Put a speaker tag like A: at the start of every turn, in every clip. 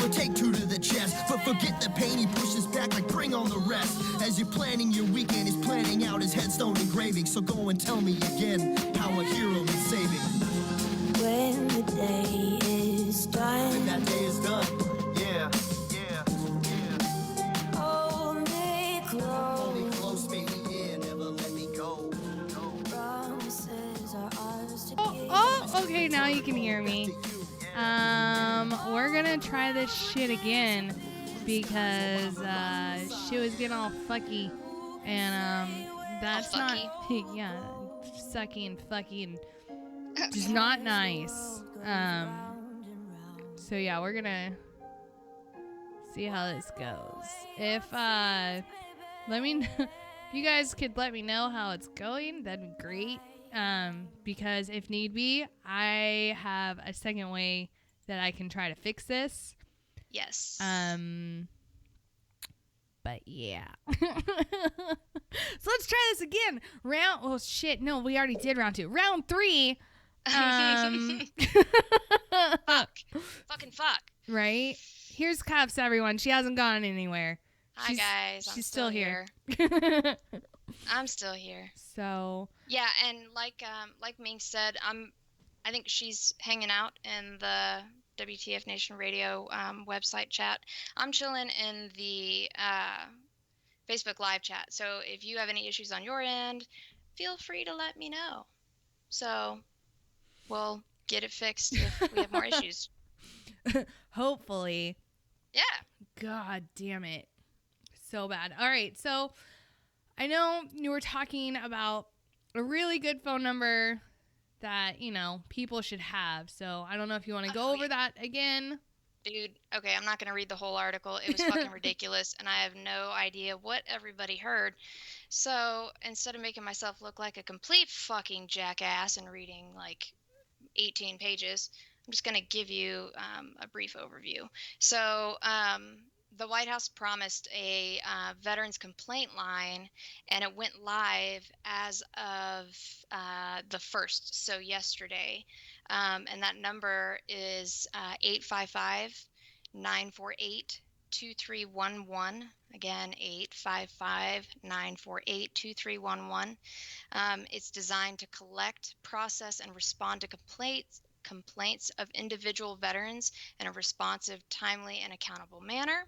A: will take two to the chest. But forget the pain, he pushes back like bring on the rest. As you're planning your weekend, he's planning out his headstone engraving. So go and tell me again how a hero needs saving.
B: When the day is done,
A: When that day is done, yeah.
B: hold me
A: Hold me
B: close.
A: close, baby, yeah, never let me go.
B: Promises are ours to keep.
C: Oh, okay, now you can hear me. We're gonna try this shit again because shit was getting all fucky, and that's
D: All
C: not
D: fucky?
C: yeah, sucky and fucky and just not nice. So yeah, we're gonna see how this goes. If let me if you guys could let me know how it's going, that'd be great. Because if need be, I have a second way that I can try to fix this.
D: Yes.
C: But yeah. So let's try this again. Oh shit, no, we already did round 2. Round 3.
D: Fuck. Fucking fuck.
C: Right? Here's Cuffs, everyone. She hasn't gone anywhere.
D: Hi, guys.
C: She's
D: I'm
C: still here.
D: I'm still here.
C: So
D: Yeah, and like Ming said, I think she's hanging out in the WTF Nation Radio website chat. I'm chilling in the Facebook live chat. So if you have any issues on your end, feel free to let me know. So we'll get it fixed if we have more issues.
C: hopefully.
D: Yeah.
C: God damn it. So bad. All right. So I know you were talking about a really good phone number that, you know, people should have. So I don't know if you want to go over that again.
D: Dude, okay, I'm not going to read the whole article. It was fucking ridiculous, and I have no idea what everybody heard. So instead of making myself look like a complete fucking jackass and reading like 18 pages, I'm just going to give you a brief overview. So the White House promised a veterans complaint line, and it went live as of the 1st, so yesterday. And that number is 855-948-2311. Again, 855-948-2311. It's designed to collect, process, and respond to complaints of individual veterans in a responsive, timely, and accountable manner.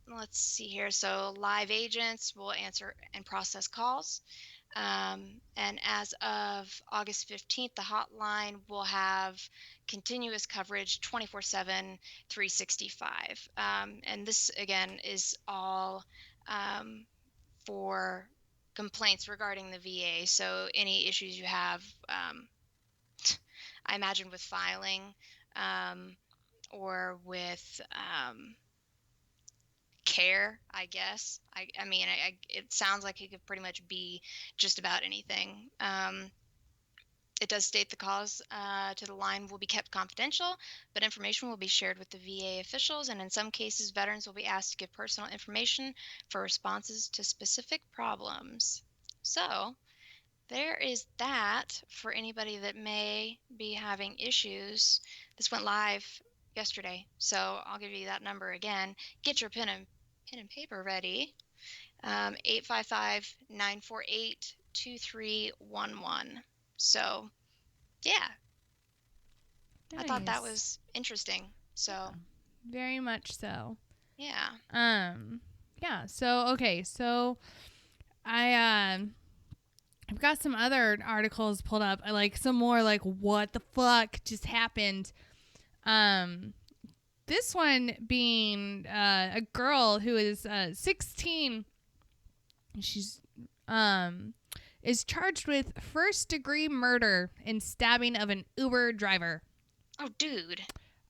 D: Let's see here. So live agents will answer and process calls. And as of August 15th, the hotline will have continuous coverage 24/7, 365. And this, again, is all for complaints regarding the VA. So any issues you have, I imagine with filing or with care, I guess. I mean, it sounds like it could pretty much be just about anything. It does state the calls to the line will be kept confidential, but information will be shared with the VA officials, and in some cases, veterans will be asked to give personal information for responses to specific problems. So there is that for anybody that may be having issues. This went live yesterday, so I'll give you that number again. Get your pen and paper ready. 855-948-2311. So, yeah. Nice. I thought that was interesting. So,
C: yeah, very much so.
D: Yeah.
C: Yeah. So, okay. So, I've got some other articles pulled up. I like some more like what the fuck just happened. This one being a girl who is 16. She's is charged with first-degree murder and stabbing of an Uber driver.
D: Oh, dude.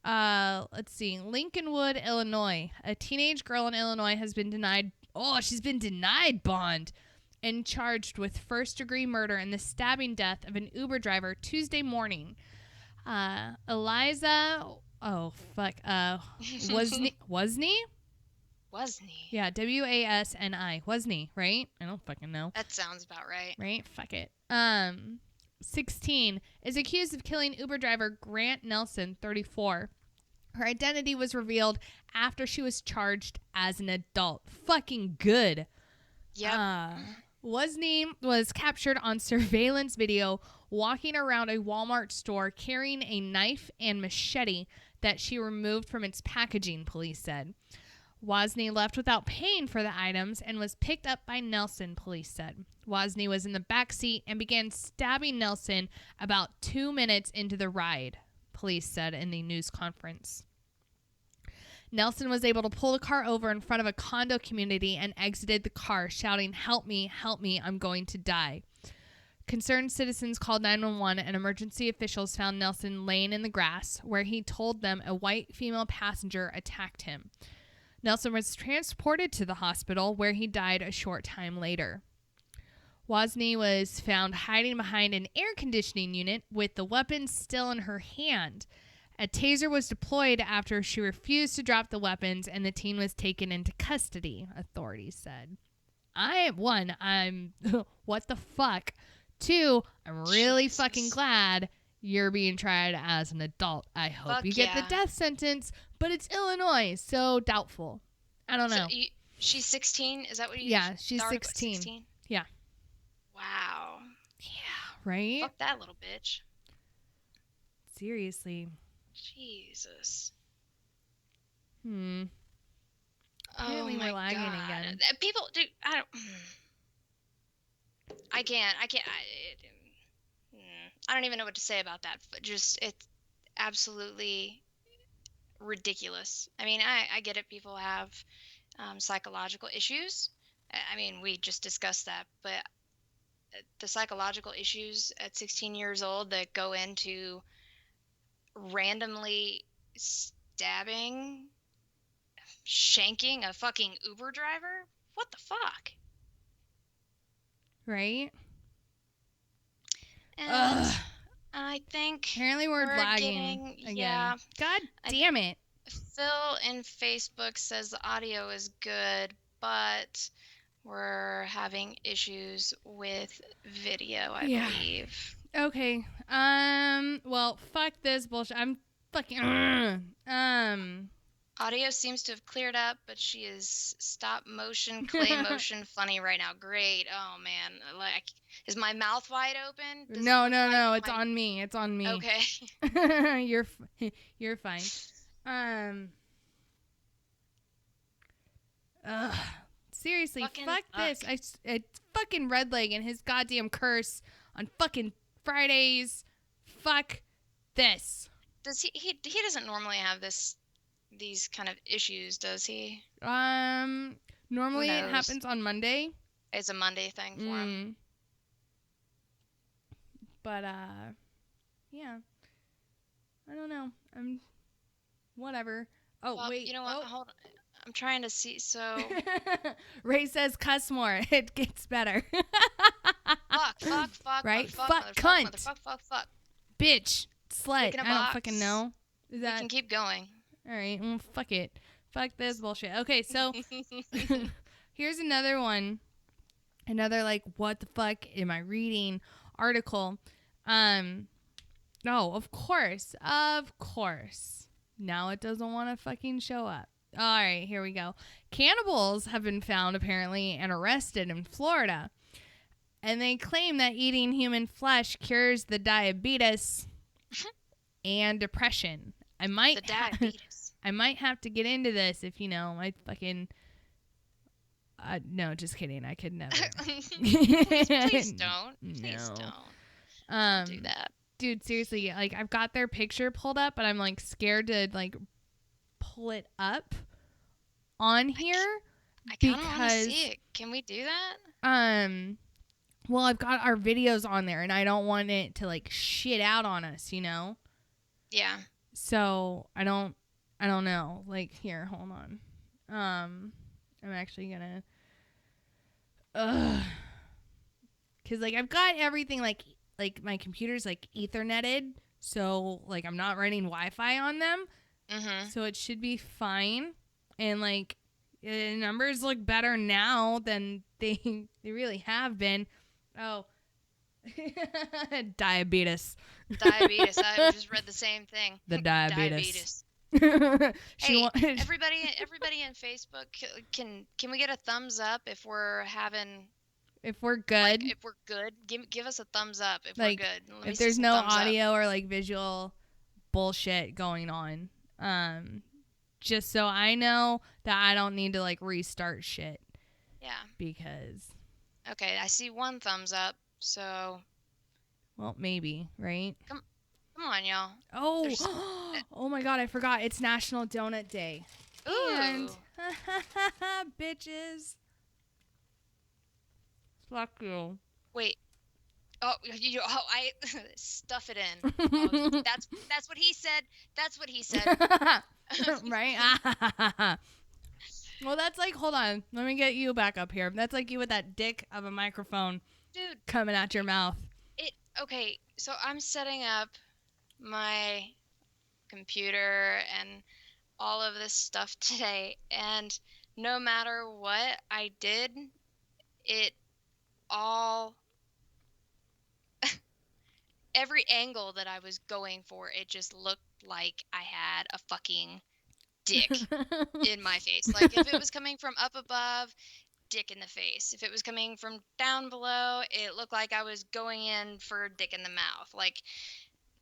C: Let's see. Lincolnwood, Illinois. A teenage girl in Illinois has been denied. Oh, she's been denied bond and charged with first-degree murder and the stabbing death of an Uber driver Tuesday morning. Eliza. Oh, fuck. Wasney?
D: Wasney?
C: Yeah, Wasni. Wasni, right? I don't fucking know.
D: That sounds about right.
C: Right? Fuck it. 16, is accused of killing Uber driver Grant Nelson, 34. Her identity was revealed after she was charged as an adult. Fucking good.
D: Yep.
C: Wozni was captured on surveillance video walking around a Walmart store carrying a knife and machete that she removed from its packaging, police said. Wozni left without paying for the items and was picked up by Nelson, police said. Wozni was in the back seat and began stabbing Nelson about 2 minutes into the ride, police said in the news conference. Nelson was able to pull the car over in front of a condo community and exited the car, shouting, help me, I'm going to die." Concerned citizens called 911 and emergency officials found Nelson laying in the grass, where he told them a white female passenger attacked him. Nelson was transported to the hospital, where he died a short time later. Wozni was found hiding behind an air conditioning unit with the weapon still in her hand. A taser was deployed after she refused to drop the weapons, and the teen was taken into custody, authorities said. I'm what the fuck? 2, I'm really
D: Jesus.
C: fucking glad you're being tried as an adult. I hope
D: Fuck
C: you get the
D: yeah.
C: death sentence, but it's Illinois, so doubtful. I don't know.
D: So she's 16? Is that what you
C: Yeah, she's
D: the article-
C: 16. Yeah.
D: Wow.
C: Yeah, right?
D: Fuck that little bitch.
C: Seriously.
D: Jesus.
C: Apparently
D: Oh my
C: we're lagging
D: God.
C: again.
D: People, dude, I can't. I don't even know what to say about that. But just, it's absolutely ridiculous. I mean, I get it. People have psychological issues. I mean, we just discussed that. But the psychological issues at 16 years old that go into randomly stabbing, shanking a fucking Uber driver? What the fuck?
C: Right?
D: And
C: Ugh.
D: I think
C: Apparently we're lagging again.
D: Yeah.
C: God damn it.
D: Phil in Facebook says the audio is good, but we're having issues with video, I believe.
C: Okay. Well, fuck this bullshit. I'm fucking
D: Audio seems to have cleared up, but she is stop motion, clay motion funny right now. Great. Oh man. Like, is my mouth wide open? Does it
C: No,
D: look
C: no,
D: like
C: no. It's
D: my-
C: on me. It's on me.
D: Okay.
C: You're fine. Seriously,
D: Fucking
C: fuck this. I fucking Redleg and his goddamn curse on fucking Fridays. Fuck this.
D: Does he doesn't normally have these kind of issues, does he?
C: Normally it
D: knows?
C: happens on Monday.
D: It's a Monday thing for him.
C: But yeah. I don't know. I'm whatever. Oh,
D: Well,
C: wait.
D: you know what?
C: Oh.
D: Hold on. I'm trying to see. So
C: Ray says cuss more. It gets better.
D: fuck,
C: Right?
D: fuck,
C: Fuck,
D: motherfuck,
C: cunt.
D: fuck.
C: Bitch. Slut.
D: Pick in a
C: I don't
D: box.
C: fucking know. Is
D: We
C: that
D: can keep going.
C: all right? Well, fuck it. Fuck this bullshit. Okay, so here's another one. Another like what the fuck am I reading article. No, of course. Now it doesn't want to fucking show up. All right, here we go. Cannibals have been found apparently and arrested in Florida. And they claim that eating human flesh cures the diabetes and depression. I might
D: The diabetes.
C: I might have to get into this if you know my fucking no, just kidding. I could never.
D: Please don't. Please
C: No.
D: don't do that.
C: Dude, seriously, like I've got their picture pulled up, but I'm like scared to like pull it up on here
D: I kind of want to
C: because
D: see it. Can we do that?
C: well, I've got our videos on there and I don't want it to like shit out on us, you know?
D: Yeah.
C: So, I don't know. Like here, hold on. I'm actually going to cuz like I've got everything like my computer's like etherneted, so like I'm not running Wi-Fi on them.
D: Mm-hmm.
C: So it should be fine. And like numbers look better now than they really have been. Oh. Diabetes.
D: Diabetes. I just read the same thing.
C: The diabetes. She
D: Hey,
C: wanted.
D: everybody in Facebook, can we get a thumbs up if we're having
C: If we're
D: like
C: good,
D: if we're good? Give us a thumbs up if we're
C: like
D: good. Let me
C: if
D: see
C: there's
D: some
C: no
D: thumbs up.
C: audio or like visual bullshit going on, just so I know that I don't need to like restart shit
D: Yeah.
C: because,
D: Okay, I see one thumbs up. So
C: well, maybe, right?
D: come on, y'all.
C: Oh,
D: There's
C: oh my God, I forgot. It's National Donut Day. And
D: ooh.
C: bitches, fuck you.
D: Wait. Oh, I stuff it in. Oh, that's what he said. That's what he said.
C: Right? Well, that's like, hold on. Let me get you back up here. That's like you with that dick of a microphone
D: Dude,
C: coming out your mouth.
D: okay, so I'm setting up my computer and all of this stuff today, and no matter what I did, it all every angle that I was going for, it just looked like I had a fucking dick in my face. Like if it was coming from up above, dick in the face. If it was coming from down below, it looked like I was going in for a dick in the mouth. Like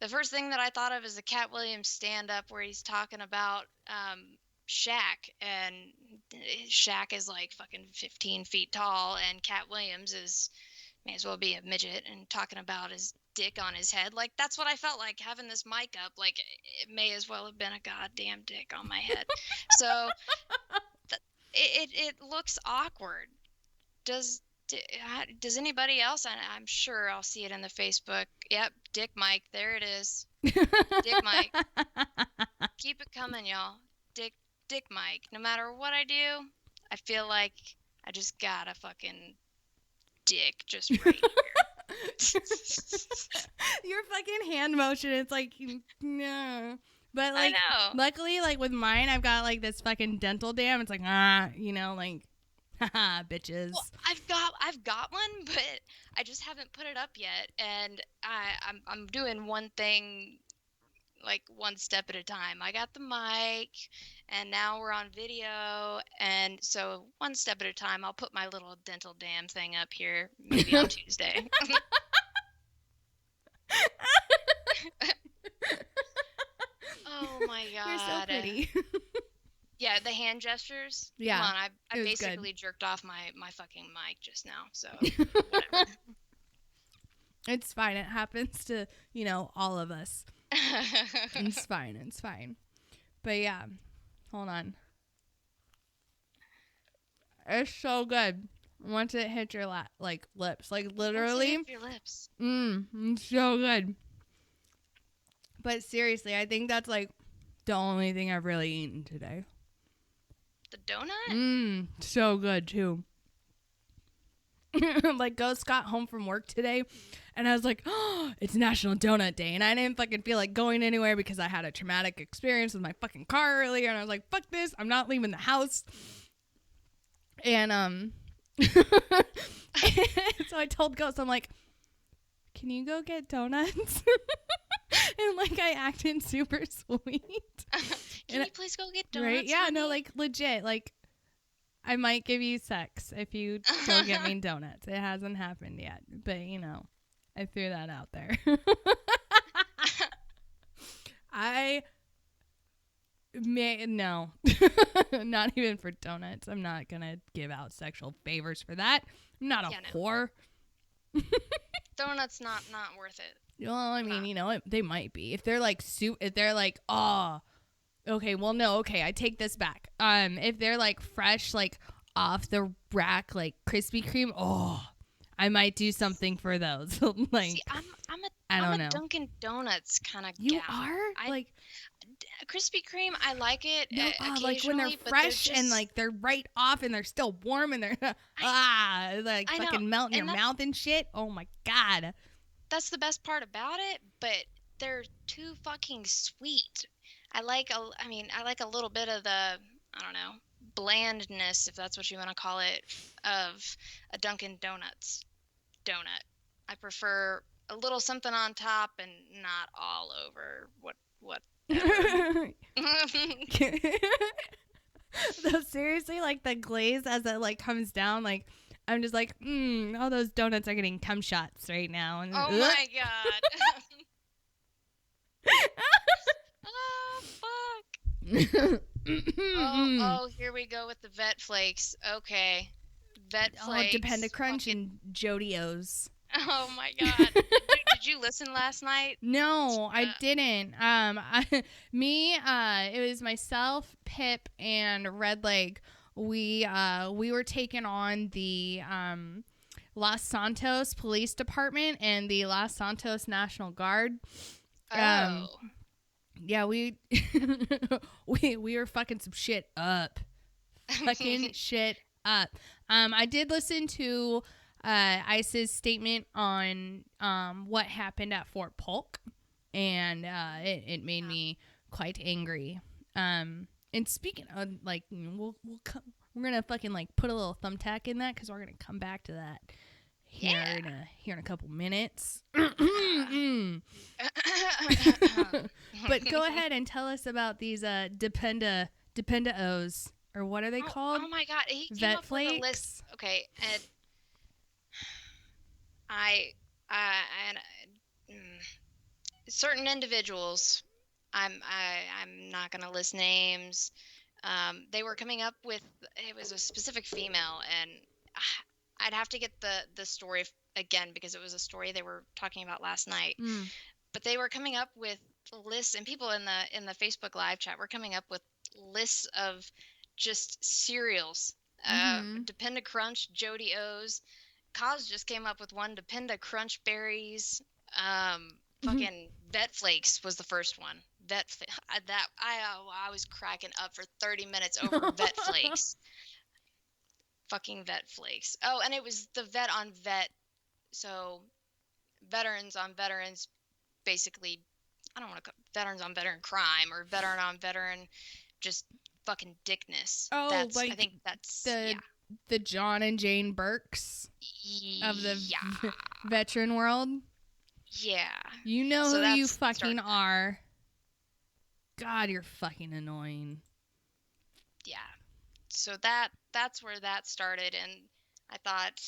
D: the first thing that I thought of is the Cat Williams stand up where he's talking about Shaq, and Shaq is like fucking 15 feet tall, and Cat Williams is may as well be a midget, and talking about his dick on his head. Like that's what I felt like having this mic up. Like it may as well have been a goddamn dick on my head. So it looks awkward. Does does anybody else? I'm sure I'll see it in the Facebook. Yep, Dick Mike. There it is. Dick Mike. Keep it coming, y'all. Dick Mike. No matter what I do, I feel like I just got a fucking dick just right here.
C: Your fucking hand motion, it's like, no. But
D: I
C: like,
D: know.
C: luckily, like with mine, I've got like this fucking dental dam. It's like, you know, like, haha, bitches.
D: Well, I've got one, but I just haven't put it up yet, and I'm doing one thing like one step at a time. I got the mic, and now we're on video, and so one step at a time. I'll put my little dental dam thing up here maybe on Tuesday. Oh my god.
C: You're so pretty.
D: Yeah, the hand gestures.
C: Yeah,
D: Come on, I
C: it was
D: basically
C: good.
D: jerked off my fucking mic just now. So whatever.
C: It's fine. It happens to, you know, all of us. It's fine. It's fine. But yeah, hold on. It's so good. Once it hits your lips, like literally.
D: Once it hits your lips.
C: It's so good. But seriously, I think that's like the only thing I've really eaten today.
D: The donut?
C: So good too. Like Ghost got home from work today and I was like, oh, it's National Donut Day, and I didn't fucking feel like going anywhere because I had a traumatic experience with my fucking car earlier, and I was like, fuck this, I'm not leaving the house. And so I told Ghost, I'm like, can you go get donuts? And like I acted super sweet.
D: Can you please go get donuts?
C: Right? Yeah,
D: honey?
C: no, like legit, like I might give you sex if you go get me donuts. It hasn't happened yet, but you know, I threw that out there. No, not even for donuts. I'm not gonna give out sexual favors for that. I'm not a whore.
D: Donuts not worth it.
C: Well, I mean, you know, they might be if they're like if they're like, oh, okay, well, no, okay, I take this back. If they're like fresh, like off the rack, like Krispy Kreme, oh, I might do something for those. Like, see,
D: I'm a Dunkin' Donuts kind of gal.
C: You are like
D: Krispy Kreme. I like it.
C: No,
D: occasionally,
C: like when they're fresh and like they're right off and they're still warm and they're like fucking melt in your mouth and shit. Oh my god.
D: That's the best part about it, but they're too fucking sweet. I like a little bit of the, I don't know, blandness, if that's what you want to call it, of a Dunkin' Donuts donut. I prefer a little something on top and not all over what ever.
C: No, seriously, like the glaze as it like comes down, like I'm just like, all those donuts are getting cum shots right now. And
D: Oh my god. Oh fuck. Oh, here we go with the vet flakes. Okay. Vet flakes.
C: Depend a crunch
D: Fucking-
C: and Jody-O's.
D: Oh my god. Did you listen last night?
C: No, I didn't. It was myself, Pip, and Red Leg. We were taking on the Los Santos Police Department and the Los Santos National Guard.
D: Oh.
C: Yeah, we we were fucking some shit up. Fucking shit up. I did listen to ICE's statement on what happened at Fort Polk, and it made me quite angry. And speaking of, like, we're gonna fucking like put a little thumbtack in that because we're gonna come back to that here in a couple minutes. But go ahead and tell us about these Dependa-O's, or what are they called?
D: Oh my god, he came
C: Vet
D: up
C: flakes?
D: with a list. Okay, and certain individuals, I'm not gonna list names. They were coming up with, it was a specific female, and I'd have to get the story again because it was a story they were talking about last night. But they were coming up with lists, and people in the Facebook live chat were coming up with lists of just cereals. Dependa Crunch, Jody-O's. Kaz just came up with one, Dependa Crunch Berries. Fucking Vet Flakes was the first one. I was cracking up for 30 minutes over Vet Flakes. Fucking Vet Flakes. Oh, and it was the vet on vet. So veterans on veterans, basically. I don't want to call veterans on veteran crime or veteran on veteran just fucking dickness.
C: Oh,
D: I
C: like
D: think that's
C: the John and Jane Burks of the
D: yeah.
C: veteran world.
D: Yeah.
C: You know
D: So
C: who you
D: that's
C: fucking are. God, you're fucking annoying.
D: Yeah. So that's where that started, and I thought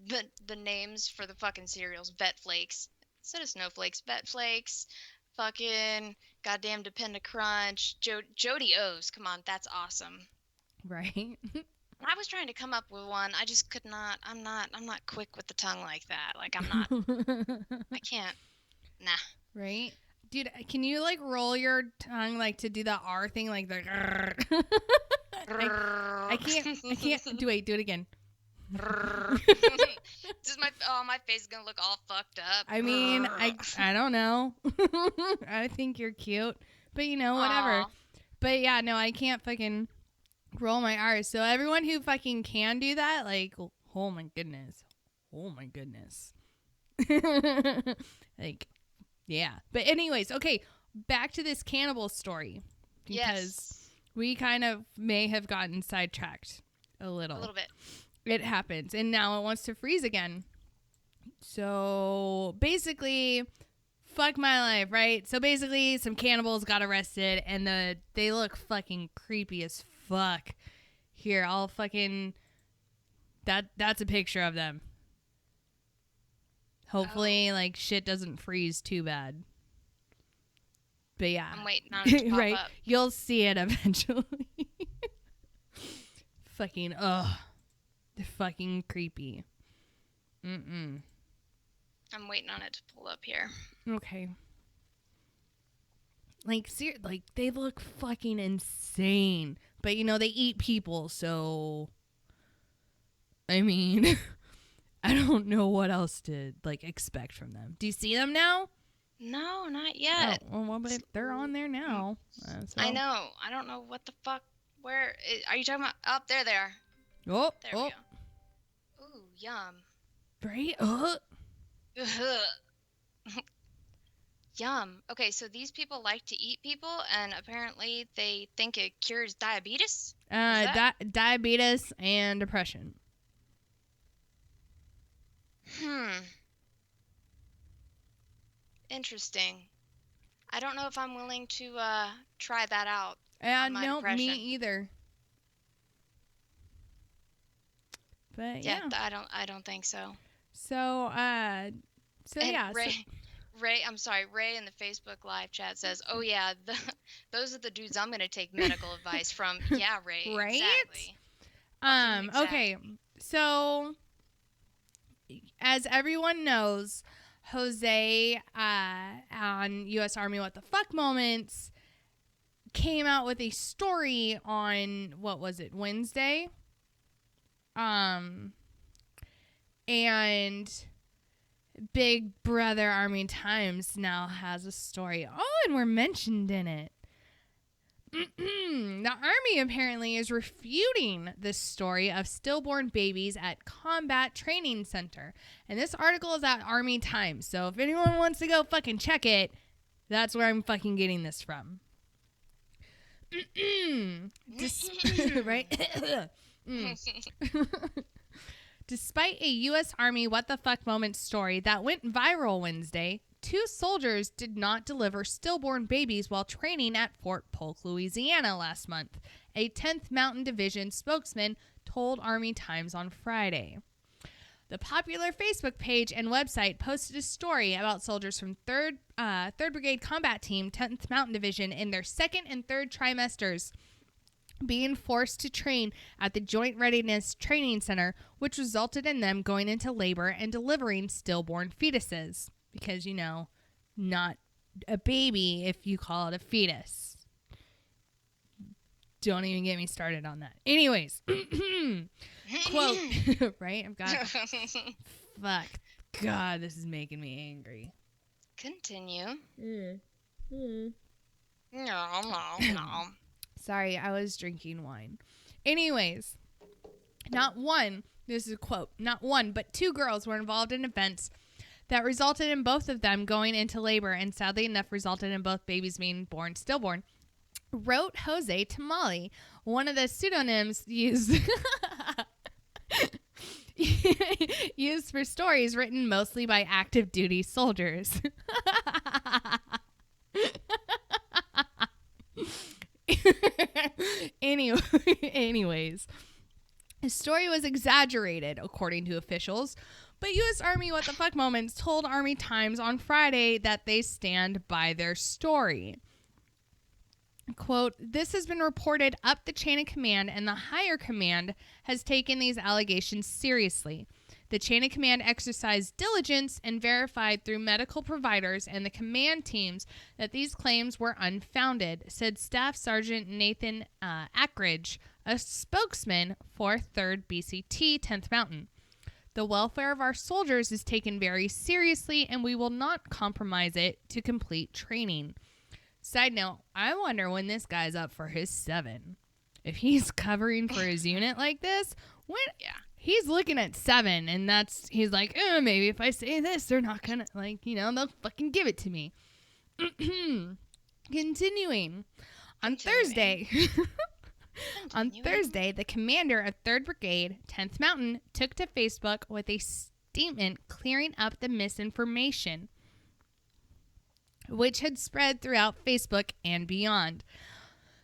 D: the names for the fucking cereals, Vet Flakes instead of Snowflakes, Vet Flakes, fucking goddamn Dependa Crunch, Jody-O's. Come on, that's awesome.
C: Right?
D: I was trying to come up with one. I just could not. I'm not quick with the tongue like that. Like I'm not. I can't. Nah.
C: Right? Dude, can you like roll your tongue like to do the R thing, like the I can't do it again.
D: This is my face is gonna look all fucked up.
C: I mean, I don't know. I think you're cute, but you know, whatever.
D: Aw.
C: But yeah, no, I can't fucking roll my R's. So everyone who fucking can do that, like, oh my goodness. Like, yeah. But anyways, okay, back to this cannibal story. Because
D: Yes.
C: we kind of may have gotten sidetracked a little.
D: A little bit.
C: It happens. And now it wants to freeze again. So basically, fuck my life, right? So basically, some cannibals got arrested, and they look fucking creepy as fuck. Here, I'll fucking... That's a picture of them. Hopefully, like, shit doesn't freeze too bad. But yeah.
D: I'm waiting on it to pop
C: right?
D: up.
C: You'll see it eventually. Fucking, ugh. They're fucking creepy. Mm-mm.
D: I'm waiting on it to pull up here.
C: Okay. Like, like, they look fucking insane. But, you know, they eat people, so... I mean... I don't know what else to, like, expect from them. Do you see them now?
D: No, not yet.
C: Oh, well, but they're on there now. So.
D: I know. I don't know what the fuck. Where are you talking about? Up there they are.
C: Oh,
D: There we go. Ooh, yum.
C: Right?
D: Yum. Okay, so these people like to eat people, and apparently they think it cures diabetes?
C: Diabetes and depression.
D: Interesting. I don't know if I'm willing to try that out on my
C: No, me
D: depression.
C: either. But
D: Yeah,
C: yeah.
D: I don't think so.
C: So,
D: And
C: yeah.
D: Ray, I'm sorry, Ray in the Facebook live chat says, "Oh yeah, those are the dudes I'm gonna take medical advice from." Yeah, Ray,
C: Right?
D: exactly. Fucking
C: Okay.
D: exactly.
C: So, as everyone knows, Jose on U.S. Army What the Fuck Moments came out with a story on, what was it, Wednesday? And Big Brother Army Times now has a story. Oh, and we're mentioned in it. The Army apparently is refuting this story of stillborn babies at Combat Training Center. And this article is at Army Times. So if anyone wants to go fucking check it, that's where I'm fucking getting this from. Right? Despite a U.S. Army What the Fuck moment story that went viral Wednesday, 2 soldiers did not deliver stillborn babies while training at Fort Polk, Louisiana last month, a 10th Mountain Division spokesman told Army Times on Friday. The popular Facebook page and website posted a story about soldiers from 3rd Brigade Combat Team, 10th Mountain Division in their 2nd and 3rd trimesters being forced to train at the Joint Readiness Training Center, which resulted in them going into labor and delivering stillborn fetuses. Because, you know, not a baby if you call it a fetus. Don't even get me started on that. Anyways, quote, right? I've got, fuck, God, this is making me angry.
D: Continue. No, no.
C: Sorry, I was drinking wine. Anyways, not one, this is a quote, not one, but 2 girls were involved in events that resulted in both of them going into labor and sadly enough resulted in both babies being born stillborn, wrote Jose to Molly, one of the pseudonyms used used for stories written mostly by active duty soldiers. Anyways, his story was exaggerated, according to officials, but U.S. Army What the Fuck Moments told Army Times on Friday that they stand by their story. Quote, this has been reported up the chain of command and the higher command has taken these allegations seriously. The chain of command exercised diligence and verified through medical providers and the command teams that these claims were unfounded, said Staff Sergeant Nathan Ackridge, a spokesman for 3rd BCT 10th Mountain. The welfare of our soldiers is taken very seriously and we will not compromise it to complete training. Side note, I wonder when this guy's up for his 7. If he's covering for his unit like this,
D: Yeah.
C: he's looking at 7 and he's like, maybe if I say this, they're not gonna, they'll fucking give it to me. Continuing. On Thursday, the commander of 3rd Brigade, 10th Mountain, took to Facebook with a statement clearing up the misinformation which had spread throughout Facebook and beyond.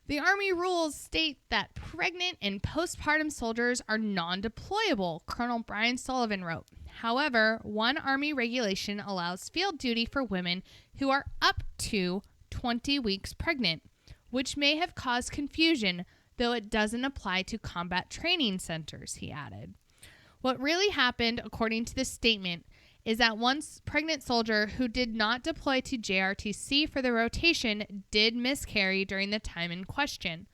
C: The Army rules state that pregnant and postpartum soldiers are non-deployable, Colonel Brian Sullivan wrote. However, one Army regulation allows field duty for women who are up to 20 weeks pregnant, which may have caused confusion, though it doesn't apply to combat training centers, he added. What really happened, according to the statement, is that one pregnant soldier who did not deploy to JRTC for the rotation did miscarry during the time in question.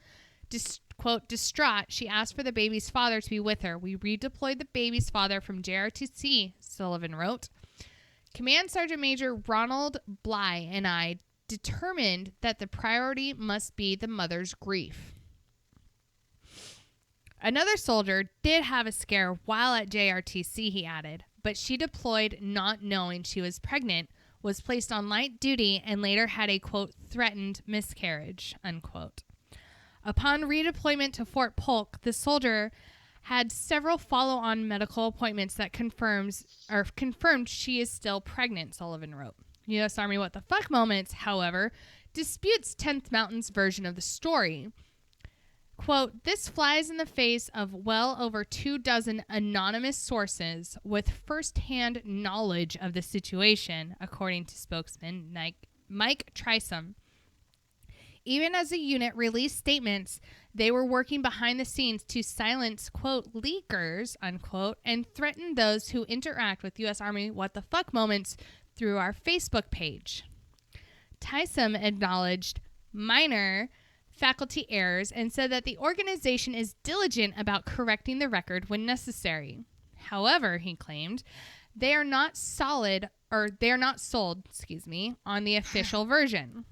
C: Quote, distraught, she asked for the baby's father to be with her. We redeployed the baby's father from JRTC, Sullivan wrote. Command Sergeant Major Ronald Bly and I determined that the priority must be the mother's grief. Another soldier did have a scare while at JRTC, he added, but she deployed not knowing she was pregnant, was placed on light duty, and later had a, quote, threatened miscarriage, unquote. Upon redeployment to Fort Polk, the soldier had several follow-on medical appointments that confirmed she is still pregnant, Sullivan wrote. U.S. Army What the Fuck Moments, however, disputes 10th Mountain's version of the story. Quote, this flies in the face of well over 24 anonymous sources with firsthand knowledge of the situation, according to spokesman Mike Trisom. Even as the unit released statements, they were working behind the scenes to silence, quote, leakers, unquote, and threaten those who interact with U.S. Army What the Fuck Moments through our Facebook page. Tyson acknowledged minor faculty errors and said that the organization is diligent about correcting the record when necessary. However, he claimed, they are not sold, on the official version.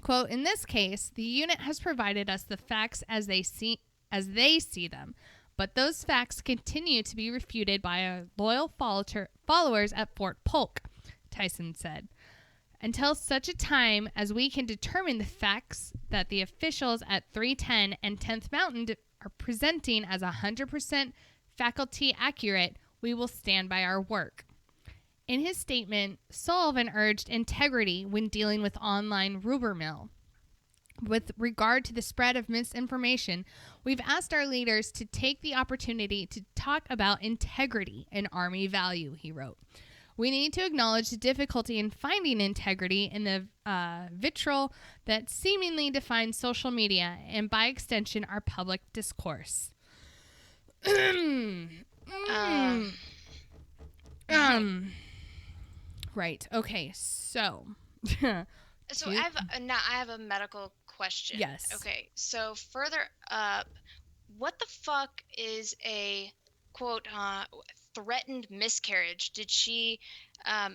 C: Quote, in this case, the unit has provided us the facts as they see them, but those facts continue to be refuted by our loyal followers at Fort Polk, Tyson said. Until such a time as we can determine the facts that the officials at 310 and 10th Mountain are presenting as 100% faculty accurate, we will stand by our work. In his statement, Sullivan urged integrity when dealing with online rumor mill. With regard to the spread of misinformation, we've asked our leaders to take the opportunity to talk about integrity and Army value, he wrote. We need to acknowledge the difficulty in finding integrity in the vitriol that seemingly defines social media and, by extension, our public discourse. Right. Okay. So.
D: So I have a medical question.
C: Yes.
D: Okay. So further up, what the fuck is a quote threatened miscarriage? Did she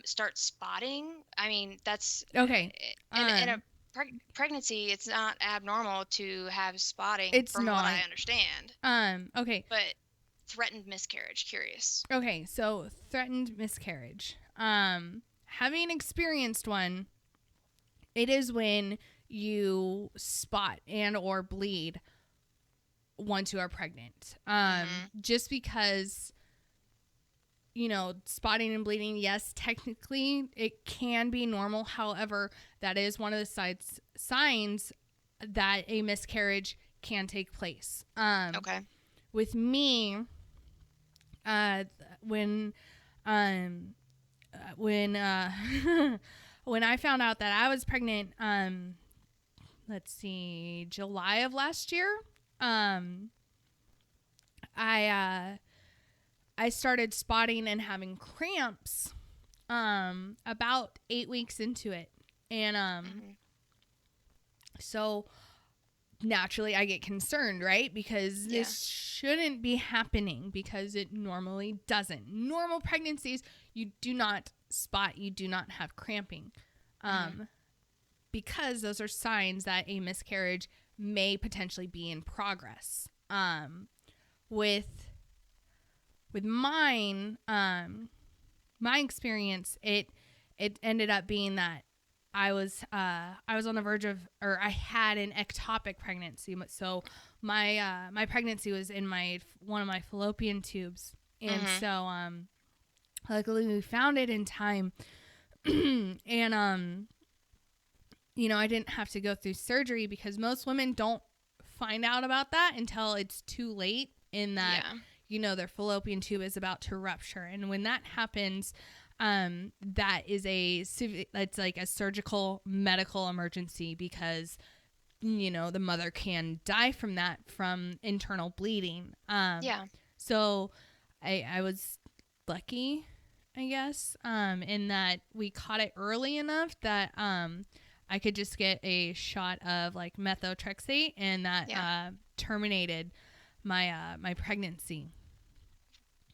D: start spotting? I mean, that's
C: okay.
D: In a pregnancy, it's not abnormal to have spotting.
C: It's
D: from
C: not.
D: what I understand.
C: Okay.
D: But threatened miscarriage. Curious.
C: Okay. So threatened miscarriage. Having experienced one, it is when you spot and or bleed once you are pregnant. Just because, spotting and bleeding, yes, technically it can be normal. However, that is one of the signs that a miscarriage can take place.
D: Okay.
C: With me, when when I found out that I was pregnant, July of last year, I started spotting and having cramps about 8 weeks into it. And so naturally I get concerned, right? Because this shouldn't be happening, because it normally doesn't. Normal pregnancies, you do not spot, you do not have cramping. Because those are signs that a miscarriage may potentially be in progress. With mine, my experience, it ended up being that I was on the verge of, or I had an ectopic pregnancy. So my pregnancy was in one of my fallopian tubes, and so luckily we found it in time, and I didn't have to go through surgery, because most women don't find out about that until it's too late, in that their fallopian tube is about to rupture, and when that happens, that is it's like a surgical medical emergency, because the mother can die from that, from internal bleeding. So I was lucky, I guess, in that we caught it early enough that I could just get a shot of like methotrexate, and that terminated my pregnancy.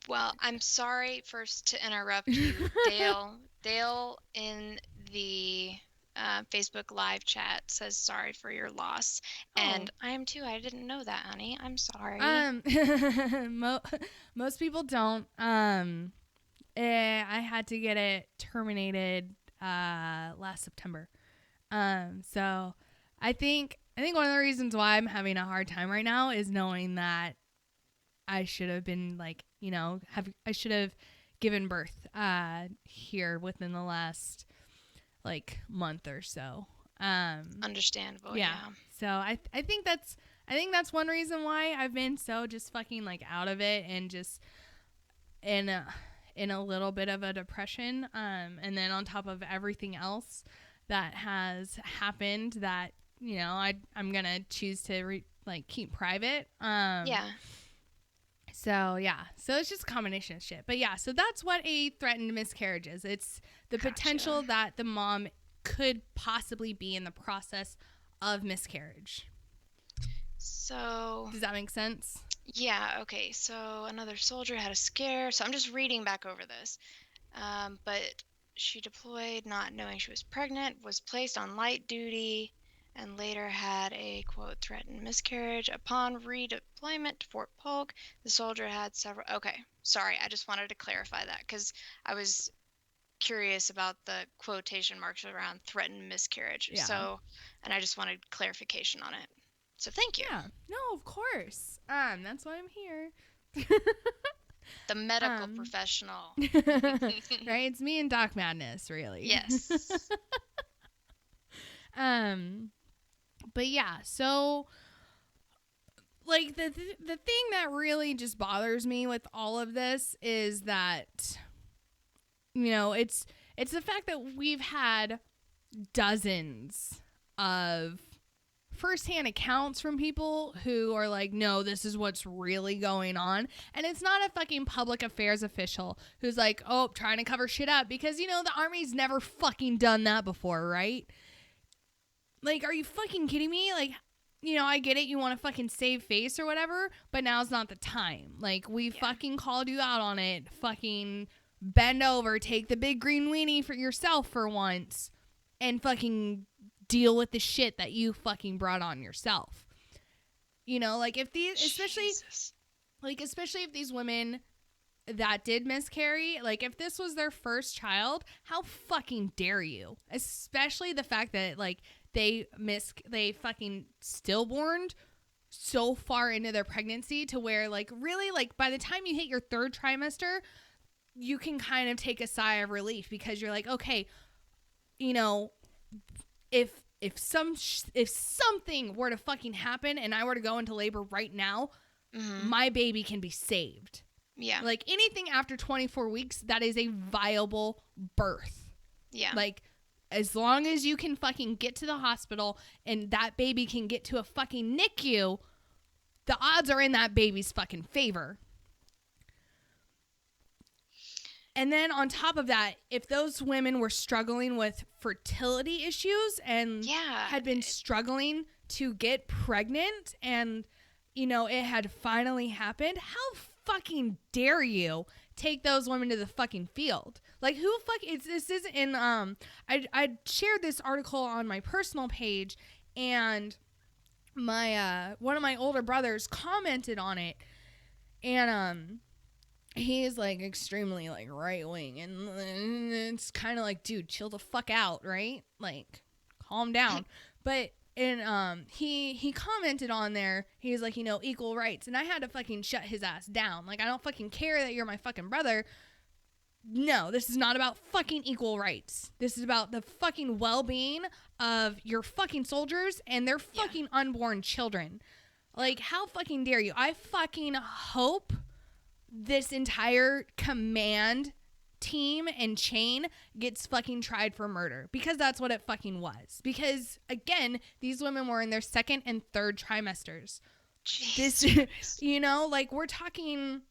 D: Well, I'm sorry first to interrupt you, Dale. Dale in the Facebook live chat says sorry for your loss, and I am too. I didn't know that, honey. I'm sorry.
C: Most people don't. I had to get it terminated last September. So I think one of the reasons why I'm having a hard time right now is knowing that I should have been I should have given birth here within the last like month or so.
D: Understandable.
C: Yeah.
D: Yeah.
C: So I think that's one reason why I've been so just fucking like out of it and just in a little bit of a depression. And then on top of everything else that has happened that, you know, I'm going to choose to keep private.
D: Yeah.
C: So yeah, so it's just a combination of shit. But yeah, so that's what a threatened miscarriage is. It's the potential that the mom could possibly be in the process of miscarriage.
D: So
C: Does that make sense?
D: yeah, okay. So another soldier had a scare. So I'm just reading back over this. But she deployed not knowing she was pregnant, was placed on light duty, and later had a, quote, threatened miscarriage. Upon redeployment to Fort Polk, the soldier had several... Okay, sorry, I just wanted to clarify that because I was curious about the quotation marks around threatened miscarriage.
C: Yeah.
D: So, and I just wanted clarification on it. So thank you.
C: Yeah. No, of course. That's why I'm here.
D: The medical professional.
C: Right? It's me and Doc Madness, really.
D: Yes.
C: But yeah, so like the thing that really just bothers me with all of this is that, you know, it's the fact that we've had dozens of firsthand accounts from people who are like, no, this is what's really going on. And it's not a fucking public affairs official who's like, oh, trying to cover shit up because, you know, the Army's never fucking done that before, right? Like, are you fucking kidding me? Like, you know, I get it. You want to fucking save face or whatever, but now's not the time. Like, we fucking called you out on it. Fucking bend over, take the big green weenie for yourself for once, and fucking deal with the shit that you fucking brought on yourself. You know, like if these, especially if these women that did miscarry, like if this was their first child, how fucking dare you? Especially the fact that like they fucking stillborned so far into their pregnancy to where like really like by the time you hit your third trimester, you can kind of take a sigh of relief because you're like, okay, you know, if something were to fucking happen and I were to go into labor right now, my baby can be saved.
D: Yeah.
C: Like anything after 24 weeks, that is a viable birth.
D: Yeah.
C: Like as long as you can fucking get to the hospital and that baby can get to a fucking NICU, the odds are in that baby's fucking favor. And then on top of that, if those women were struggling with fertility issues and had been struggling to get pregnant and, you know, it had finally happened, how fucking dare you take those women to the fucking field? Like who this is in, I shared this article on my personal page and my, one of my older brothers commented on it and, he's like extremely like right wing and it's kind of like, dude, chill the fuck out, right? Like calm down. But and he commented on there, he's like, you know, equal rights, and I had to fucking shut his ass down. Like I don't fucking care that you're my fucking brother. No, this is not about fucking equal rights. This is about the fucking well-being of your fucking soldiers and their fucking unborn children. Like how fucking dare you? I fucking hope this entire command team and chain gets fucking tried for murder because that's what it fucking was. Because again, these women were in their second and third trimesters. This, you know, like we're talking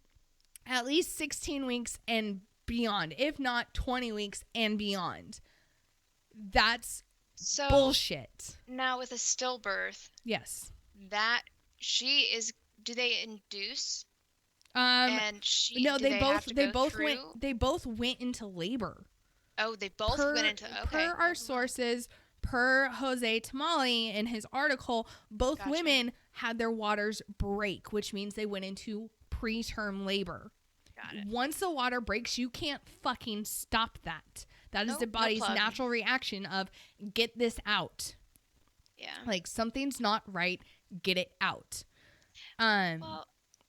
C: at least 16 weeks and beyond, if not 20 weeks and beyond. That's so bullshit.
D: Now with a stillbirth,
C: yes,
D: that she is. Do they induce?
C: And they both went into labor.
D: Oh, they both went into, okay.
C: Per our sources, per Jose Tamale in his article, both women had their waters break, which means they went into preterm labor.
D: Got it.
C: Once the water breaks, you can't fucking stop that. That is the body's natural reaction of get this out.
D: Yeah.
C: Like something's not right, get it out.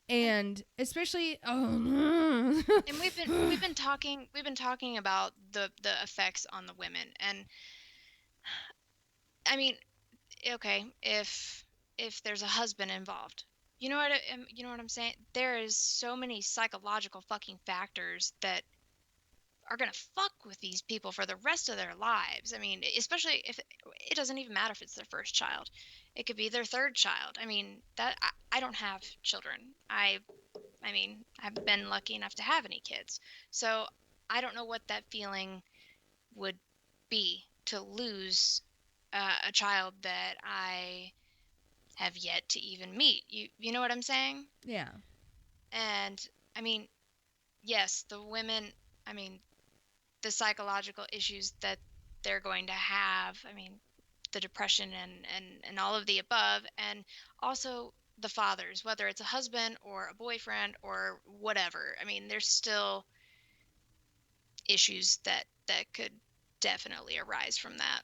C: And especially
D: and we've been talking about the effects on the women, and I mean, okay, if there's a husband involved, you know what I'm saying? There is so many psychological fucking factors that are gonna fuck with these people for the rest of their lives. I mean, especially if it doesn't even matter if it's their first child, it could be their third child. I mean, I don't have children. I mean, I've been lucky enough to have any kids, so I don't know what that feeling would be to lose a child that I have yet to even meet. You know what I'm saying?
C: Yeah.
D: And I mean, yes, the women. I mean, the psychological issues that they're going to have. I mean, the depression and all of the above, and also the fathers, whether it's a husband or a boyfriend or whatever. I mean, there's still issues that could definitely arise from that.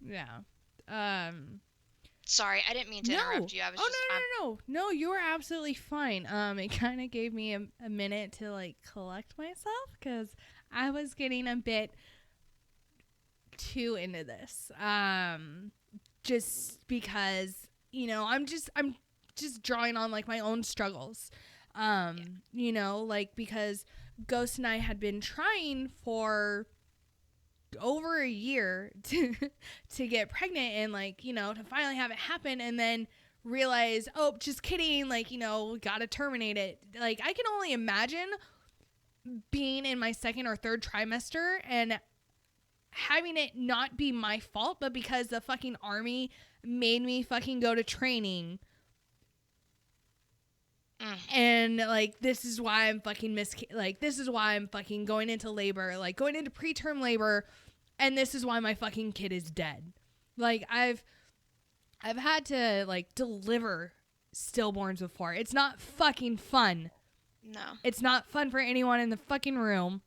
C: Yeah. Um.
D: Sorry, I didn't mean to
C: No.
D: interrupt you. I was
C: Oh,
D: just
C: no, you were absolutely fine. It kind of gave me a minute to like collect myself because I was getting a bit too into this. Just because I'm just drawing on like my own struggles. Like because Ghost and I had been trying for over a year to get pregnant and like to finally have it happen, and then realize, oh, just kidding, like gotta terminate it. Like I can only imagine being in my second or third trimester and having it not be my fault, but because the fucking army made me fucking go to training. And like this is why I'm fucking this is why I'm fucking going into labor, like going into preterm labor, and this is why my fucking kid is dead. Like I've had to like deliver stillborns before. It's not fucking fun.
D: No.
C: It's not fun for anyone in the fucking room.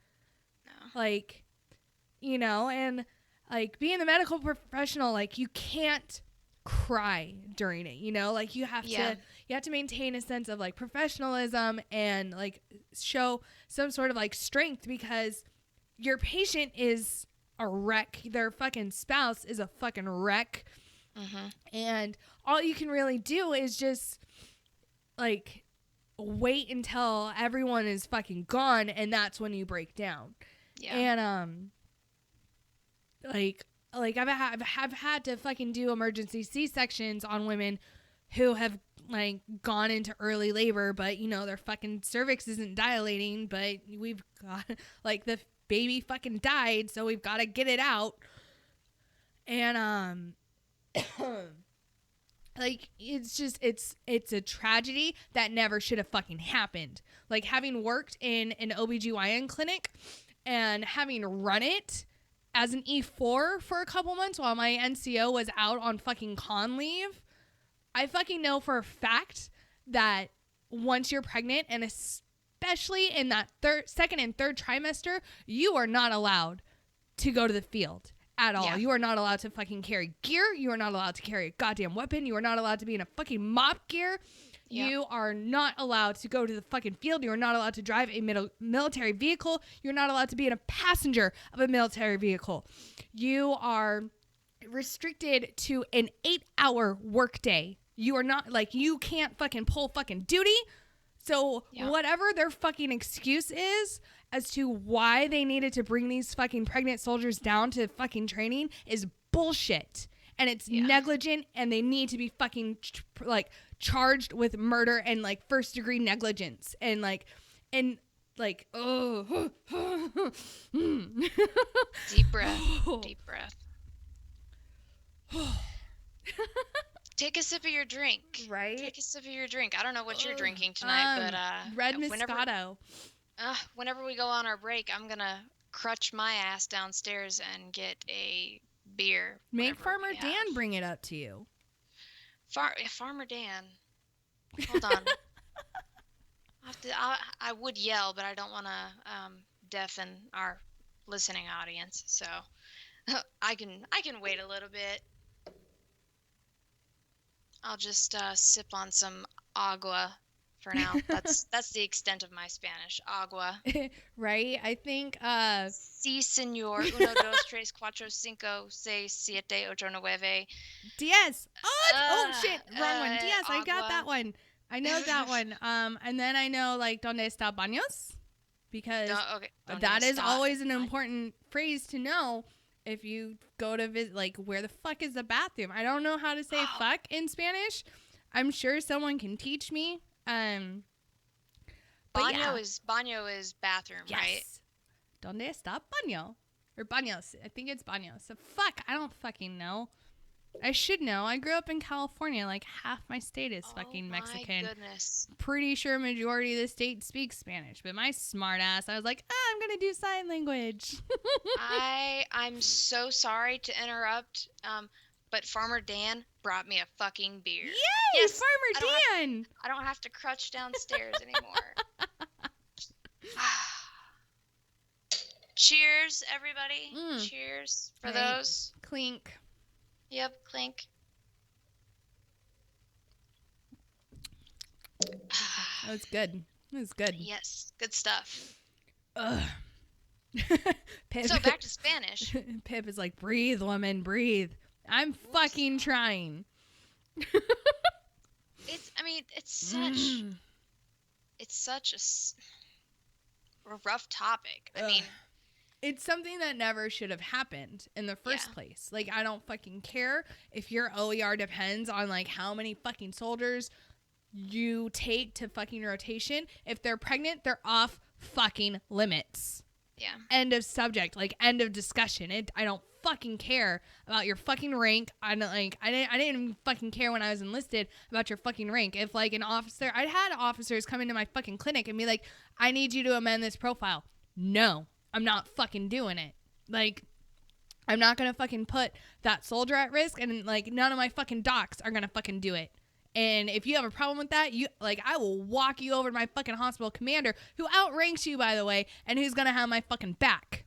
D: No.
C: Like, and like being the medical professional, like you can't cry during it, like you have to maintain a sense of like professionalism and like show some sort of like strength, because your patient is a wreck. Their fucking spouse is a fucking wreck. And all you can really do is just like wait until everyone is fucking gone, and that's when you break down. And like I've had to fucking do emergency C-sections on women who have like gone into early labor, but their fucking cervix isn't dilating, but we've got like the baby fucking died, so we've got to get it out. And like it's a tragedy that never should have fucking happened. Like having worked in an OBGYN clinic and having run it as an E4 for a couple months while my NCO was out on fucking con leave, I fucking know for a fact that once you're pregnant, and especially in that second and third trimester, you are not allowed to go to the field at all. You are not allowed to fucking carry gear. You are not allowed to carry a goddamn weapon. You are not allowed to be in a fucking mop gear. You are not allowed to go to the fucking field. You are not allowed to drive a military vehicle. You're not allowed to be in a passenger of a military vehicle. You are restricted to an 8-hour workday. You are not, like, you can't fucking pull fucking duty. So whatever their fucking excuse is as to why they needed to bring these fucking pregnant soldiers down to fucking training is bullshit. And it's negligent, and they need to be fucking charged with murder and like first degree negligence and oh.
D: Deep breath. Take a sip of your drink.
C: Right?
D: Take a sip of your drink. I don't know what you're drinking tonight, but
C: red Moscato.
D: Whenever we go on our break, I'm gonna crutch my ass downstairs and get a beer.
C: Make Farmer Dan bring it up to you.
D: Farmer Dan. Hold on. I would yell, but I don't want to deafen our listening audience. So I can wait a little bit. I'll just sip on some agua for now. That's the extent of my Spanish. Agua.
C: Right? I think
D: Sí, señor. Uno, dos, tres, cuatro, cinco, seis, siete, ocho, nueve.
C: Diaz. Oh shit, wrong one. Diaz, I got
D: agua.
C: that one. I know that one. And then I know like donde está baños? Because
D: Okay.
C: that is
D: Está?
C: always an important phrase to know if you go to visit, like, where the fuck is the bathroom? I don't know how to say fuck in Spanish. I'm sure someone can teach me. But
D: Baño is bathroom, right?
C: Donde está baño? Or baños. I think it's baños. So fuck, I don't fucking know. I should know. I grew up in California. Like, half my state is fucking Mexican.
D: My goodness.
C: Pretty sure majority of the state speaks Spanish. But my smart ass, I was like, I'm going to do sign language.
D: I'm so sorry to interrupt, but Farmer Dan brought me a fucking beer.
C: Yay!
D: Yes,
C: Farmer Dan!
D: I don't have to crutch downstairs anymore. Cheers, everybody. Cheers for those.
C: Clink.
D: Yep, clink.
C: That was good. It was good.
D: Yes, good stuff.
C: Ugh. Pip,
D: So back to Spanish.
C: Pip is like, breathe, woman, breathe. I'm fucking trying.
D: It's such a rough topic. I mean,
C: it's something that never should have happened in the first place. Like, I don't fucking care if your OER depends on, like, how many fucking soldiers you take to fucking rotation. If they're pregnant, they're off fucking limits.
D: Yeah.
C: End of subject. Like, end of discussion. I don't fucking care about your fucking rank. I didn't even fucking care when I was enlisted about your fucking rank. If, like, an officer, I had officers come into my fucking clinic and be like, I need you to amend this profile. No. I'm not fucking doing it. Like, I'm not gonna fucking put that soldier at risk, and, like, none of my fucking docs are gonna fucking do it. And if you have a problem with that, I will walk you over to my fucking hospital commander, who outranks you, by the way, and who's gonna have my fucking back.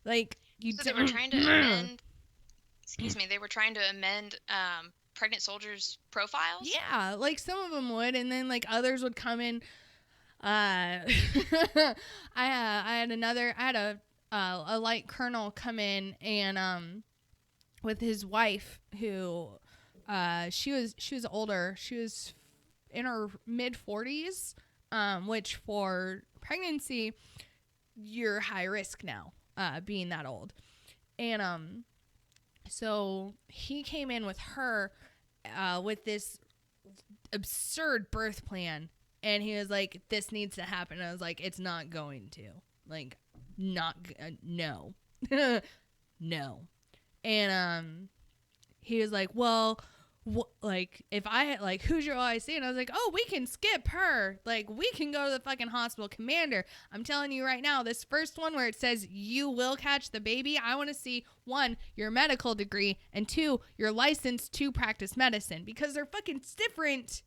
C: Like,
D: so they were trying to amend. Excuse me. They were trying to amend pregnant soldiers' profiles.
C: Yeah, like, some of them would, and then, like, others would come in. I had a light colonel come in and with his wife, who she was older. She was in her mid 40s, which for pregnancy you're high risk now, being that old. And so he came in with her with this absurd birth plan. And he was like, this needs to happen. And I was like, it's not going to. Like, no. No. And he was like, well, if I, like, who's your OIC? And I was like, oh, we can skip her. Like, we can go to the fucking hospital commander. I'm telling you right now, this first one where it says you will catch the baby, I want to see, 1, your medical degree, and 2, your license to practice medicine. Because they're fucking different.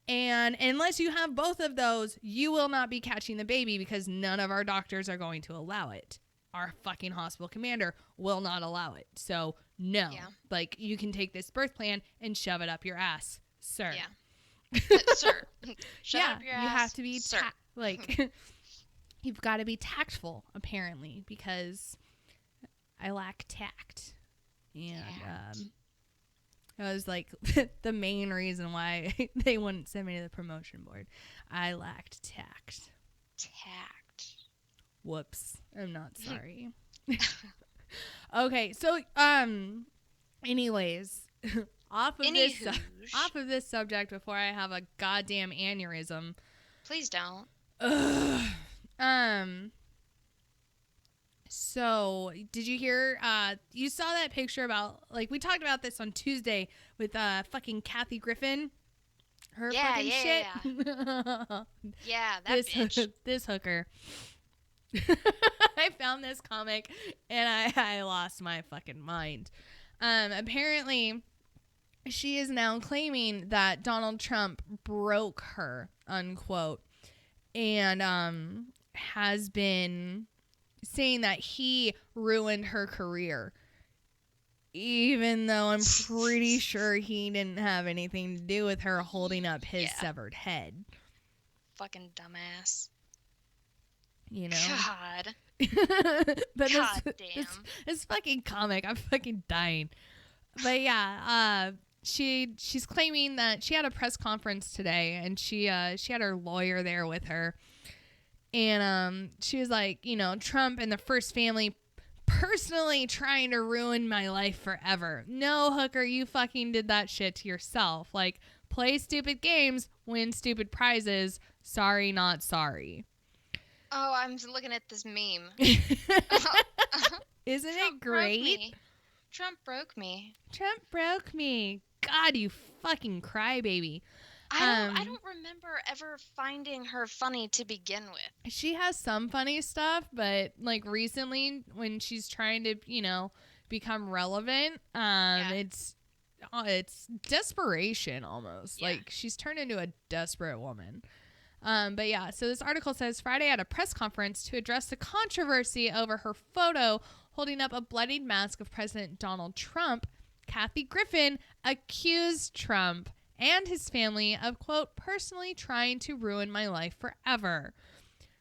C: And unless you have both of those, you will not be catching the baby, because none of our doctors are going to allow it. Our fucking hospital commander will not allow it. So, no. Yeah. Like, you can take this birth plan and shove it up your ass, sir.
D: Yeah. Sir. Shove it up your ass.
C: You have to be,
D: sir.
C: You've got to be tactful, apparently, because I lack tact. And, that was, like, the main reason why they wouldn't send me to the promotion board. I lacked tact.
D: Tact.
C: Whoops. I'm not sorry. Okay, so, anyways, off of this subject before I have a goddamn aneurysm.
D: Please don't.
C: So, did you hear, you saw that picture about, like, we talked about this on Tuesday with, fucking Kathy Griffin? Her fucking shit?
D: Yeah, that bitch.
C: This hooker. I found this comic, and I lost my fucking mind. Apparently, she is now claiming that Donald Trump broke her, unquote, and, has been saying that he ruined her career. Even though I'm pretty sure he didn't have anything to do with her holding up his severed head.
D: Fucking dumbass.
C: You know?
D: God.
C: But
D: God damn.
C: This fucking comic, I'm fucking dying. But yeah, she's claiming that she had a press conference today, and she had her lawyer there with her, and she was like, you know, Trump and the first family personally trying to ruin my life forever. No, hooker, you fucking did that shit to yourself. Like, play stupid games, win stupid prizes. Sorry, not sorry.
D: Oh, I'm looking at this meme.
C: Isn't
D: Trump
C: it great?
D: broke me.
C: Trump broke me. God, you fucking crybaby.
D: I don't remember ever finding her funny to begin with.
C: She has some funny stuff, but like recently when she's trying to, you know, become relevant, it's desperation almost. Yeah. Like she's turned into a desperate woman. But yeah, so this article says Friday at a press conference to address the controversy over her photo holding up a bloodied mask of President Donald Trump, Kathy Griffin accused Trump and his family of, quote, personally trying to ruin my life forever.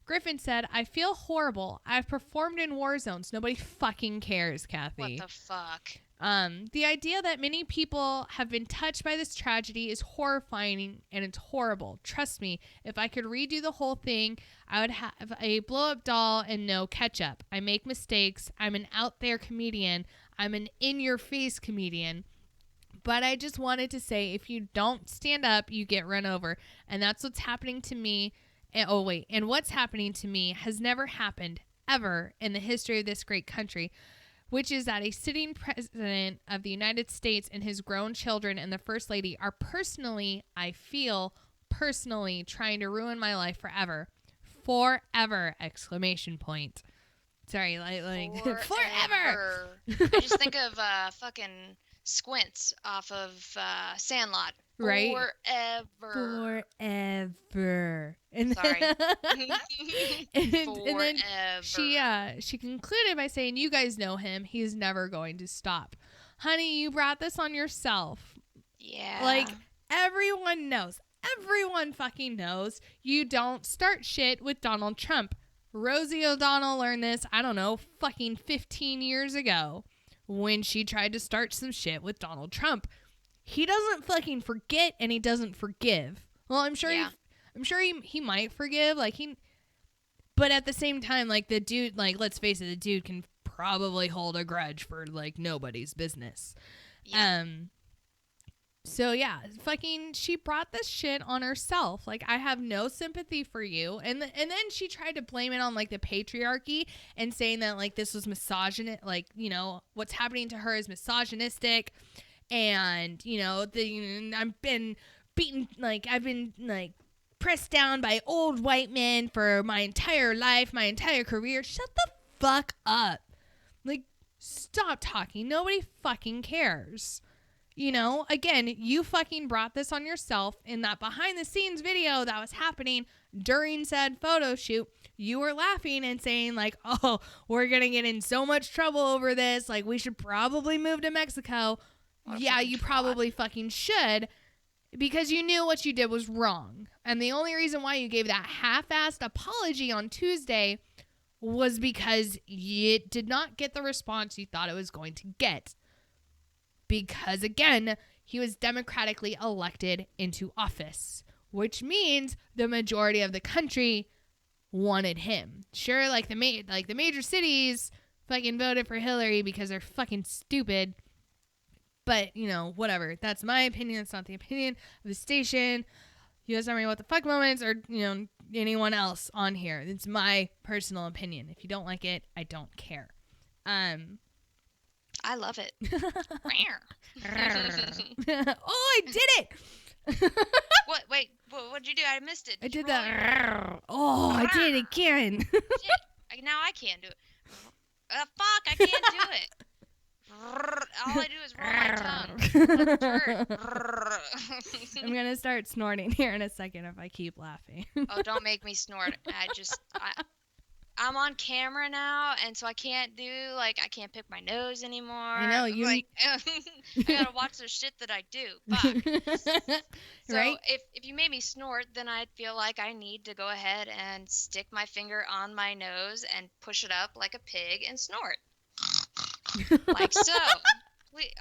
C: Griffin said, I feel horrible. I've performed in war zones. Nobody fucking cares, Kathy.
D: What the fuck?
C: The idea that many people have been touched by this tragedy is horrifying and it's horrible. Trust me, if I could redo the whole thing, I would have a blow-up doll and no ketchup. I make mistakes. I'm an out-there comedian. I'm an in-your-face comedian. But I just wanted to say, if you don't stand up, you get run over. And that's what's happening to me. And what's happening to me has never happened ever in the history of this great country, which is that a sitting president of the United States and his grown children and the first lady are personally, I feel, personally trying to ruin my life forever. Forever! Exclamation point. Sorry, like forever!
D: I just think of fucking Squints off of Sandlot.
C: Right?
D: Forever.
C: And
D: sorry.
C: and then she concluded by saying, you guys know him. He's never going to stop. Honey, you brought this on yourself.
D: Yeah.
C: Like, everyone knows. Everyone fucking knows you don't start shit with Donald Trump. Rosie O'Donnell learned this, I don't know, fucking 15 years ago when she tried to start some shit with Donald Trump. He doesn't fucking forget and he doesn't forgive. Well, I'm sure he might forgive, but at the same time, like, the dude, like, let's face it, the dude can probably hold a grudge for like nobody's business. Yeah. So yeah, fucking, she brought this shit on herself. Like, I have no sympathy for you. And then she tried to blame it on like the patriarchy and saying that like this was misogynistic, like, you know, what's happening to her is misogynistic. And, you know, I've been beaten, like, I've been like pressed down by old white men for my entire life, my entire career. Shut the fuck up. Like, stop talking. Nobody fucking cares. You know, again, you fucking brought this on yourself in that behind the scenes video that was happening during said photo shoot. You were laughing and saying like, oh, we're going to get in so much trouble over this. Like, we should probably move to Mexico. Yeah, you probably fucking should, because you knew what you did was wrong. And the only reason why you gave that half-assed apology on Tuesday was because you did not get the response you thought it was going to get. Because, again, he was democratically elected into office, which means the majority of the country wanted him. Sure, like the major cities fucking voted for Hillary because they're fucking stupid. But, you know, whatever. That's my opinion. It's not the opinion of the station, U.S. Army What the Fuck Moments, or, you know, anyone else on here. It's my personal opinion. If you don't like it, I don't care.
D: I love it.
C: Oh, I did it!
D: What? Wait, what'd you do? I missed it.
C: I did that. Oh, I did it again.
D: Shit. Now I can't do it. Fuck, I can't do it. All I do is roll my tongue.
C: I'm gonna start snorting here in a second if I keep laughing.
D: Oh, don't make me snort. I'm on camera now, and so I can't do I can't pick my nose anymore.
C: I know you.
D: I gotta watch the shit that I do. Fuck. So
C: Right?
D: if you made me snort, then I'd feel like I need to go ahead and stick my finger on my nose and push it up like a pig and snort. Like so.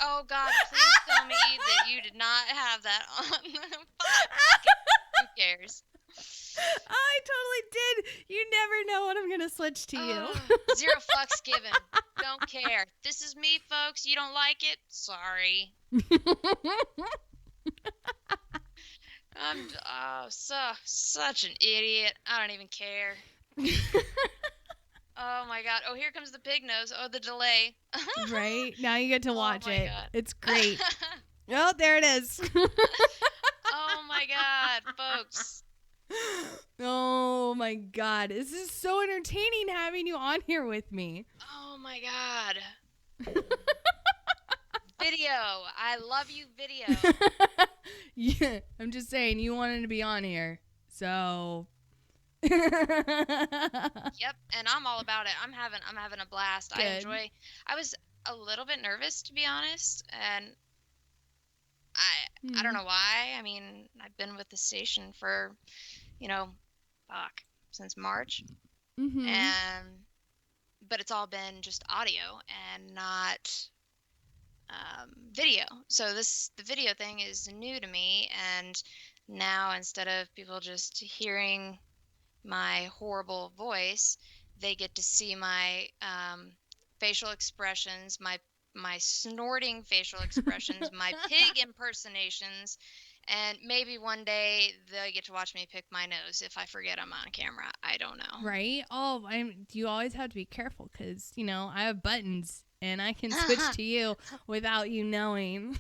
D: Oh God, please tell me that you did not have that on. Fuck. Who cares?
C: I totally did. You never know when I'm gonna switch to you.
D: Zero fucks given. Don't care. This is me, folks. You don't like it? Sorry. I'm such an idiot. I don't even care. Oh my God. Oh, here comes the pig nose. Oh, the delay.
C: Right? Now you get to watch
D: my
C: it.
D: God.
C: It's great. Oh, there it is.
D: Oh my God, folks.
C: Oh my God. This is so entertaining having you on here with me.
D: Oh my God. Video. I love you, video.
C: Yeah, I'm just saying you wanted to be on here. So
D: Yep, and I'm all about it. I'm having a blast.
C: Good.
D: I was a little bit nervous, to be honest, and I don't know why. I mean, I've been with the station for, since March.
C: Mm-hmm.
D: But it's all been just audio and not video. So the video thing is new to me, and now instead of people just hearing my horrible voice, they get to see my facial expressions, my snorting facial expressions, my pig impersonations, and maybe one day they'll get to watch me pick my nose if I forget I'm on camera. I don't know.
C: Right? Oh, you always have to be careful because, I have buttons and I can switch to you without you knowing.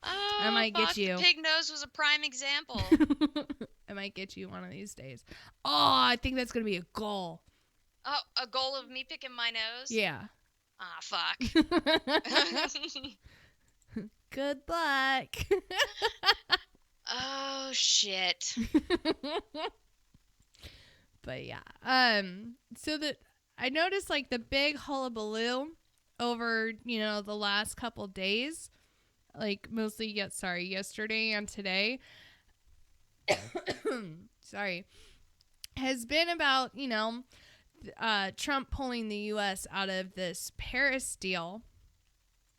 D: Oh,
C: I might get you.
D: The pig nose was a prime example.
C: I might get you one of these days. Oh, I think that's going to be a goal.
D: Oh, a goal of me picking my nose?
C: Yeah.
D: Ah, fuck.
C: Good luck.
D: Oh, shit.
C: But yeah. So I noticed the big hullabaloo over, the last couple days. Mostly yesterday and today. Sorry. Has been about, Trump pulling the US out of this Paris deal.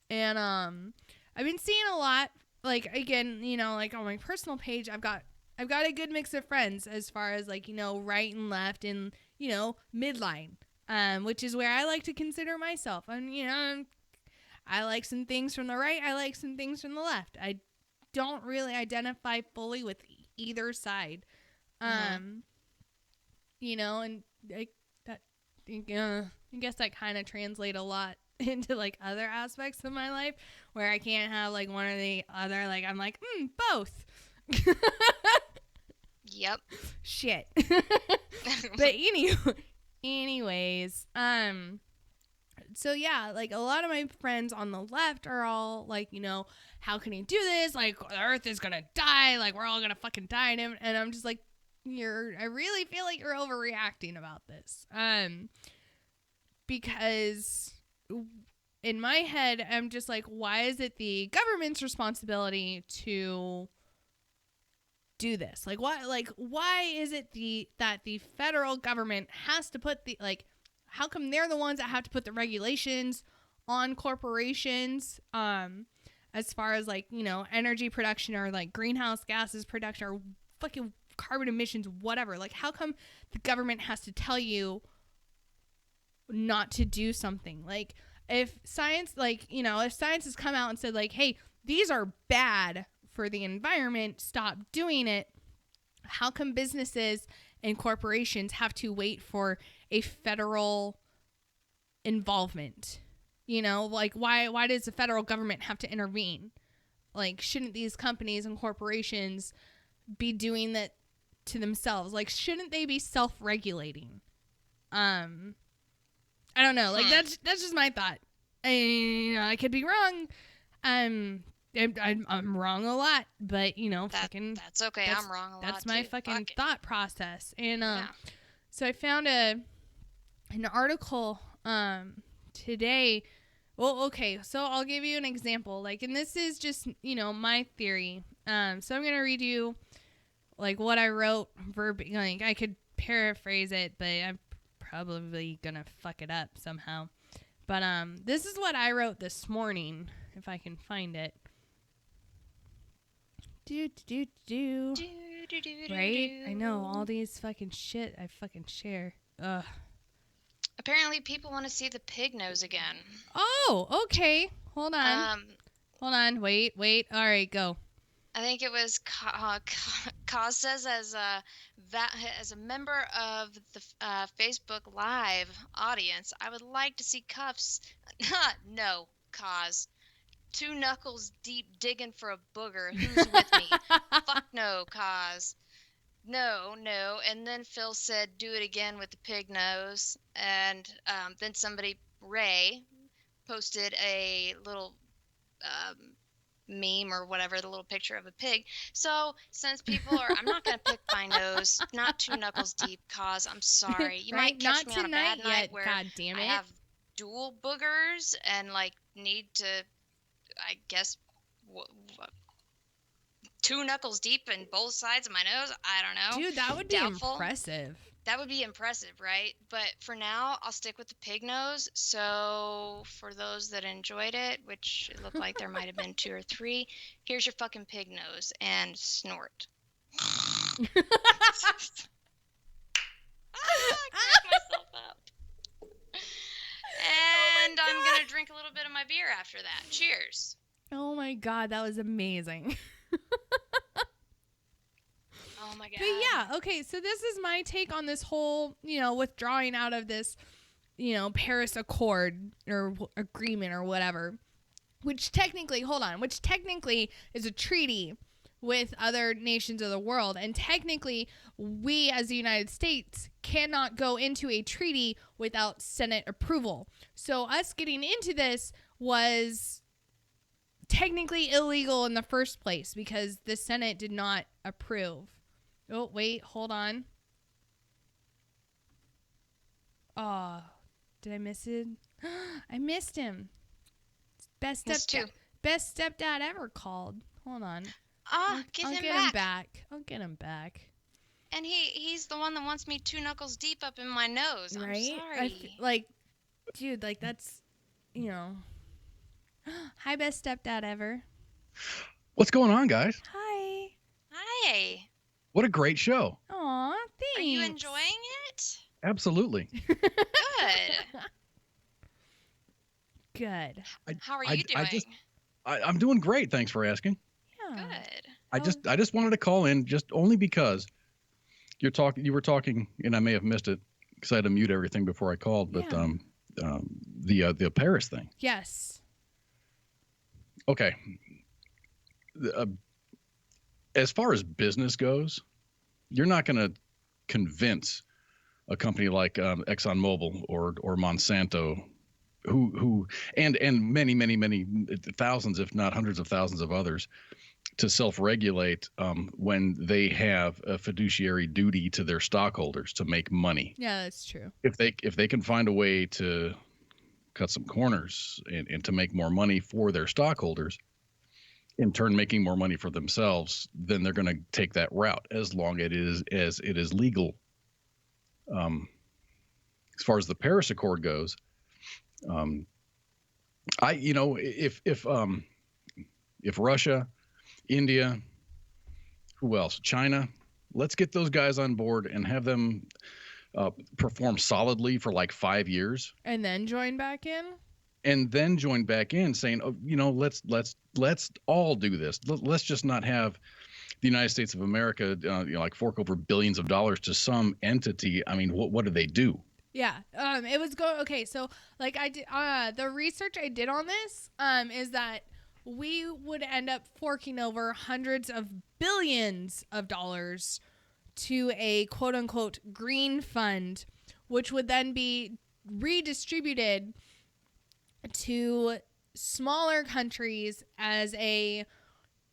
C: And I've been seeing a lot, again, on my personal page, I've got a good mix of friends as far as right and left and, midline, which is where I like to consider myself. And, I like some things from the right. I like some things from the left. I don't really identify fully with either side. And I guess that kind of translate a lot into other aspects of my life where I can't have one or the other. I'm both.
D: Yep.
C: Shit. But anyways, so yeah, a lot of my friends on the left are all how can he do this? The earth is gonna die. We're all gonna fucking die. And I'm just I really feel like you're overreacting about this. Because in my head, I'm just why is it the government's responsibility to do this? Why is it that the federal government has to put how come they're the ones that have to put the regulations on corporations, as far as energy production or greenhouse gases production or fucking carbon emissions, whatever? How come the government has to tell you not to do something? If science, if science has come out and said hey, these are bad for the environment, stop doing it. How come businesses and corporations have to wait for a federal involvement? Why does the federal government have to intervene? Shouldn't these companies and corporations be doing that to themselves? Shouldn't they be self-regulating? I don't know. That's just my thought. I could be wrong. I'm wrong a lot, but
D: that's okay. I'm wrong a lot.
C: That's my
D: too.
C: fucking thought process. And So I found an article today. Well, okay, so I'll give you an example. Like, and this is just, my theory. So I'm going to read you, like, what I wrote like, I could paraphrase it, but I'm probably going to fuck it up somehow. But this is what I wrote this morning, if I can find it. Right? I know, all these fucking shit I fucking share. Ugh.
D: Apparently, people want to see the pig nose again.
C: Oh, okay. Hold on. Wait. All right, go.
D: I think it was Kaz says as a member of the Facebook Live audience, I would like to see cuffs. No, Kaz. 2 knuckles deep digging for a booger. Who's with me? Fuck no, Kaz. No. And then Phil said, do it again with the pig nose. And then Ray, posted a little meme or whatever, the little picture of a pig. So since people are, I'm not going to pick my nose, not 2 knuckles deep, Cause I'm sorry. You might catch me on a bad night where
C: God damn it.
D: I have dual boogers and like need to, I guess, 2 knuckles deep in both sides of my nose. I don't know.
C: Dude, that would be impressive.
D: That would be impressive, right? But for now, I'll stick with the pig nose. So for those that enjoyed it, which it looked like there might have been 2 or 3, here's your fucking pig nose and snort. I cracked myself up. And I'm going to drink a little bit of my beer after that. Cheers.
C: Oh my God, that was amazing.
D: Oh my God.
C: But yeah, okay, so this is my take on this whole, withdrawing out of this, Paris Accord or agreement or whatever, which technically is a treaty with other nations of the world. And technically, we as the United States cannot go into a treaty without Senate approval. So us getting into this was technically illegal in the first place because the Senate did not approve. Oh, wait, hold on. Oh, did I miss it? I missed him. Best stepdad ever called. Hold on.
D: I'll get him back.
C: I'll get him back.
D: And he's the one that wants me 2 knuckles deep up in my nose. I'm sorry.
C: Dude, that's, Hi, best stepdad ever.
E: What's going on, guys?
C: Hi.
D: Hi.
E: What a great show.
C: Aw, thanks.
D: Are you enjoying it?
E: Absolutely.
D: Good.
C: Good.
D: How are you doing?
E: I'm doing great. Thanks for asking.
C: Yeah.
D: Good.
E: I just wanted to call in just only because you were talking, and I may have missed it because I had to mute everything before I called, but the Paris thing.
C: Yes.
E: Okay. As far as business goes, you're not going to convince a company like ExxonMobil or Monsanto, who and many thousands, if not hundreds of thousands of others, to self-regulate when they have a fiduciary duty to their stockholders to make money.
C: Yeah, that's true.
E: If they can find a way to cut some corners and to make more money for their stockholders, in turn making more money for themselves, then they're going to take that route as long as it is legal. As far as the Paris Accord goes, if Russia, India, who else? China, let's get those guys on board and have them perform solidly for like 5 years,
C: and then join back in.
E: Saying, let's all do this. Let's just not have the United States of America, like fork over billions of dollars to some entity. I mean, what do they do?
C: Yeah. It was okay. So like I did, the research I did on this, is that we would end up forking over hundreds of billions of dollars to a quote unquote green fund, which would then be redistributed to smaller countries as a,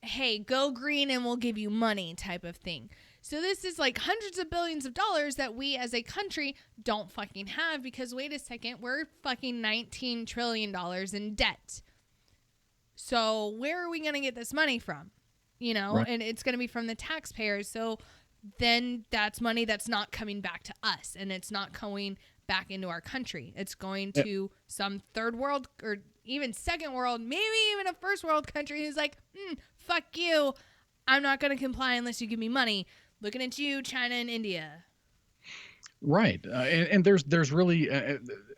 C: hey, go green and we'll give you money type of thing. So this is like hundreds of billions of dollars that we as a country don't fucking have because wait a second, we're fucking $19 trillion in debt. So where are we going to get this money from? You know,
E: Right.
C: and it's going to be from the taxpayers. So then that's money that's not coming back to us and it's not going back into our country. It's going to some third world or even second world, maybe even a first world country who's like, fuck you. I'm not going to comply unless you give me money. Looking at you, China and India.
E: Right. And there's really,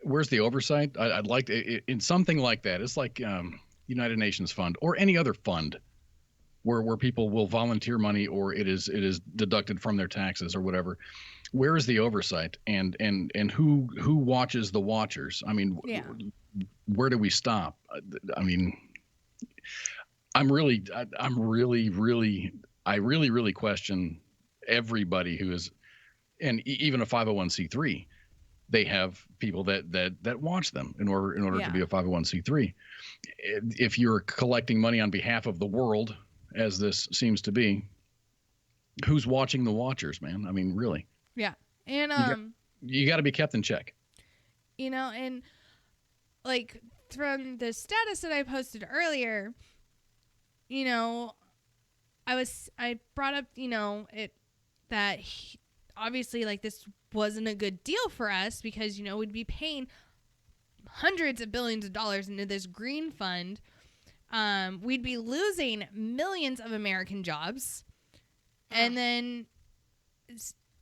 E: where's the oversight? I'd like to, in something like that, it's like United Nations Fund or any other fund where people will volunteer money or it is deducted from their taxes or whatever. Where is the oversight and who watches the watchers? I mean, where do we stop? I mean, I really question everybody who is, and even a 501c3, they have people that watch them in order to be a 501c3. If you're collecting money on behalf of the world, as this seems to be, who's watching the watchers, man? I mean, really.
C: Yeah. And
E: you got to be kept in check.
C: You know, and like from the status that I posted earlier, you know, I brought up, you know, obviously like this wasn't a good deal for us because, you know, we'd be paying hundreds of billions of dollars into this green fund. We'd be losing millions of American jobs and then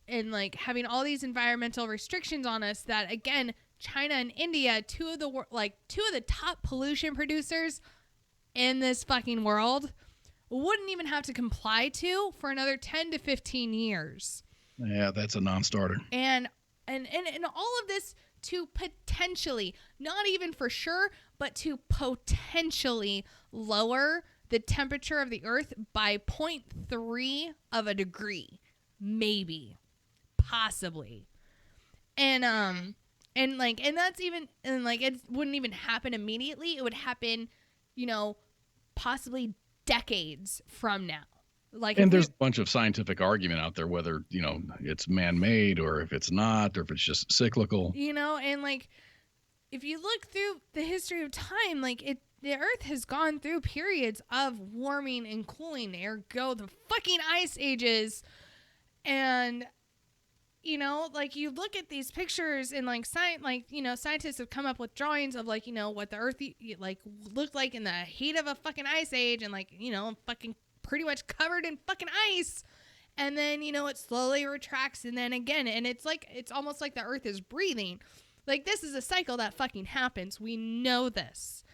C: like having all these environmental restrictions on us that again, China and India, two of the top pollution producers in this fucking world, wouldn't even have to comply to for another 10 to 15 years.
E: Yeah, that's a non-starter.
C: And all of this to potentially, not even for sure, but to potentially lower the temperature of the earth by 0.3 of a degree. Maybe. Possibly. And that's even, and like, it wouldn't even happen immediately. It would happen, you know, possibly decades from now. Like,
E: and there's a bunch of scientific argument out there whether, you know, it's man-made or if it's not, or if it's just cyclical.
C: You know, and like, if you look through the history of time, like the Earth has gone through periods of warming and cooling, ergo the fucking ice ages. And, you know, like you look at these pictures and like scientists have come up with drawings of like, you know, what the Earth like looked like in the heat of a fucking ice age and like, you know, fucking pretty much covered in fucking ice. And then, you know, it slowly retracts and then again, and it's like, it's almost like the Earth is breathing. Like this is a cycle that fucking happens. We know this.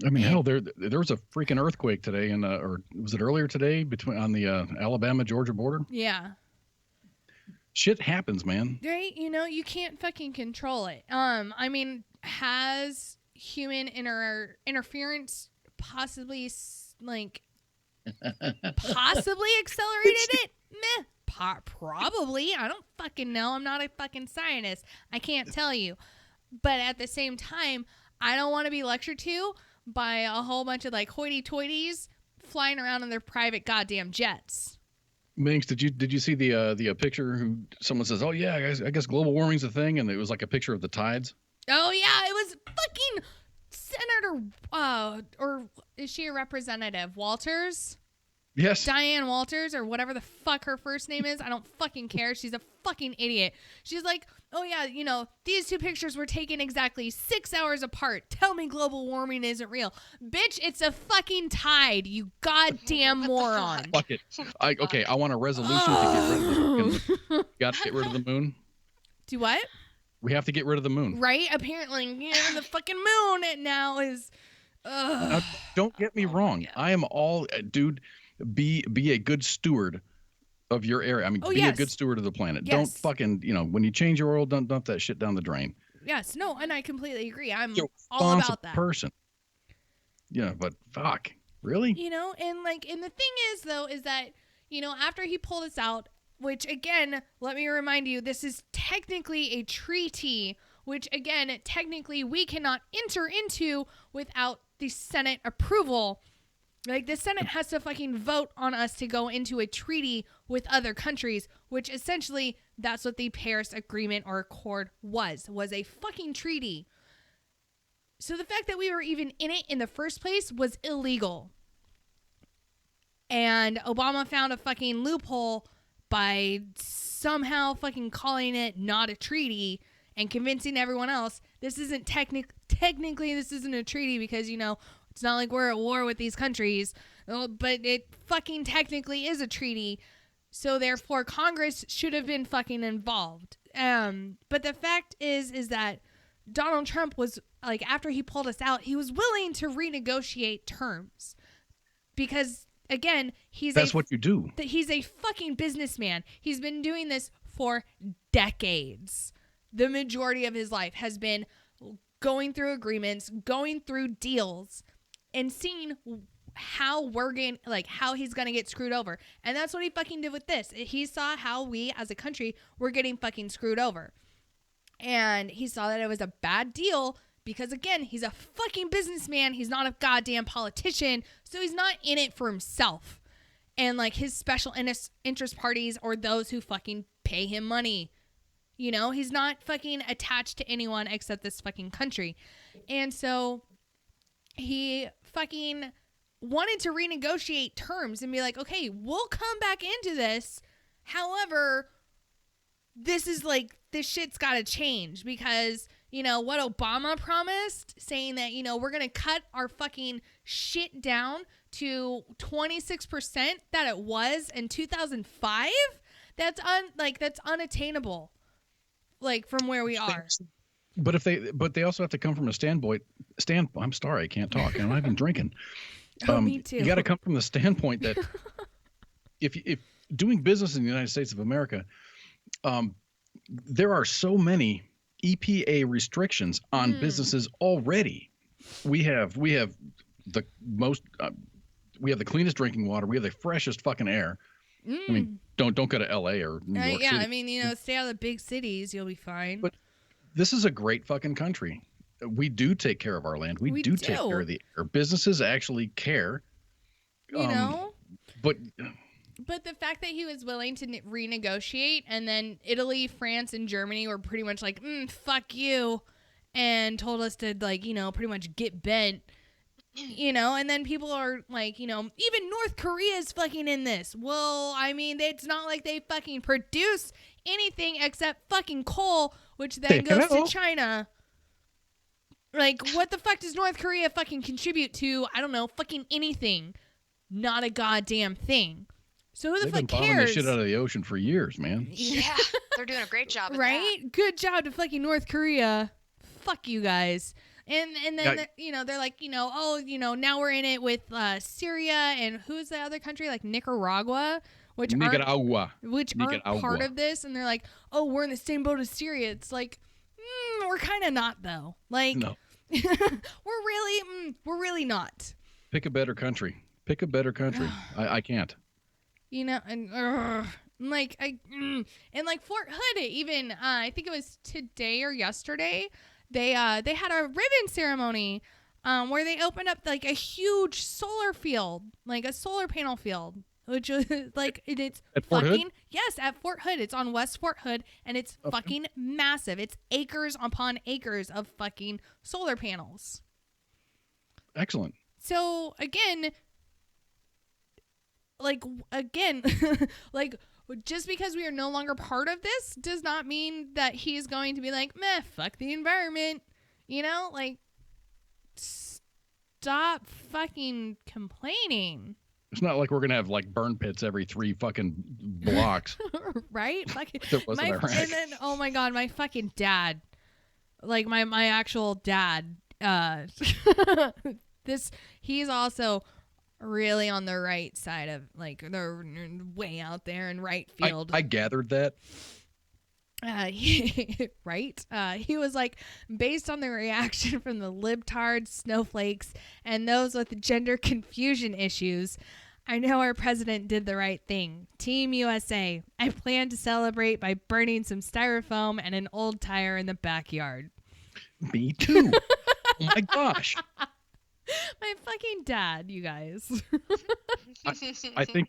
E: I mean, hell, there was a freaking earthquake today or was it earlier today on the Alabama-Georgia border?
C: Yeah.
E: Shit happens, man.
C: Right? You know, you can't fucking control it. I mean, has human interference possibly possibly accelerated it? Meh. Probably. I don't fucking know. I'm not a fucking scientist. I can't tell you. But at the same time, I don't want to be lectured to by a whole bunch of like hoity-toities flying around in their private goddamn jets.
E: Minx, did you see the picture? Who someone says, "Oh yeah, I guess global warming's a thing," and it was like a picture of the tides.
C: Oh yeah, it was fucking Senator, or is she a representative? Walters?
E: Yes.
C: Diane Walters, or whatever the fuck her first name is. I don't fucking care. She's a fucking idiot. She's like, oh yeah, you know, these two pictures were taken exactly 6 hours apart. Tell me global warming isn't real. Bitch, it's a fucking tide, you goddamn moron.
E: Fuck it. I want a resolution to get rid of this. Got to get rid of the moon.
C: Do what?
E: We have to get rid of the moon.
C: Right? Apparently, you know, the fucking moon now is...
E: Now, don't get me wrong. God. I am all... Dude, be a good steward of your area. I mean, be a good steward of the planet.
C: Yes.
E: Don't fucking, you know, when you change your oil, don't dump that shit down the drain.
C: Yes, no, and I completely agree. I'm
E: You're
C: all about that.
E: Person. Yeah, but fuck. Really?
C: You know, and the thing is, though, is that, you know, after he pulled us out, which, again, let me remind you, this is technically a treaty, which, again, technically we cannot enter into without the Senate approval. Like, the Senate has to fucking vote on us to go into a treaty with other countries, which essentially that's what the Paris Agreement or Accord was a fucking treaty. So the fact that we were even in it in the first place was illegal. And Obama found a fucking loophole by somehow fucking calling it not a treaty and convincing everyone else this isn't technically this isn't a treaty because, you know, it's not like we're at war with these countries, but it fucking technically is a treaty. So therefore Congress should have been fucking involved. But the fact is that Donald Trump was like, after he pulled us out, he was willing to renegotiate terms because again,
E: that's what you do.
C: He's a fucking businessman. He's been doing this for decades. The majority of his life has been going through agreements, going through deals, and seeing how how he's gonna get screwed over. And that's what he fucking did with this. He saw how we as a country were getting fucking screwed over. And he saw that it was a bad deal because, again, he's a fucking businessman. He's not a goddamn politician. So he's not in it for himself. And, like, his special interest parties or those who fucking pay him money. You know, he's not fucking attached to anyone except this fucking country. And so he fucking wanted to renegotiate terms and be like, okay, we'll come back into this. However, this shit's got to change because, you know, what Obama promised, saying that, you know, we're going to cut our fucking shit down to 26% that it was in 2005. That's unattainable. Like, from where we are.
E: But they also have to come from a standpoint. I'm sorry, I can't talk. I'm not even drinking.
C: Me too.
E: You got to come from the standpoint that if doing business in the United States of America, there are so many EPA restrictions on businesses already. We have the most. We have the cleanest drinking water. We have the freshest fucking air. I mean, don't go to LA or New York City.
C: I mean, you know, stay out of the big cities, you'll be fine.
E: But this is a great fucking country. We do take care of our land. We do take care of the air. Businesses actually care.
C: You know?
E: But
C: the fact that he was willing to renegotiate, and then Italy, France, and Germany were pretty much like, fuck you, and told us to, like, you know, pretty much get bent. You know, and then people are like, you know, even North Korea is fucking in this. Well, I mean, it's not like they fucking produce anything except fucking coal, which then goes to China. Like, what the fuck does North Korea fucking contribute to? I don't know, fucking anything. Not a goddamn thing. So who the fuck cares? They've been bombing
E: this shit out of the ocean for years, man.
D: Yeah, they're doing a great job.
C: Right?
D: That.
C: Good job to fucking North Korea. Fuck you guys. And then, you know, they're like, you know, oh, you know, now we're in it with Syria and who's the other country? Like Nicaragua, which aren't part of this. And they're like, oh, we're in the same boat as Syria. It's like, we're kind of not, though. Like, no. we're really not.
E: Pick a better country. I can't.
C: You know, and like Fort Hood, even I think it was today or yesterday. They had a ribbon ceremony where they opened up like a huge solar field, like a solar panel field, which is like it's
E: at Fort
C: fucking
E: Hood?
C: Yes, at Fort Hood. It's on West Fort Hood, and it's fucking massive. It's acres upon acres of fucking solar panels.
E: Excellent.
C: So again, like just because we are no longer part of this does not mean that he's going to be like, meh, fuck the environment. You know, like, stop fucking complaining.
E: It's not like we're going to have, like, burn pits every 3 fucking blocks.
C: Right? Fucking,
E: there wasn't Iraq.
C: And then, oh my God, my fucking dad. Like, my actual dad. He's also really on the right side of, like, they're way out there in right field.
E: I gathered that.
C: Right? He was like, based on the reaction from the libtards, snowflakes, and those with gender confusion issues, I know our president did the right thing. Team USA. I plan to celebrate by burning some styrofoam and an old tire in the backyard.
E: Me too. Oh my gosh.
C: My fucking dad, you guys.
E: I think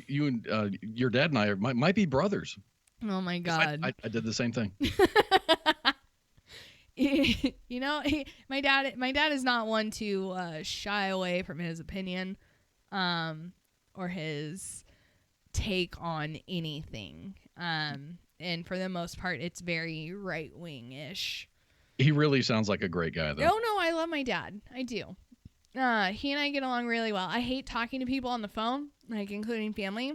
E: you and your dad and I might be brothers.
C: Oh my
E: 'Cause
C: god.
E: I did the same thing.
C: You know, my dad is not one to shy away from his opinion, or his take on anything. And for the most part, it's very right wing ish.
E: He really sounds like a great guy, though.
C: Oh no, I love my dad. I do. He and I get along really well. I hate talking to people on the phone, like including family.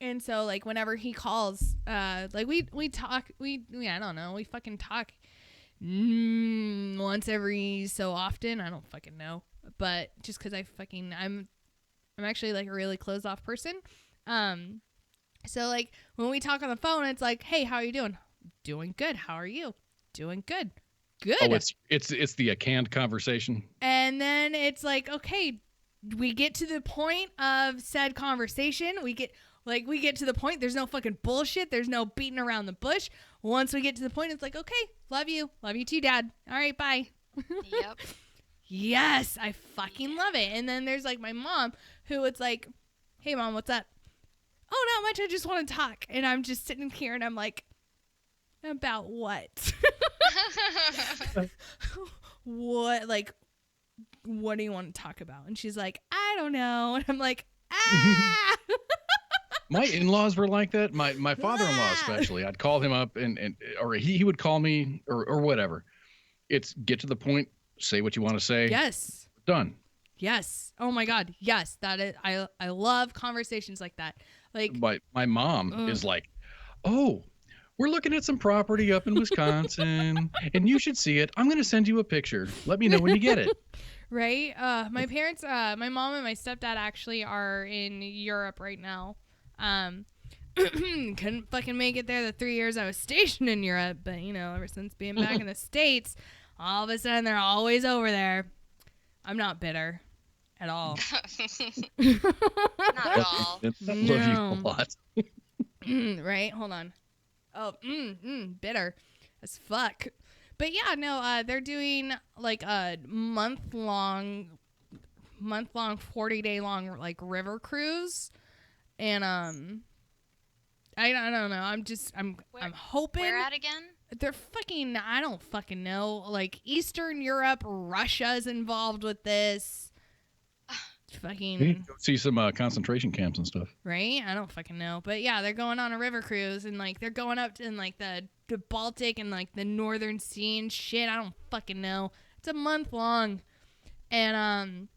C: And so like whenever he calls, like we talk, I don't know, we fucking talk once every so often. I don't fucking know, but just because I'm actually like a really closed off person. So like when we talk on the phone, it's like, hey, how are you doing? Doing good. How are you? Doing good. Good.
E: Oh, it's the canned conversation.
C: And then it's like, okay, we get to the point of said conversation. We get to the point. There's no fucking bullshit. There's no beating around the bush. Once we get to the point, it's like, okay, love you too, Dad. All right, bye.
D: Yep.
C: Yes, I fucking love it. And then there's like my mom, who it's like, hey, Mom, what's up? Oh, not much. I just want to talk. And I'm just sitting here and I'm like, about what? What? Like, what do you want to talk about? And she's like, I don't know. And I'm like, ah.
E: My in-laws were like that. My father-in-law especially. I'd call him up and or he would call me or whatever. It's get to the point, say what you want to say.
C: Yes.
E: Done.
C: Yes. Oh my God. Yes. That is. I love conversations like that. Like
E: My mom is like, oh, we're looking at some property up in Wisconsin, and you should see it. I'm going to send you a picture. Let me know when you get it.
C: right. My parents, my mom and my stepdad actually are in Europe right now. Couldn't fucking make it there the 3 years I was stationed in Europe, but you know, ever since being back in the States, all of a sudden they're always over there. I'm not bitter at all.
D: Not at all.
E: Love you a lot.
C: Right? Hold on. Oh, bitter as fuck. But yeah, no, they're doing like a month long 40-day long like river cruise. And I don't know. I'm hoping.
D: Where at again?
C: They're fucking, I don't fucking know. Like Eastern Europe, Russia's involved with this. Fucking
E: Go see some concentration camps and stuff.
C: right? I don't fucking know. But yeah, they're going on a river cruise and like they're going up to in like the Baltic and like the Northern Sea and shit. I don't fucking know. It's a month long. And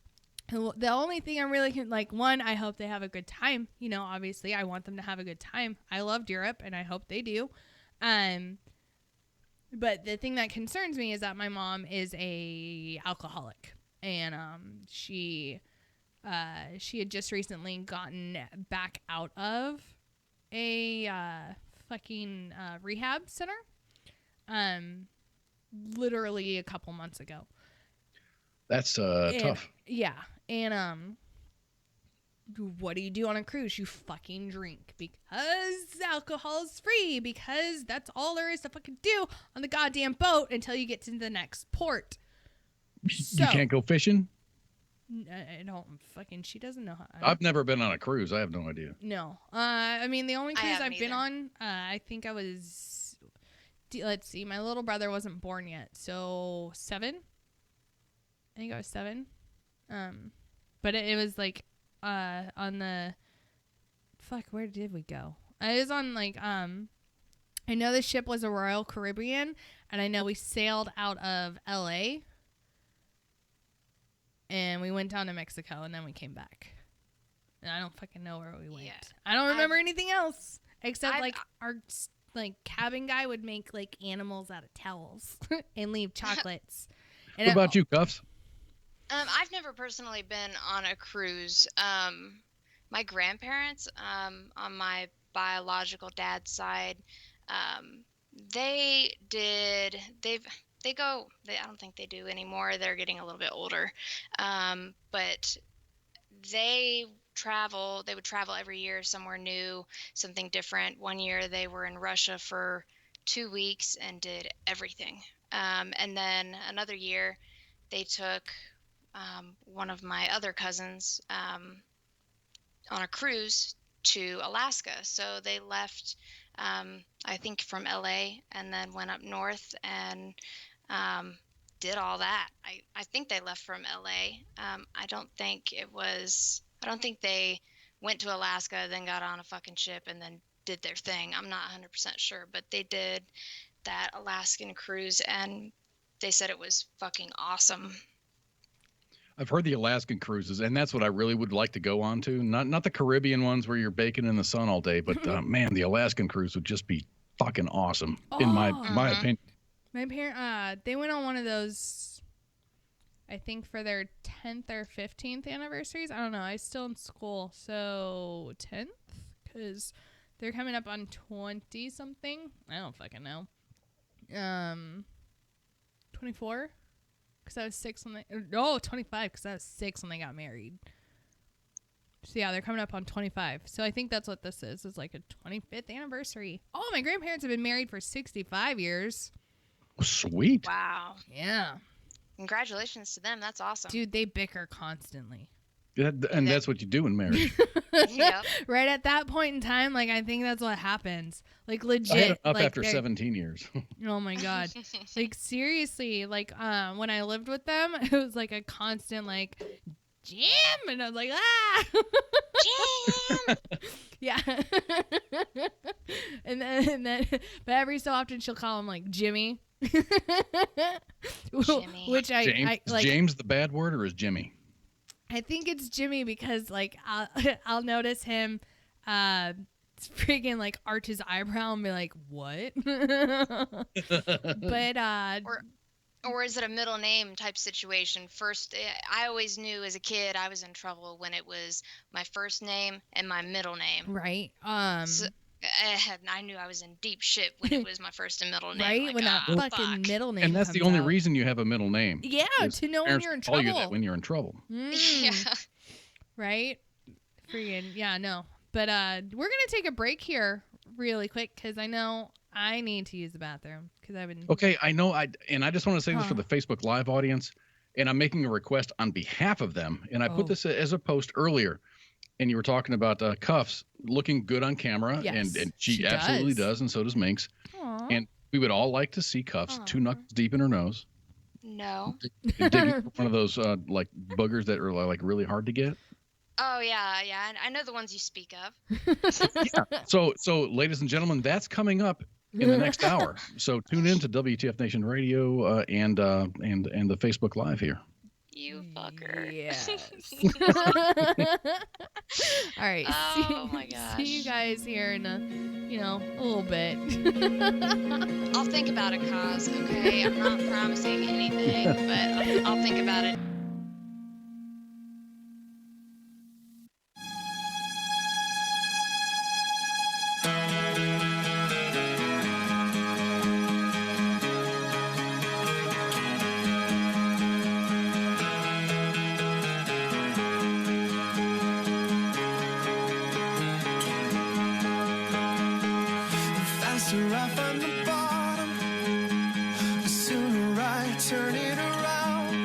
C: the only thing I'm really like, one, I hope they have a good time. You know, obviously I want them to have a good time. I loved Europe and I hope they do. But the thing that concerns me is that my mom is a alcoholic and she had just recently gotten back out of a fucking rehab center. Literally a couple months ago.
E: That's tough.
C: Yeah. And what do you do on a cruise? You fucking drink because alcohol is free, because that's all there is to fucking do on the goddamn boat until you get to the next port. So,
E: you can't go fishing?
C: I don't fucking, she doesn't know how.
E: I've never been on a cruise. I have no idea.
C: No. I mean, the only cruise I've been
D: either.
C: on, I think I was, let's see, my little brother wasn't born yet. So 7. I think I was 7. But it was like, on the, fuck, where did we go? It was on like, I know the ship was a Royal Caribbean, and I know we sailed out of LA. And we went down to Mexico, and then we came back. And I don't fucking know where we went.
D: Yeah.
C: I don't remember anything else except
D: I've-
C: like our like cabin guy would make like animals out of towels and leave chocolates. And
E: What about you, Cuffs?
D: I've never personally been on a cruise. My grandparents, on my biological dad's side, they did. They go. I don't think they do anymore. They're getting a little bit older. But they travel. They would travel every year somewhere new, something different. One year they were in Russia for 2 weeks and did everything. And then another year they took one of my other cousins on a cruise to Alaska. So they left, I think, from LA and then went up north and did all that. I think they left from LA. I don't think they went to Alaska, then got on a fucking ship and then did their thing. I'm not 100% sure, but they did that Alaskan cruise and they said it was fucking awesome.
E: I've heard the Alaskan cruises, and that's what I really would like to go on to. Not the Caribbean ones where you're baking in the sun all day, but man, the Alaskan cruise would just be fucking awesome, in my opinion.
C: My parent, they went on one of those, I think, for their 10th or 15th anniversaries. I don't know. I was still in school, so 10th, because they're coming up on 20 something. I don't fucking know. 24. Because I was 6 when they... No, 25, because I was 6 when they got married. So, yeah, they're coming up on 25. So, I think that's what this is. It's like a 25th anniversary. Oh, my grandparents have been married for 65 years.
E: Sweet.
D: Wow.
C: Yeah.
D: Congratulations to them. That's awesome.
C: Dude, they bicker constantly.
E: And that's what you do in marriage.
D: Yep.
C: Right at that point in time, like, I think that's what happens. Like, legit.
E: I had enough
C: like,
E: after 17 years.
C: Oh my God. Like, seriously, like, when I lived with them, it was like a constant, like, Jim, and I was like, ah,
D: Jim.
C: yeah. and then, but every so often she'll call him like Jimmy.
D: Jimmy.
C: Which
E: James,
C: I like.
E: is James the bad word, or is Jimmy?
C: I think it's Jimmy because like I'll notice him freaking like arch his eyebrow and be like, what? But
D: Or is it a middle name type situation? First, I always knew as a kid I was in trouble when it was my first name and my middle name.
C: right.
D: So, I knew I was in deep shit when it was my first and middle name.
C: Right,
D: Like,
C: when that
D: fuck.
C: fucking middle name
E: And that's the
C: comes
E: only
C: out.
E: reason you have a middle name.
C: Yeah,
E: is
C: to know when
E: parents
C: you're in
E: call
C: trouble.
E: you that when you're in trouble.
D: Yeah.
C: Right? Freaking, yeah, no. But we're going to take a break here really quick because I know I need to use the bathroom because I've been...
E: Okay, I know. I just want to say this
C: Huh.
E: for the Facebook Live audience, and I'm making a request on behalf of them. And I
C: Oh.
E: put this as a post earlier, and you were talking about Cuffs looking good on camera,
C: Yes,
E: and she
C: she
E: absolutely
C: does.
E: does, and so does Minx.
C: Aw.
E: And we would all like to see Cuffs 2 knuckles deep in her nose,
D: No.
E: digging for one of those like boogers that are like really hard to get.
D: Oh, yeah. I know the ones you speak of.
E: So, ladies and gentlemen, that's coming up in the next hour. So tune in to WTF Nation Radio and the Facebook Live here.
D: You fucker.
C: Yes. All right.
D: Oh, my
C: See you
D: gosh.
C: guys here in a little bit.
D: I'll think about it, Cos, okay? I'm not promising anything, but I'll think about it.
A: The faster I find the bottom, the sooner I turn it around.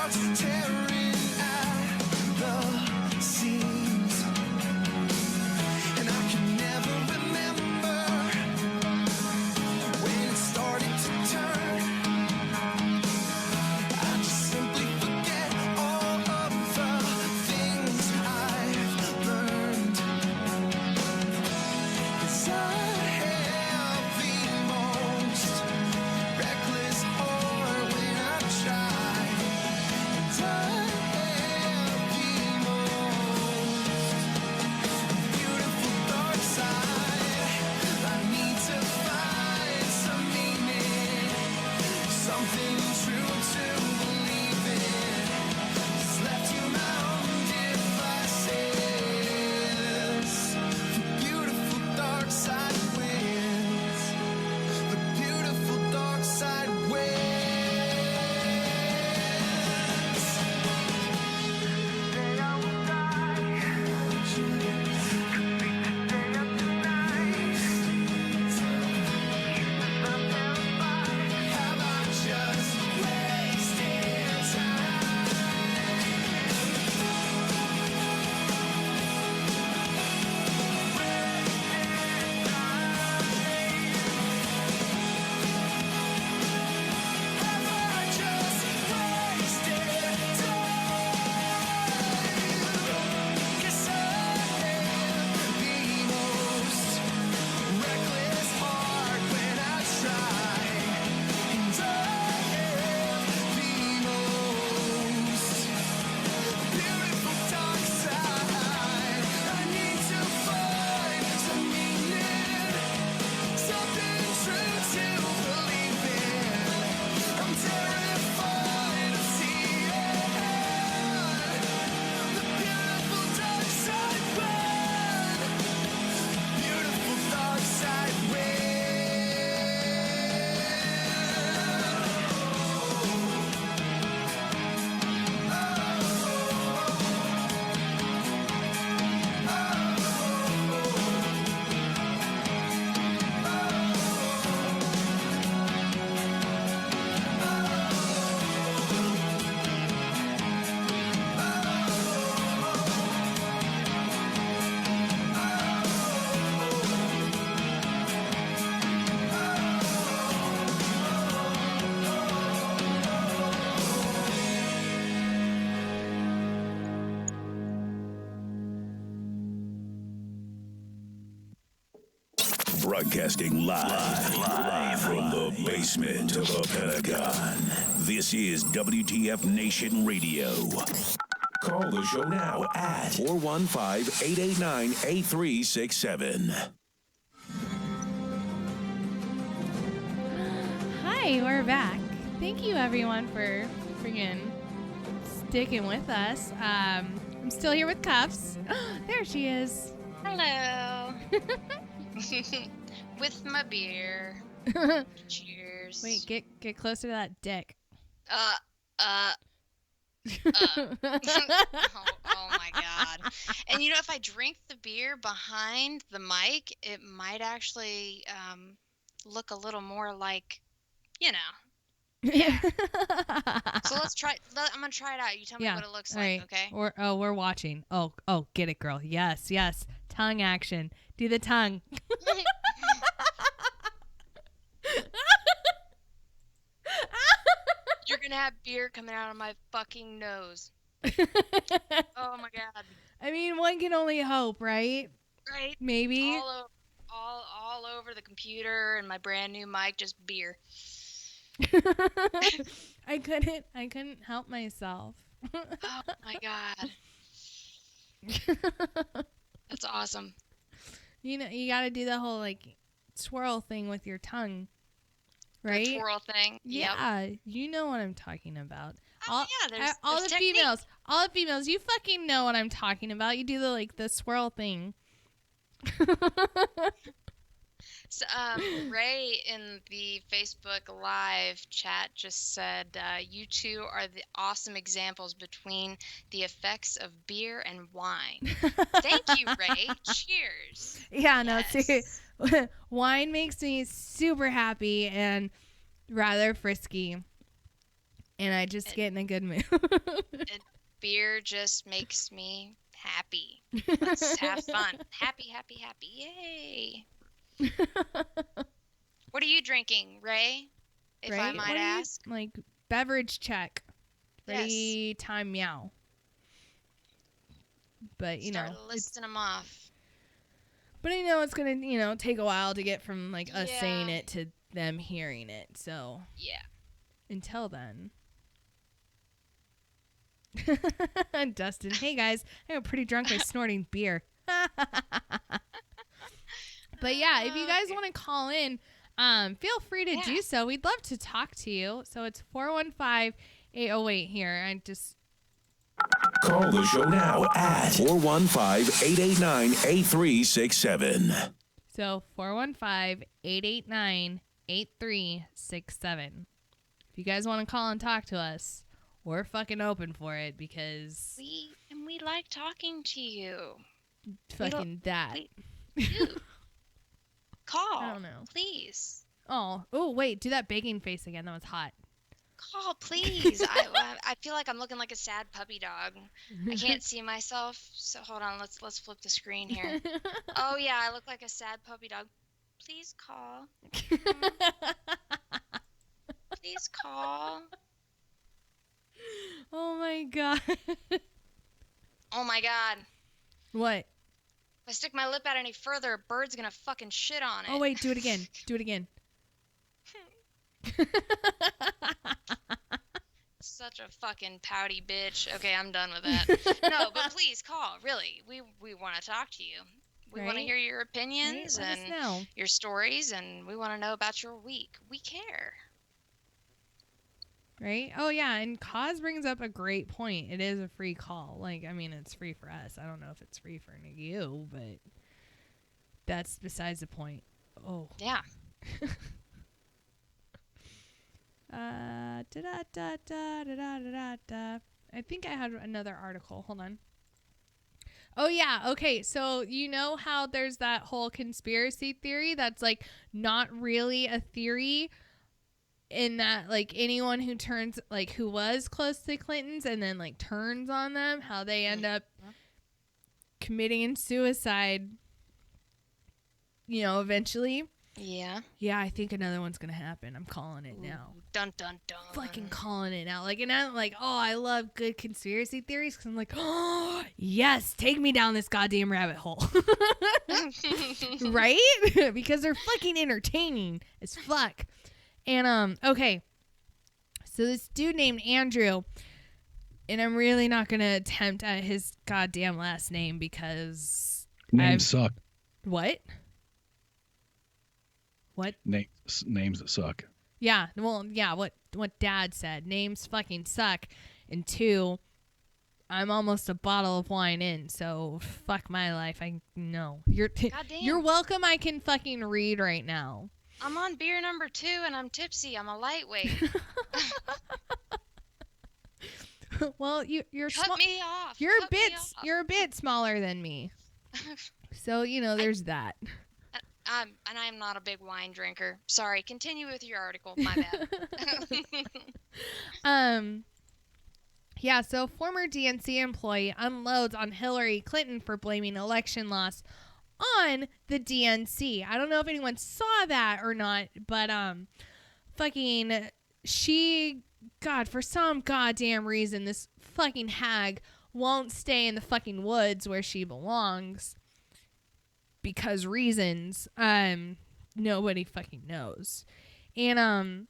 A: starts tearing at the seams, and I can never remember when it started to turn. I just simply forget all of the things I've learned. 'Cause I have the most reckless heart when I try, and I have the most beautiful dark side. I need to find some meaning, something true to believe in. Just left to my own devices. The beautiful dark side wins. The beautiful dark side wins. Today I will die. Could be today or tonight. I'm terrified. Have I just wasted time? Have I just wasted time? 'Cause I have the most reckless heart when I try, and I have the most beautiful dark side. I need to find some meaning, something true to believe in. I'm terrified of seeing the beautiful dark side win. Beautiful dark side win.
F: Broadcasting live from the basement of a Pentagon. This is WTF Nation Radio. Call the show now at 415-889-8367.
C: Hi, we're back. Thank you everyone for friggin' sticking with us. I'm still here with Cuffs. There she is.
D: Hello. With my beer. Cheers.
C: Wait, get closer to that dick.
D: Oh my god. And you know, if I drink the beer behind the mic, it might actually look a little more like, you know. Yeah. So I'm gonna try it out. You tell me what it looks like, okay?
C: We're watching. Oh, get it, girl. Yes. Tongue action. Do the tongue.
D: You're gonna have beer coming out of my fucking nose. Oh my god.
C: I mean, one can only hope, right?
D: Right?
C: Maybe.
D: All over the computer and my brand new mic, just beer.
C: I couldn't help myself.
D: Oh my god. That's awesome.
C: You know, you got to do the whole like swirl thing with your tongue, right?
D: The twirl thing.
C: Yeah, you know what I'm talking about.
D: Oh, yeah,
C: all
D: there's
C: the females, you fucking know what I'm talking about. You do the swirl thing.
D: So, Ray in the Facebook Live chat just said, you two are the awesome examples between the effects of beer and wine. Thank you, Ray. Cheers.
C: Yeah, no,
D: Yes.
C: seriously. Wine makes me super happy and rather frisky. and I just get in a good mood.
D: Beer just makes me happy. Let's have fun. Happy, happy, happy. Yay. What are you drinking, Ray? If I
C: Right?
D: might
C: What are you-
D: ask.
C: like beverage check.
D: Yes.
C: Ready, time, meow. But you
D: Start
C: know,
D: listing them off.
C: but I know it's gonna take a while to get from like us saying
D: Yeah.
C: it to them hearing it. So
D: Yeah.
C: until then. Dustin, hey guys, I got pretty drunk by snorting beer. But yeah, if you guys
D: Okay.
C: want to call in, feel free to do so. We'd love to talk to you. So it's 415-808 here. I just
F: Call the show now at 415-889-8367.
C: so 415-889-8367. If you guys want to call and talk to us, we're fucking open for it because
D: We like talking to you.
C: fucking that.
D: Dude. Call.
C: I don't know.
D: Please.
C: Oh, wait, do that begging face again. That was hot.
D: Call, please. I feel like I'm looking like a sad puppy dog. I can't see myself, so hold on. Let's flip the screen here. Oh yeah, I look like a sad puppy dog. Please call. Please call.
C: Oh my god.
D: Oh my god.
C: What?
D: If I stick my lip out any further, a bird's gonna fucking shit on it.
C: Oh wait, do it again. Do it again.
D: Such a fucking pouty bitch. Okay, I'm done with that. No, but please call. Really, we want to talk to you. We want to
C: Right?
D: hear your opinions
C: Right? Let us
D: and
C: know.
D: your stories, and we want to know about your week. We care.
C: Right? Oh yeah, and Cause brings up a great point. It is a free call. Like, I mean, it's free for us. I don't know if it's free for you, but that's besides the point. Oh.
D: Yeah.
C: Da da da da da da da da. I think I had another article. Hold on. Oh yeah, okay. So you know how there's that whole conspiracy theory that's like not really a theory, in that like anyone who turns like who was close to Clintons and then like turns on them, how they end up committing suicide, eventually.
D: Yeah.
C: Yeah, I think another one's gonna happen. I'm calling it now.
D: Dun dun dun.
C: Fucking calling it now. Like, and I'm like, oh, I love good conspiracy theories because I'm like, oh, yes, take me down this goddamn rabbit hole. Right? Because they're fucking entertaining as fuck. And, okay. So this dude named Andrew, and I'm really not going to attempt at his goddamn last name because
E: Names suck.
C: What? What?
E: Names that suck.
C: Yeah, well, yeah, what Dad said. Names fucking suck. And 2, I'm almost a bottle of wine in, so fuck my life. I know.
D: Goddamn.
C: You're welcome I can fucking read right now.
D: I'm on beer number 2 and I'm tipsy. I'm a lightweight.
C: Well, you're
D: Cut me off.
C: You're
D: Cut me off.
C: a bit smaller than me. So, there's that.
D: And I'm not a big wine drinker. Sorry, continue with your article. My bad.
C: Yeah, so former DNC employee unloads on Hillary Clinton for blaming election loss on the DNC. I don't know if anyone saw that or not, but God, for some goddamn reason, this fucking hag won't stay in the fucking woods where she belongs. Because reasons, nobody fucking knows. And,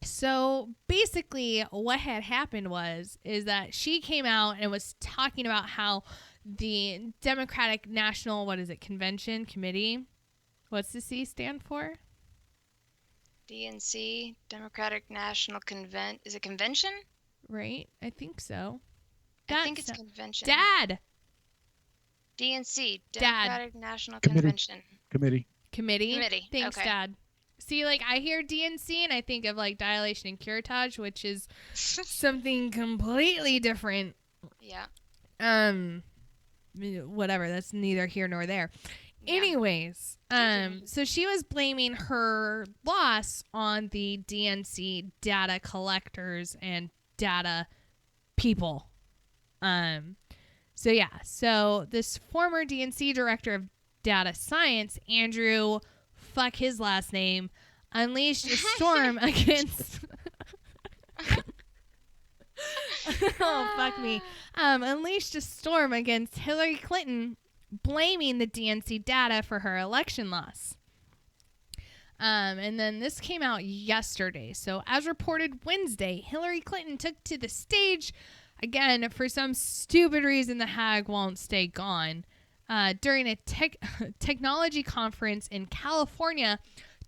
C: so basically what had happened is that she came out and was talking about how the Democratic National, Convention Committee, what's the C stand for?
D: DNC, Democratic National Convent. Is it convention?
C: Right? I think so.
D: I think it's convention.
C: Dad!
D: DNC,
C: Dad.
D: Democratic National
E: Committee.
D: Convention.
C: Committee? Thanks,
D: Okay.
C: Dad. See, like, I hear DNC and I think of, like, dilation and curettage, which is something completely different.
D: Yeah.
C: Whatever, that's neither here nor there.
D: Yeah.
C: Anyways, so she was blaming her loss on the DNC data collectors and data people. So this former DNC director of data science, Andrew, fuck his last name, unleashed a storm against oh, fuck me. Unleashed a storm against Hillary Clinton, blaming the DNC data for her election loss. And then this came out yesterday. So as reported Wednesday, Hillary Clinton took to the stage, again, for some stupid reason the hag won't stay gone, during a technology conference in California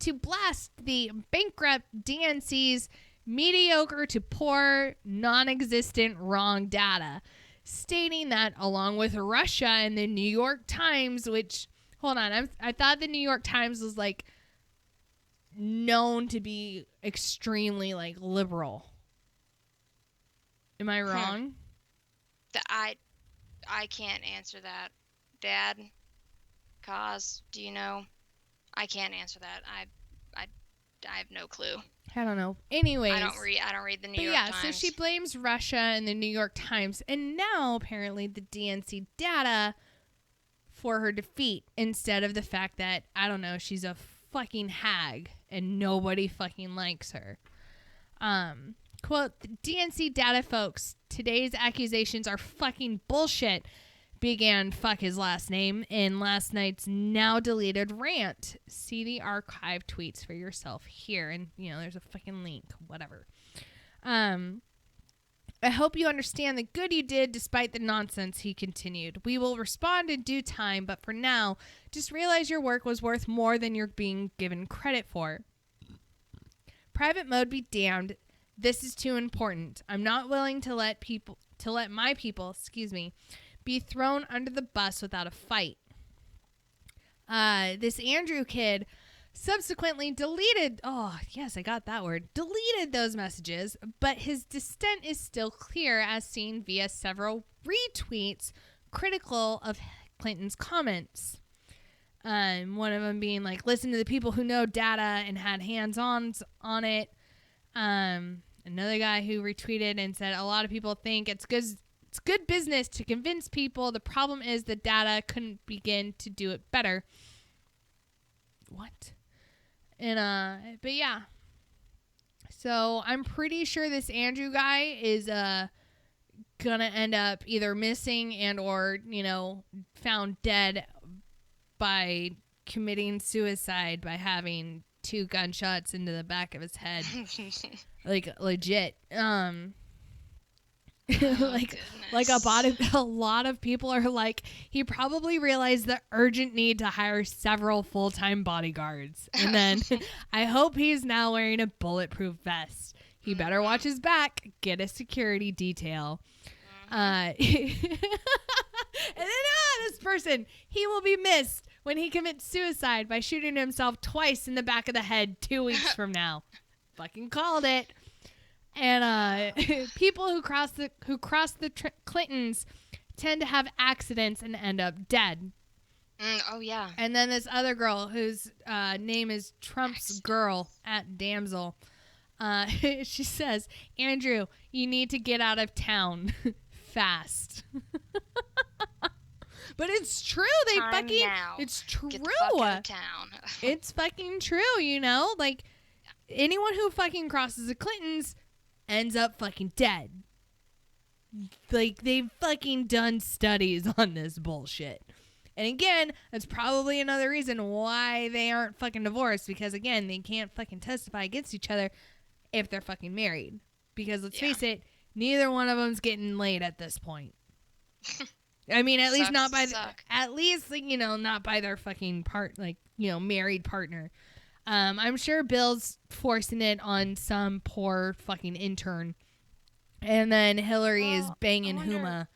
C: to blast the bankrupt DNC's mediocre to poor, non-existent, wrong data, stating that along with Russia and the New York Times, which, hold on, I thought the New York Times was like known to be extremely like liberal. Am I wrong?
D: I can't answer that. Dad, Cause, do you know? I can't answer that. I have no clue.
C: I don't know. Anyways,
D: I don't read the New York Times.
C: So she blames Russia and the New York Times, and now apparently the DNC data for her defeat, instead of the fact that, I don't know, she's a fucking hag and nobody fucking likes her. Quote, "The DNC data folks, today's accusations are fucking bullshit," began fuck his last name in last night's now deleted rant. See the archive tweets for yourself here, and there's a fucking link, whatever. "I hope you understand the good you did despite the nonsense," he continued. "We will respond in due time, but for now, just realize your work was worth more than you're being given credit for. Private mode be damned. This is too important. I'm not willing to let my people, be thrown under the bus without a fight." This Andrew kid subsequently deleted those messages, but his dissent is still clear, as seen via several retweets critical of Clinton's comments. One of them being like, "Listen to the people who know data and had hands-ons on it." Another guy who retweeted and said, "A lot of people think it's good business to convince people. The problem is the data couldn't begin to do it better." What? And but yeah. So I'm pretty sure this Andrew guy is gonna end up either missing and or found dead by committing suicide by having 2 gunshots into the back of his head. Like legit. Like a lot of people are like, he probably realized the urgent need to hire several full-time bodyguards, and then I hope he's now wearing a bulletproof vest. He better watch his back, get a security detail. And then this person, he will be missed when he commits suicide by shooting himself twice in the back of the head 2 weeks from now. Fucking called it. And people who cross the Clintons tend to have accidents and end up dead.
D: Oh yeah.
C: And then this other girl whose name is Trump's girl at Damsel. She says, "Andrew, you need to get out of town fast." But it's true. It's true.
D: Get the fuck out of town.
C: It's fucking true. Like anyone who fucking crosses the Clintons ends up fucking dead. Like, they've fucking done studies on this bullshit. And again, that's probably another reason why they aren't fucking divorced, because again, they can't fucking testify against each other if they're fucking married. Because let's face it, neither one of them's getting laid at this point. I mean, at least not by not by their fucking married partner. I'm sure Bill's forcing it on some poor fucking intern. And then Hillary is banging Huma.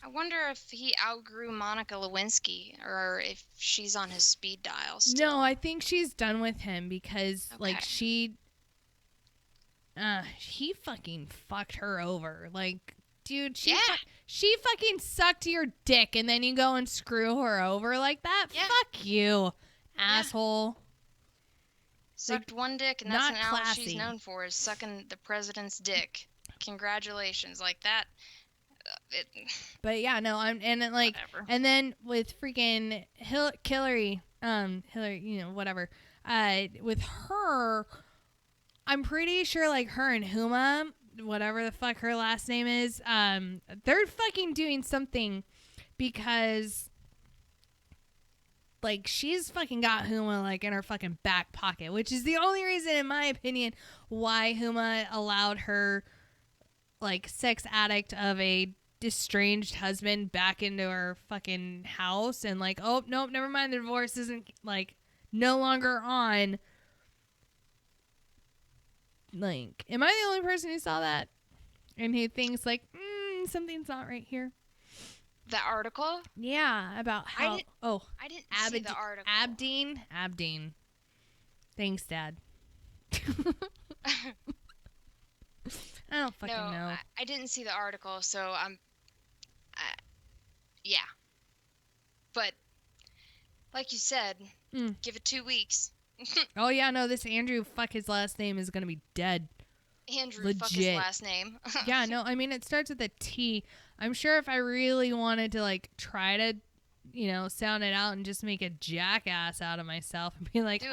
D: I wonder if he outgrew Monica Lewinsky or if she's on his speed dial still.
C: No, I think she's done with him because, he fucking fucked her over. Like, dude,
D: Yeah.
C: she fucking sucked your dick and then you go and screw her over like that?
D: Yeah.
C: Fuck you, asshole.
D: Sucked one dick, and that's
C: not
D: all
C: classy.
D: she's known for is sucking the president's dick. Congratulations, like that.
C: But yeah, no,
D: Whatever.
C: and then with freaking Hillary, you know, whatever. With her, I'm pretty sure like her and Huma, whatever the fuck her last name is, they're fucking doing something because like she's fucking got Huma like in her fucking back pocket, which is the only reason, in my opinion, why Huma allowed her like sex addict of a estranged husband back into her fucking house and like, oh nope, never mind, the divorce isn't like no longer on. Like, am I the only person who saw that and who thinks like something's not right here?
D: The article?
C: Yeah, about how
D: I didn't see the article.
C: Abdeen. Thanks, Dad. I don't fucking know.
D: I didn't see the article, so yeah. But like you said, give it 2 weeks.
C: Oh yeah, no, this Andrew, fuck his last name, is gonna be dead.
D: Andrew,
C: Legit.
D: fuck his last name.
C: Yeah, no, I mean, it starts with a T. I'm sure if I really wanted to like try to, you know, sound it out and just make a jackass out of myself and be like,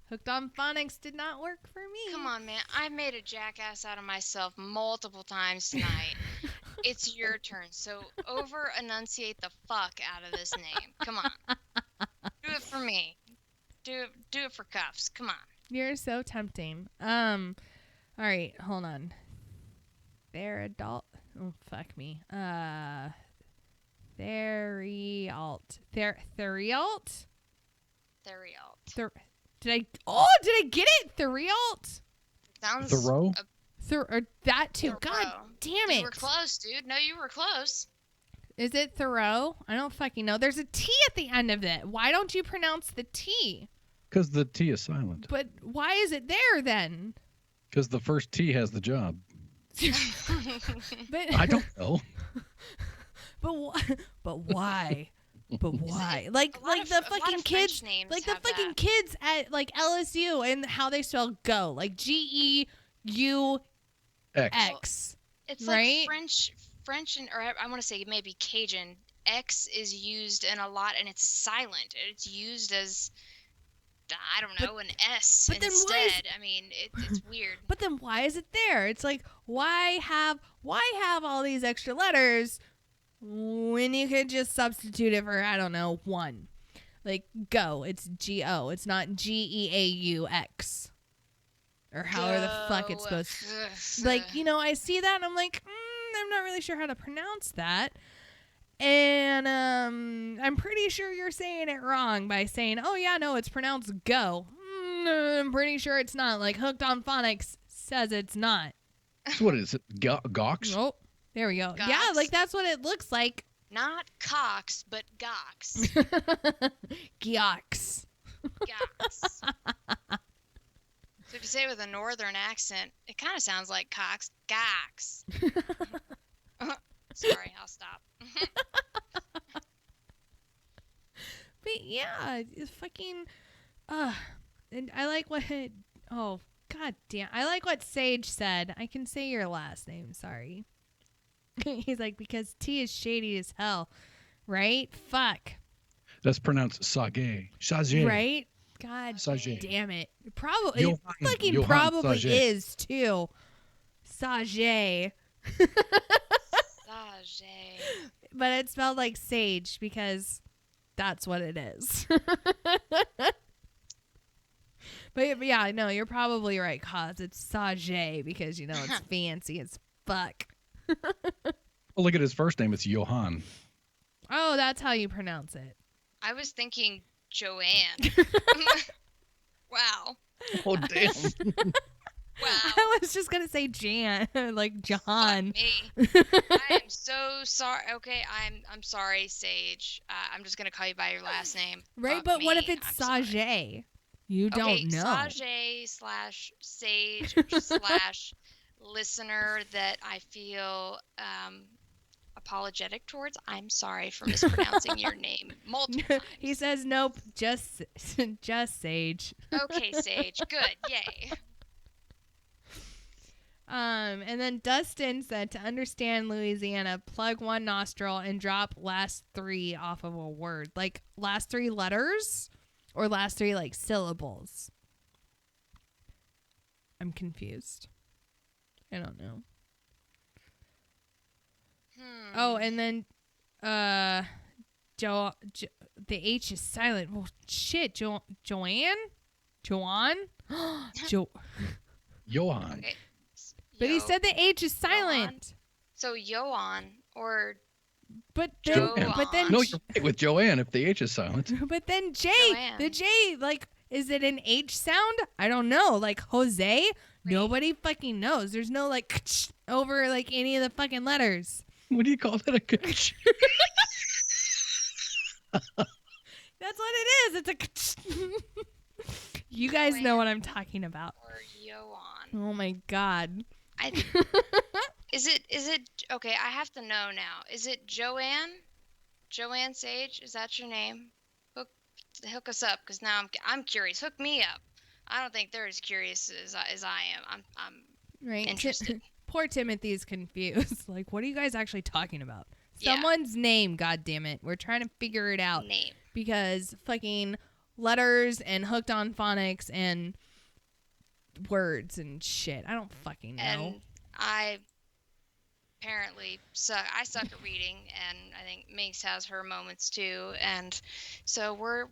C: Hooked on Phonics did not work for me.
D: Come on, man. I made a jackass out of myself multiple times tonight. It's your turn. So over-enunciate the fuck out of this name. Come on. Do it for me. Do it for Cuffs. Come on.
C: You're so tempting. All right, hold on. They're adult. Oh, fuck me. Therialt. Therialt?
D: Therialt.
C: Did I get it? Therialt?
D: Sounds...
E: Thoreau?
C: That too.
D: Thoreau.
C: God damn it.
D: You were close, dude. No, you were close.
C: Is it Thoreau? I don't fucking know. There's a T at the end of it. Why don't you pronounce the T?
E: Because the T is silent.
C: But why is it there then?
E: Because the first T has the job.
C: But
E: I don't know.
C: But why? But why? Like the fucking kids, like the fucking kids at like LSU and how they spell go, like GEUX.
D: It's
C: right?
D: like French, or I want to say maybe Cajun. X is used in a lot, and it's silent. It's used as, I don't know, an S instead. I mean, it's weird.
C: But then why is it there? It's like, why have all these extra letters when you could just substitute it for, I don't know, one? Like go, it's GO. It's not GEAUX. Or however the fuck it's supposed to. Like, you know, I see that and I'm like, I'm not really sure how to pronounce that. And I'm pretty sure you're saying it wrong by saying, oh yeah, no, it's pronounced go. I'm pretty sure it's not. Like Hooked on Phonics says it's not.
E: So what is it? Gox?
C: Oh, there we go.
D: Gox?
C: Yeah, like that's what it looks like.
D: Not Cox, but Gox.
C: Gyox.
D: Gox. So if you say it with a northern accent, it kind of sounds like Cox. Gox. Sorry, I'll stop.
C: But yeah, it's fucking and I like what god damn, I like what Sage said. I can say your last name, sorry. He's like, because T is shady as hell, right? Fuck.
E: That's pronounced Sage. Sage.
C: Right? God
E: Sage.
C: damn it. Probably
E: Johann-
C: it fucking
E: Johann
C: probably
E: Sage.
C: is too. Sage.
D: Sage.
C: But it's spelled like sage because that's what it is. But yeah, no, you're probably right, cause it's Sage because, you know, it's fancy as fuck.
E: Well, look at his first name. It's Johann.
C: Oh, that's how you pronounce it.
D: I was thinking Joanne. Wow.
E: Oh, damn.
D: Wow.
C: I was just going to say Jan, like John.
D: Me. I am so sorry. Okay, I'm sorry, Sage. I'm just gonna call you by your last name.
C: Right,
D: Fuck
C: but what
D: me.
C: if it's
D: I'm sorry.
C: Sage? You don't know.
D: Sage / Sage / listener that I feel apologetic towards. I'm sorry for mispronouncing your name multiple times.
C: He says nope, just Sage.
D: Okay, Sage. Good. Yay.
C: And then Dustin said to understand Louisiana, plug one nostril and drop last 3 off of a word. Like last 3 letters or last 3 like syllables. I'm confused. I don't know. Oh, and then the H is silent. Well, shit, Joanne? Joanne?
E: Johan.
D: Okay.
C: But he said the H is silent.
D: So Johan or
C: But
D: Joanne.
C: then, but then,
E: No, you're right with Joanne if the H is silent.
C: but then J,
D: Joanne.
C: the J, like, is it an H sound? I don't know. Like Jose, nobody fucking knows. There's no like over like any of the fucking letters.
E: What do you call that? A coach?
C: That's what it is. It's a. You guys know what I'm talking about.
D: or Johan.
C: Oh my god.
D: Is it okay? I have to know now. Is it Joanne? Joanne Sage? Is that your name? Hook us up, because now I'm curious. Hook me up. I don't think they're as curious as I am. I'm
C: Right.
D: interested.
C: Poor Timothy's confused. Like, what are you guys actually talking about?
D: Yeah.
C: Someone's name, god damn it. We're trying to figure it out.
D: Name.
C: Because fucking letters and hooked on phonics and words and shit. I don't fucking know.
D: And I apparently suck. I suck at reading, and I think Minx has her moments too. And so we're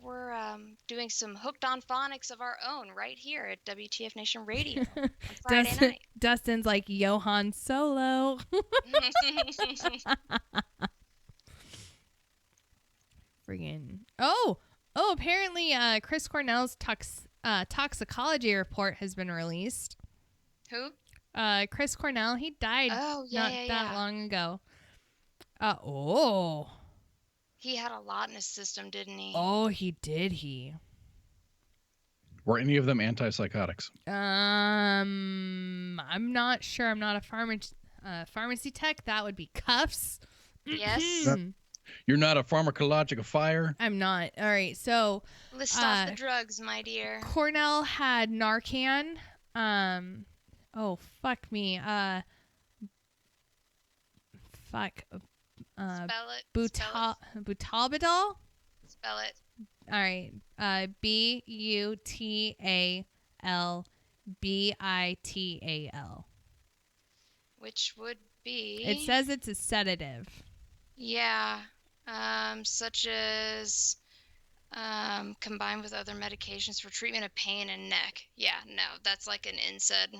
D: doing some hooked on phonics of our own right here at WTF Nation Radio on Friday night.
C: Dustin's like Johan Solo. Friggin' apparently Chris Cornell's toxicology report has been released.
D: Who?
C: Chris Cornell, he died not that long ago.
D: He had a lot in his system, didn't he?
C: Oh, he did. He.
E: Were any of them antipsychotics?
C: I'm not sure. I'm not a pharmacy tech. That would be cuffs.
D: Yes.
E: You're not a pharmacological fire?
C: I'm not. All right. So
D: List off the drugs, my dear.
C: Cornell had Narcan. Oh, fuck me. Fuck.
D: Spell it.
C: Butalbital?
D: Spell it.
C: All right. Butalbital.
D: Which would be.
C: It says it's a sedative.
D: Yeah. Such as combined with other medications for treatment of pain and neck. Yeah, no, that's like an NSAID.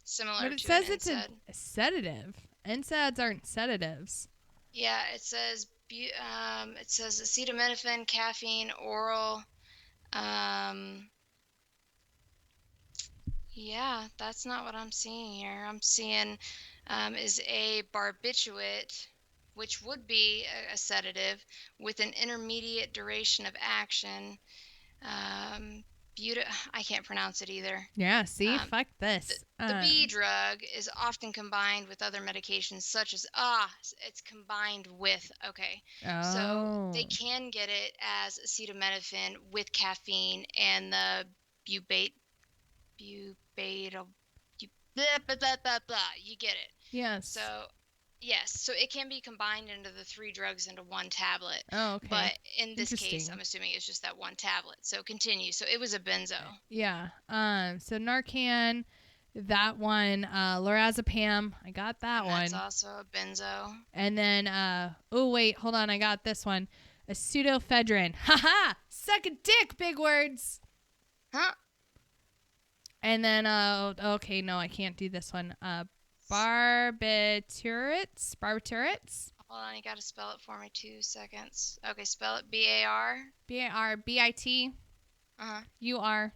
D: Similar
C: But it
D: to
C: says
D: an
C: it's a
D: NSAID.
C: sedative. NSAIDs aren't sedatives.
D: Yeah, it says acetaminophen, caffeine, oral. Yeah, that's not what I'm seeing here. I'm seeing is a barbiturate, which would be a sedative with an intermediate duration of action. I can't pronounce it either.
C: Yeah, see? Fuck this.
D: The B drug is often combined with other medications such as it's combined with so they can get it as acetaminophen with caffeine and the blah, blah, blah, blah. You get it.
C: Yes.
D: So yes, so it can be combined into the 3 drugs into one tablet.
C: Oh, okay.
D: But in this case,
C: Interesting.
D: I'm assuming it's just that one tablet. So continue. So it was a benzo.
C: Yeah. So Narcan, that one, lorazepam, I got that one.
D: That's also a benzo.
C: And then, wait, hold on, I got this one. A pseudoephedrine. Haha! Suck a dick, big words!
D: Huh?
C: And then, okay, no, I can't do this one. Barbiturates?
D: Hold on, you gotta spell it for me. 2 seconds. Okay, spell it B-A-R.
C: B-A-R-B-I-T.
D: Uh-huh.
C: U-R-A-T-E-S.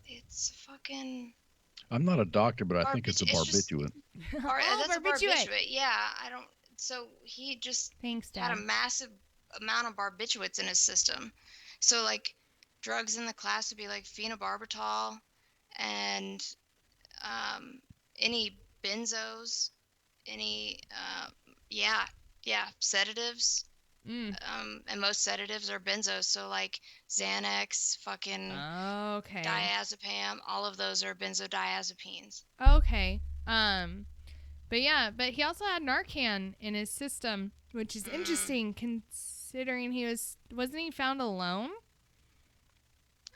D: It's fucking...
E: I'm not a doctor, but I think it's a
D: It's just-
E: barbiturate.
D: That's a
C: barbiturate.
D: barbiturate. Yeah, I don't... So he just
C: Thanks,
D: had a
C: Dad.
D: massive amount of barbiturates in his system. So like drugs in the class would be like phenobarbital and um, any benzos, any sedatives.
C: Mm.
D: And most sedatives are benzos. So like Xanax, fucking
C: Okay.
D: diazepam, all of those are benzodiazepines.
C: Okay. But yeah, but he also had Narcan in his system, which is interesting considering wasn't he found alone?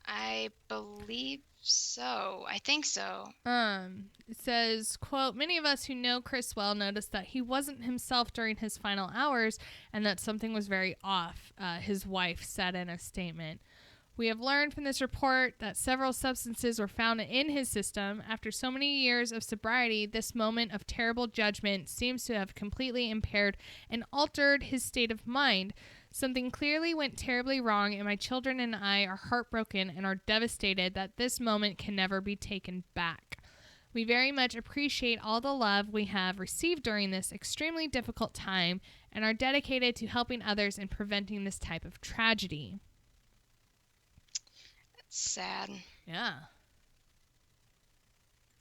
D: I believe so. I think so.
C: It says, quote, many of us who know Chris well noticed that he wasn't himself during his final hours and that something was very off, his wife said in a statement. We have learned from this report that several substances were found in his system. After so many years of sobriety, this moment of terrible judgment seems to have completely impaired and altered his state of mind. Something clearly went terribly wrong, and my children and I are heartbroken and are devastated that this moment can never be taken back. We very much appreciate all the love we have received during this extremely difficult time and are dedicated to helping others and preventing this type of tragedy.
D: That's sad.
C: Yeah.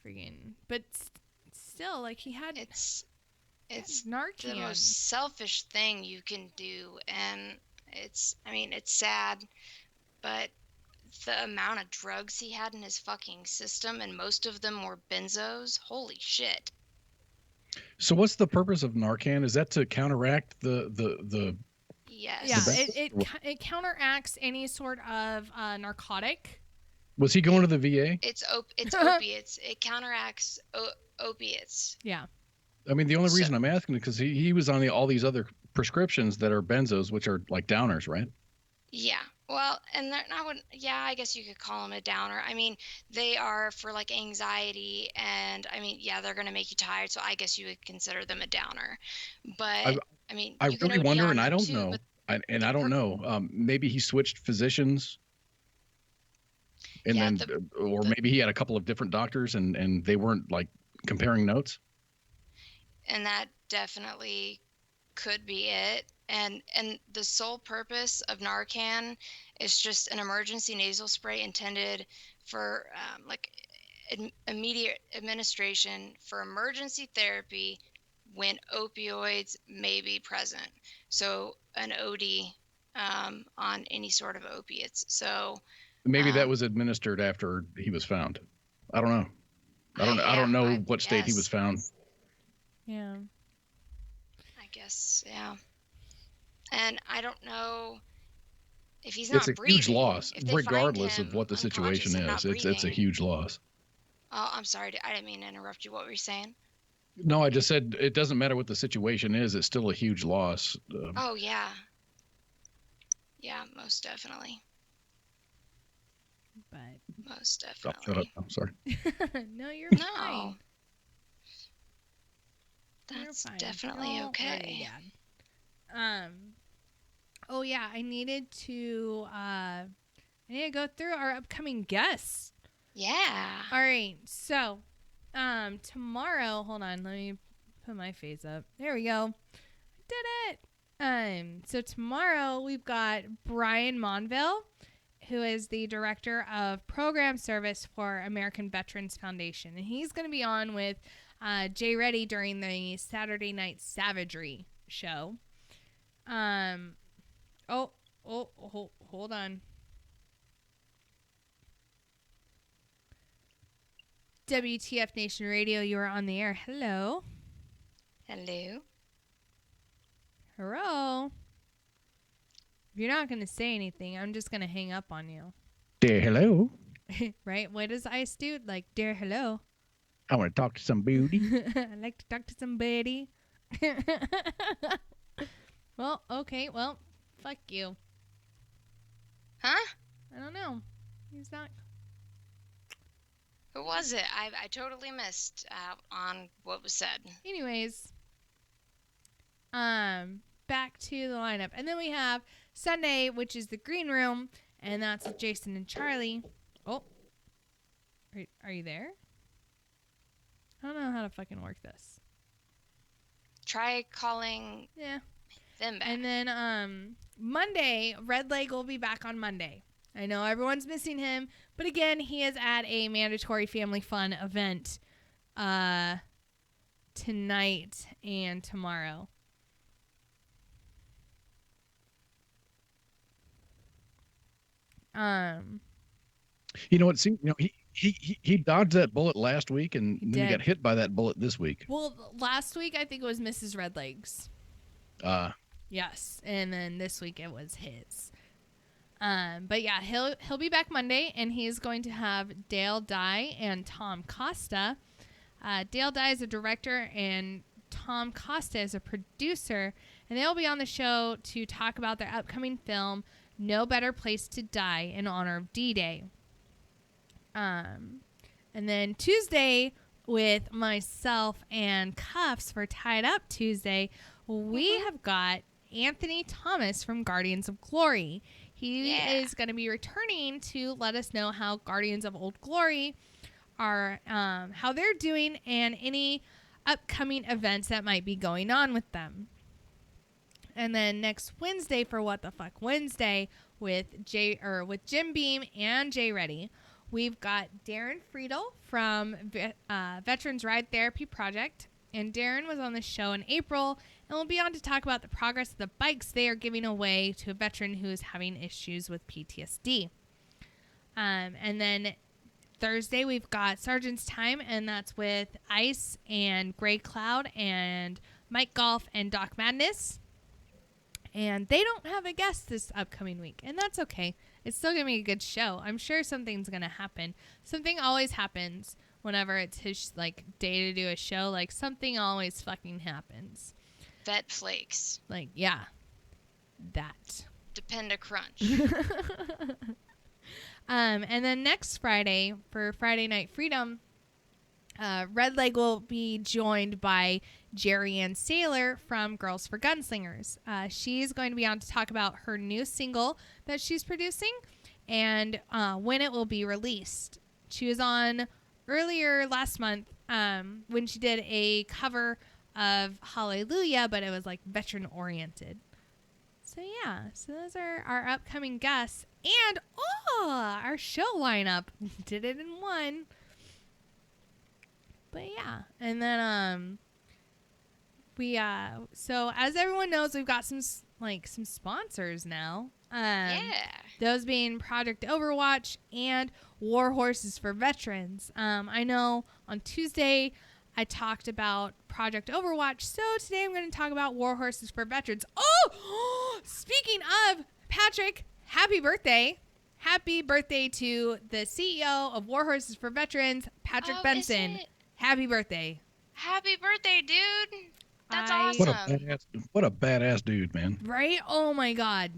C: Freaking. But still, like, he had
D: It's
C: Narcan.
D: the most selfish thing you can do, and it's sad, but the amount of drugs he had in his fucking system, and most of them were benzos. Holy shit.
E: So what's the purpose of Narcan? Is that to counteract the
D: Yes.
C: Yeah, it counteracts any sort of narcotic.
E: Was he going to the VA?
D: It's opiates. It counteracts opiates.
C: Yeah.
E: I mean, the only
D: So-
E: reason I'm asking is because he was on all these other prescriptions that are benzos, which are like downers, right?
D: Yeah. Well, and I guess you could call them a downer. I mean, they are for like anxiety, and I mean, yeah, they're going to make you tired. So I guess you would consider them a downer. But I mean,
E: I
D: you can
E: really
D: OD
E: wonder,
D: on
E: and I
D: them
E: don't
D: too,
E: know,
D: but
E: I don't know. Maybe he switched physicians, and
D: Yeah,
E: or maybe he had a couple of different doctors, and they weren't like comparing notes.
D: and that definitely could be it. And the sole purpose of Narcan is just an emergency nasal spray intended for immediate administration for emergency therapy when opioids may be present. So an OD on any sort of opiates. So
E: Maybe that was administered after he was found. I don't know. I don't know what state he was found.
C: Yeah.
D: I guess, yeah. And I don't know if he's not
E: It's a
D: breathing.
E: huge loss,
D: If they
E: regardless
D: find
E: of
D: him
E: what the situation
D: unconscious and
E: is.
D: not
E: It's a
D: breathing-
E: huge loss.
D: Oh, I'm sorry. I didn't mean to interrupt you. What were you saying?
E: No, I just said it doesn't matter what the situation is. It's still a huge loss.
D: Oh, yeah. Yeah, most definitely.
C: But
D: Most
E: Oh,
D: definitely.
E: shut up. I'm sorry.
C: no, you're
D: No.
C: fine.
D: That's
C: You're fine.
D: definitely
C: Don't
D: okay.
C: worry, Dad. Oh yeah, I needed to go through our upcoming guests.
D: Yeah.
C: All right, so tomorrow, hold on, let me put my face up. There we go. I did it. So tomorrow we've got Brian Monville, who is the director of program service for American Veterans Foundation, and he's going to be on with Jay Reddy during the Saturday Night Savagery show. Hold on. WTF Nation Radio, you are on the air. Hello.
D: Hello.
C: Hello. If you're not going to say anything, I'm just going to hang up on you.
E: Dear hello.
C: Right? What does Ice do? Like, dear hello.
E: I want to talk to some beauty.
C: I like to talk to somebody. Well, okay. Well, fuck you.
D: Huh?
C: I don't know. He's not.
D: Who was it? I totally missed out on what was said.
C: Anyways, back to the lineup. And then we have Sunday, which is the green room, and that's with Jason and Charlie. Oh. Are you there? I don't know how to fucking work this.
D: try calling them back.
C: And then Monday, Red Leg will be back on Monday. I know everyone's missing him, but again, he is at a mandatory family fun event tonight and tomorrow.
E: You know, it seemed, he dodged that bullet last week, and then he got hit by that bullet this week.
C: Well, last week I think it was Mrs. Redlegs. Yes, and then this week it was his. But yeah, he'll be back Monday, and he's going to have Dale Dye and Tom Costa. Dale Dye is a director, and Tom Costa is a producer, and they'll be on the show to talk about their upcoming film, No Better Place to Die, in honor of D-Day. And then Tuesday, with myself and Cuffs for Tied Up Tuesday, we have got Anthony Thomas from Guardians of Glory. He is going to be returning to let us know how Guardians of Old Glory are, how they're doing, and any upcoming events that might be going on with them. And then next Wednesday for What the Fuck Wednesday with Jim Beam and Jay Reddy, we've got Darren Friedel from Veterans Ride Therapy Project. And Darren was on the show in April and will be on to talk about the progress of the bikes they are giving away to a veteran who is having issues with PTSD. And then Thursday, we've got Sergeant's Time, and that's with Ice and Gray Cloud and Mike Golf and Doc Madness. And they don't have a guest this upcoming week, and that's okay. It's still going to be a good show. I'm sure something's going to happen. Something always happens whenever it's his day to do a show. Something always fucking happens.
D: Vet flakes.
C: That.
D: Depend a crunch.
C: And then next Friday, for Friday Night Freedom, Red Leg will be joined by Jerry Ann Saylor from Girls for Gunslingers. She's going to be on to talk about her new single that she's producing and when it will be released. She was on earlier last month when she did a cover of Hallelujah, but it was veteran oriented. So yeah, so those are our upcoming guests, and our show lineup. Did it in one. But yeah, and then so as everyone knows, we've got some sponsors now. Those being Project Overwatch and War Horses for Veterans. I know on Tuesday I talked about Project Overwatch, so today I'm going to talk about War Horses for Veterans. Oh, speaking of Patrick, happy birthday. Happy birthday to the CEO of War Horses for Veterans, Patrick Benson. Happy birthday.
D: Happy birthday, dude. That's awesome.
E: What a badass dude, man.
C: Right? Oh my God.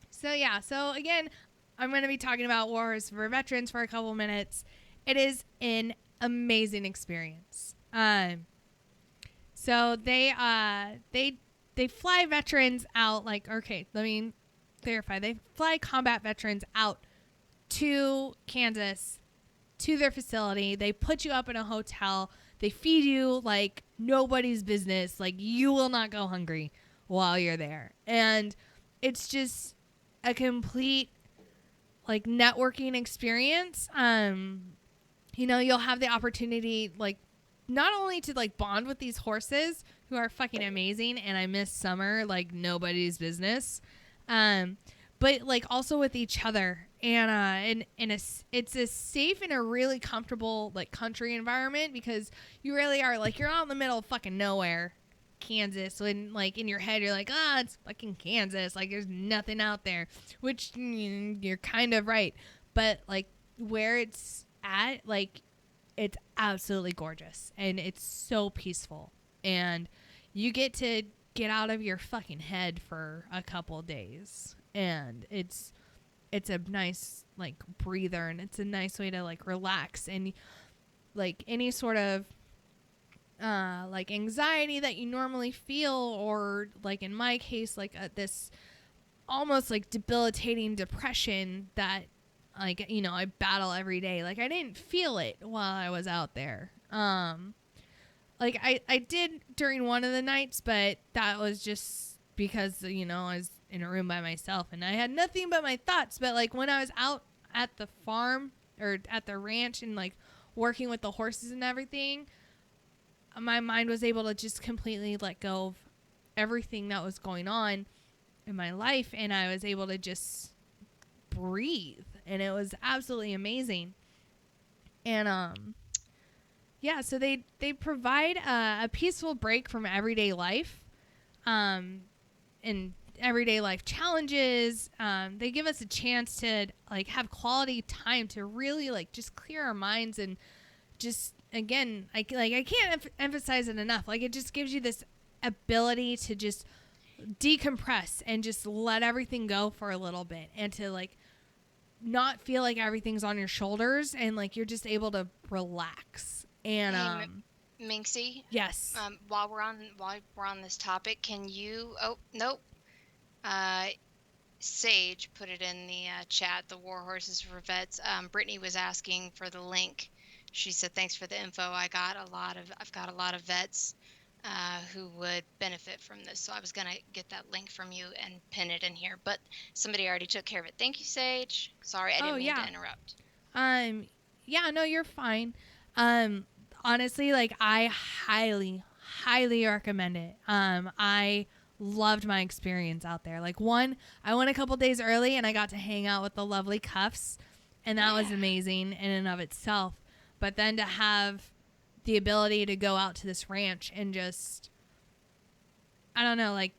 C: So yeah, so again, I'm going to be talking about War Horses for Veterans for a couple minutes. It is an amazing experience. So they fly veterans out, let me clarify. They fly combat veterans out to Kansas, to their facility. They put you up in a hotel. They feed you like nobody's business. You will not go hungry while you're there. And it's just a complete networking experience. You'll have the opportunity not only to bond with these horses who are fucking amazing, and I miss summer like nobody's business, but also with each other, and it's a safe and a really comfortable country environment, because you really are you're out in the middle of fucking nowhere, Kansas, when in your head you're it's fucking Kansas, there's nothing out there, which you're kind of right, but where it's at, it's absolutely gorgeous, and it's so peaceful, and you get to get out of your fucking head for a couple days, and it's a nice breather, and it's a nice way to relax, and any sort of anxiety that you normally feel, or in my case this almost debilitating depression that I battle every day. I didn't feel it while I was out there. like I did during one of the nights, but that was just because, I was in a room by myself and I had nothing but my thoughts. But like when I was out at the farm or at the ranch and like working with the horses and everything, my mind was able to just completely let go of everything that was going on in my life, and I was able to just breathe, and it was absolutely amazing. And so they provide a peaceful break from everyday life, and everyday life challenges. They give us a chance to like have quality time to really like just clear our minds, and just again, I can't emphasize it enough. Like, it just gives you this ability to just decompress and just let everything go for a little bit, and to like not feel like everything's on your shoulders, and like you're just able to relax. And
D: Minxie,
C: yes,
D: while we're on this topic, can you? Oh, nope. Sage put it in the chat. The War Horses for Vets. Brittany was asking for the link. She said, "Thanks for the info. I've got a lot of vets who would benefit from this. So I was gonna get that link from you and pin it in here, but somebody already took care of it. Thank you, Sage. Sorry, I didn't mean to interrupt."
C: Yeah, no, you're fine. Honestly, like, I highly, highly recommend it. I loved my experience out there. Like, I went a couple days early and I got to hang out with the lovely Cuffs, and that was amazing in and of itself. But then to have the ability to go out to this ranch and just, I don't know, like,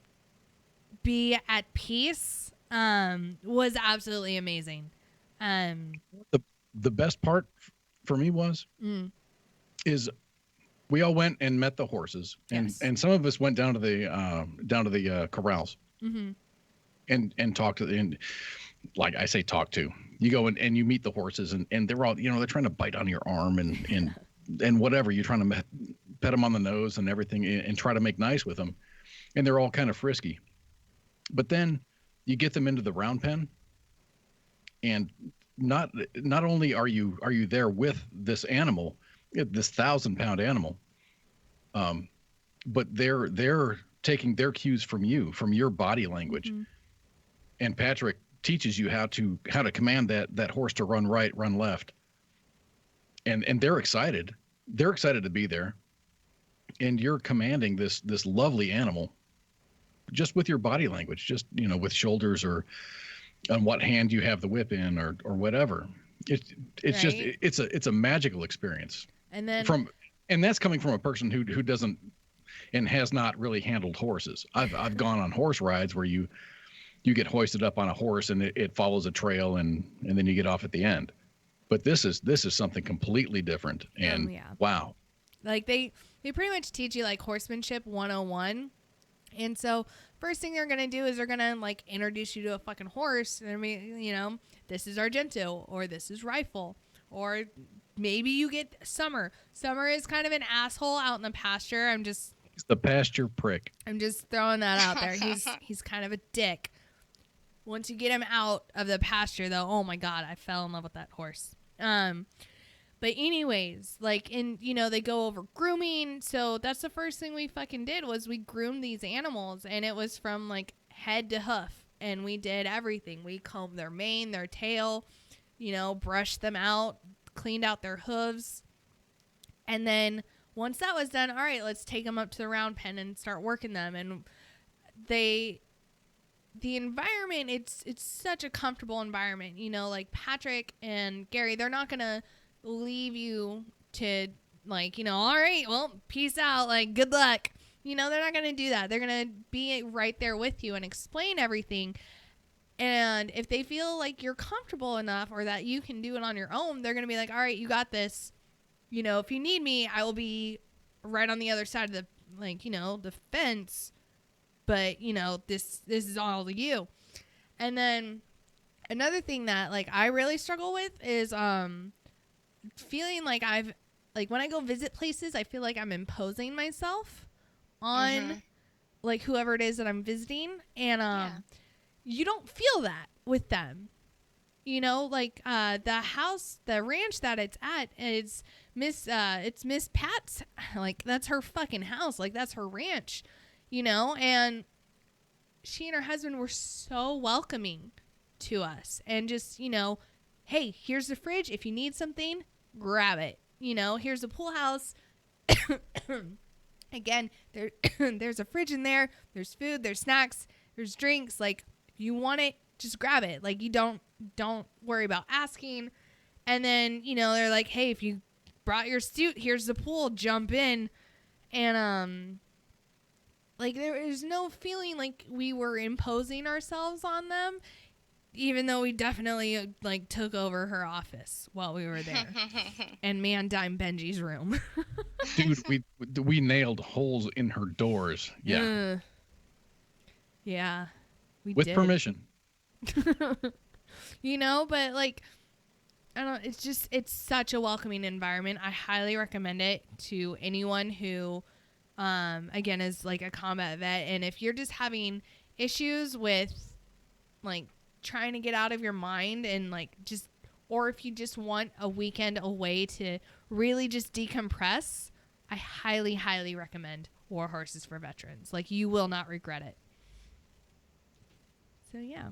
C: be at peace, was absolutely amazing.
E: The best part for me is we all went and met the horses, and some of us went down to the corrals, and talked to, and like I say, talk to, you go and you meet the horses, and they're all, they're trying to bite on your arm and whatever, you're trying to pet them on the nose and everything, and try to make nice with them, and they're all kind of frisky. But then you get them into the round pen, and not only are you there with this animal, this 1,000-pound animal, but they're taking their cues from your body language, and Patrick teaches you how to command that horse to run right, run left, and they're excited to be there, and you're commanding this lovely animal just with your body language, just with shoulders, or on what hand you have the whip in, or whatever. It's
C: Right.
E: just it's a magical experience.
C: And then
E: And that's coming from a person who doesn't and has not really handled horses. I've gone on horse rides where you get hoisted up on a horse and it follows a trail, and then you get off at the end. But this is something completely different. And wow.
C: Like, they pretty much teach you like horsemanship 101. And so first thing they're going to do is they're going to like introduce you to a fucking horse. And this is Argento, or this is Rifle, or maybe you get Summer. Summer is kind of an asshole out in the pasture.
E: He's the pasture prick.
C: I'm just throwing that out there. He's kind of a dick. Once you get him out of the pasture, though, oh my God, I fell in love with that horse. But anyways, like, they go over grooming. So that's the first thing we fucking did, was we groomed these animals, and it was from like head to hoof, and we did everything. We combed their mane, their tail, brushed them out, cleaned out their hooves. And then once that was done, all right, let's take them up to the round pen and start working them. And the environment, it's such a comfortable environment. Like Patrick and Gary, they're not going to leave you to like, all right, well, peace out, like, good luck. They're not going to do that. They're going to be right there with you and explain everything. And if they feel like you're comfortable enough, or that you can do it on your own, they're going to be like, all right, you got this. If you need me, I will be right on the other side of the, the fence. But, this is all you. And then another thing that, like, I really struggle with is feeling like when I go visit places, I feel like I'm imposing myself on, like, whoever it is that I'm visiting. And you don't feel that with them. you know, like the house, the ranch that it's at is it's Miss Pat's, like that's her fucking house, like that's her ranch, you know, and she and her husband were so welcoming to us, and just, you know, hey, here's the fridge, if you need something, grab it, you know, here's a pool house. Again, there's a fridge in there, there's food, there's snacks, there's drinks, like if you want it, just grab it, like you don't worry about asking. And then, you know, they're like, hey, if you brought your suit, here's the pool, jump in. And like there is no feeling like we were imposing ourselves on them, even though we definitely like took over her office while we were there and man-dime Benji's room.
E: Dude, we nailed holes in her doors. Yeah.
C: Yeah. We
E: With
C: did.
E: permission.
C: You know, but like, I don't, it's such a welcoming environment. I highly recommend it to anyone who, again, is like a combat vet. And if you're just having issues with like trying to get out of your mind and like just, or if you just want a weekend away to really just decompress, I highly, highly recommend War Horses for Veterans. Like, you will not regret it. So yeah.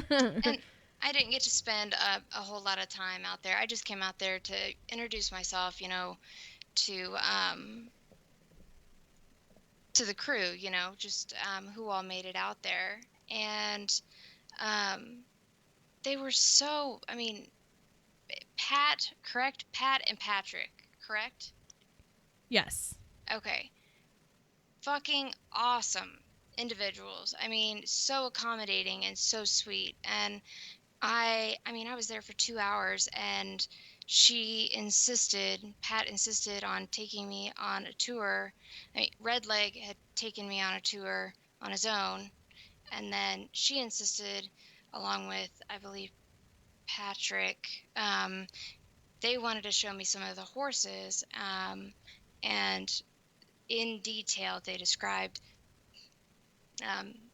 D: And I didn't get to spend a whole lot of time out there. I just came out there to introduce myself, you know, to the crew, you know, just who all made it out there. And they were so, I mean, Pat, correct? Pat and Patrick, correct?
C: Yes.
D: Okay. Fucking awesome individuals. I mean, so accommodating and so sweet. And I mean, I was there for 2 hours, and Pat insisted on taking me on a tour. I mean, Redleg had taken me on a tour on his own, and then she insisted, along with, I believe, Patrick, they wanted to show me some of the horses, and in detail they described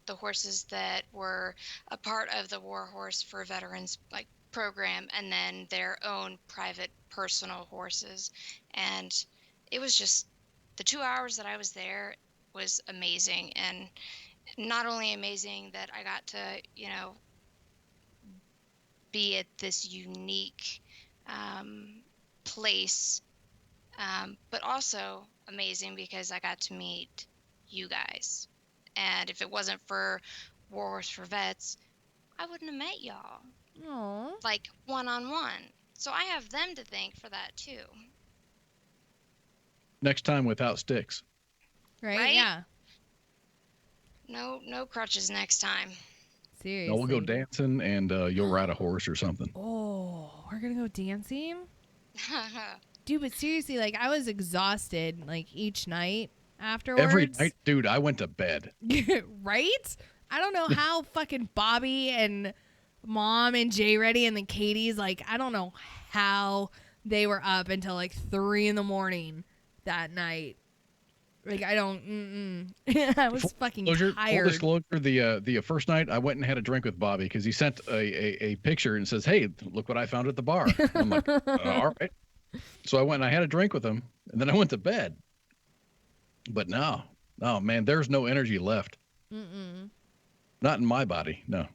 D: the horses that were a part of the War Horse for Veterans like program, and then their own private personal horses. And it was just, the 2 hours that I was there was amazing. And not only amazing that I got to, you know, be at this unique place, but also amazing because I got to meet you guys. And if it wasn't for War Horse for Vets, I wouldn't have met y'all.
C: Aww.
D: Like, one-on-one. So I have them to thank for that, too.
E: Next time without sticks.
C: Right? Yeah.
D: No crutches next time.
C: Seriously.
E: No, we'll go dancing, and you'll ride a horse or something.
C: Oh, we're going to go dancing? Dude, but seriously, like, I was exhausted, like, each night afterwards.
E: Every night, dude, I went to bed.
C: Right? I don't know how fucking Bobby and Mom and Jay Reddy and the Katies, like, I don't know how they were up until like 3 a.m. that night. Like, I don't, I was fucking tired.
E: Full disclosure, the first night I went and had a drink with Bobby because he sent a picture and says, hey, look what I found at the bar. I'm like, all right. So I went and I had a drink with him, and then I went to bed. But no, man, there's no energy left. Not in my body, no.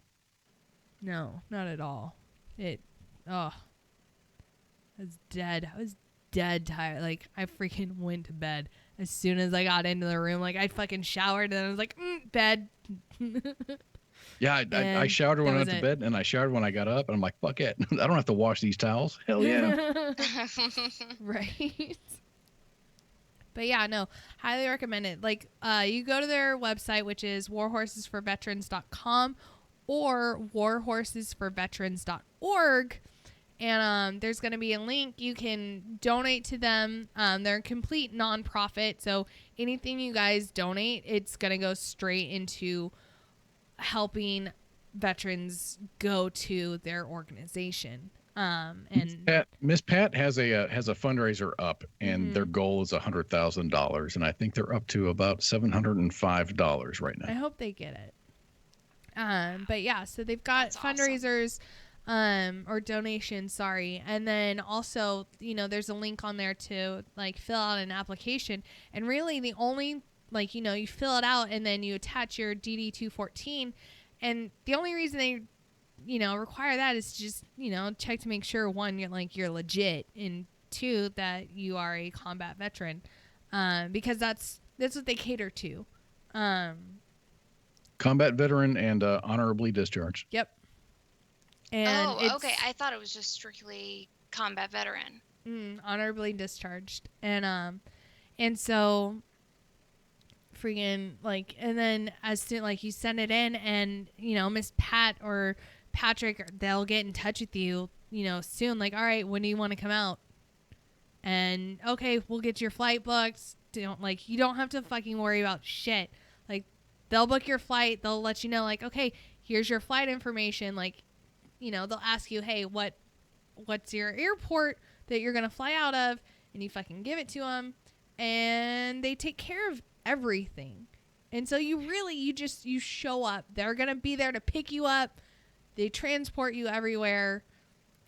C: No, not at all. I was dead. I was dead tired. Like, I freaking went to bed as soon as I got into the room. Like, I fucking showered, and I was like, bed.
E: Yeah, I showered when I went to bed, and I showered when I got up, and I'm like, fuck it. I don't have to wash these towels. Hell yeah.
C: Right? But yeah, no, highly recommend it. Like, you go to their website, which is warhorsesforveterans.com or warhorsesforveterans.org. And there's going to be a link. You can donate to them. They're a complete nonprofit. So anything you guys donate, it's going to go straight into helping veterans go to their organization. And
E: Miss Pat has a fundraiser up, and their goal is $100,000, and I think they're up to about $705 right now.
C: I hope they get it. But yeah, so they've got
D: That's awesome.
C: fundraisers, or donations, sorry. And then also, there's a link on there to like fill out an application. And really the only, like, you fill it out and then you attach your DD-214. And the only reason they, require that is just, check to make sure, one, you're legit, and two, that you are a combat veteran. Because that's what they cater to.
E: Combat veteran and honorably discharged.
C: Yep. And
D: okay. I thought it was just strictly combat veteran.
C: Honorably discharged. And so freaking and then as soon you send it in, and Miss Pat or Patrick, they'll get in touch with you, soon, all right, when do you want to come out? And okay, we'll get your flight booked. You don't have to fucking worry about shit. They'll book your flight. They'll let you know, okay, here's your flight information. They'll ask you, hey, what's your airport that you're going to fly out of? And you fucking give it to them. And they take care of everything. And so you show up. They're going to be there to pick you up. They transport you everywhere.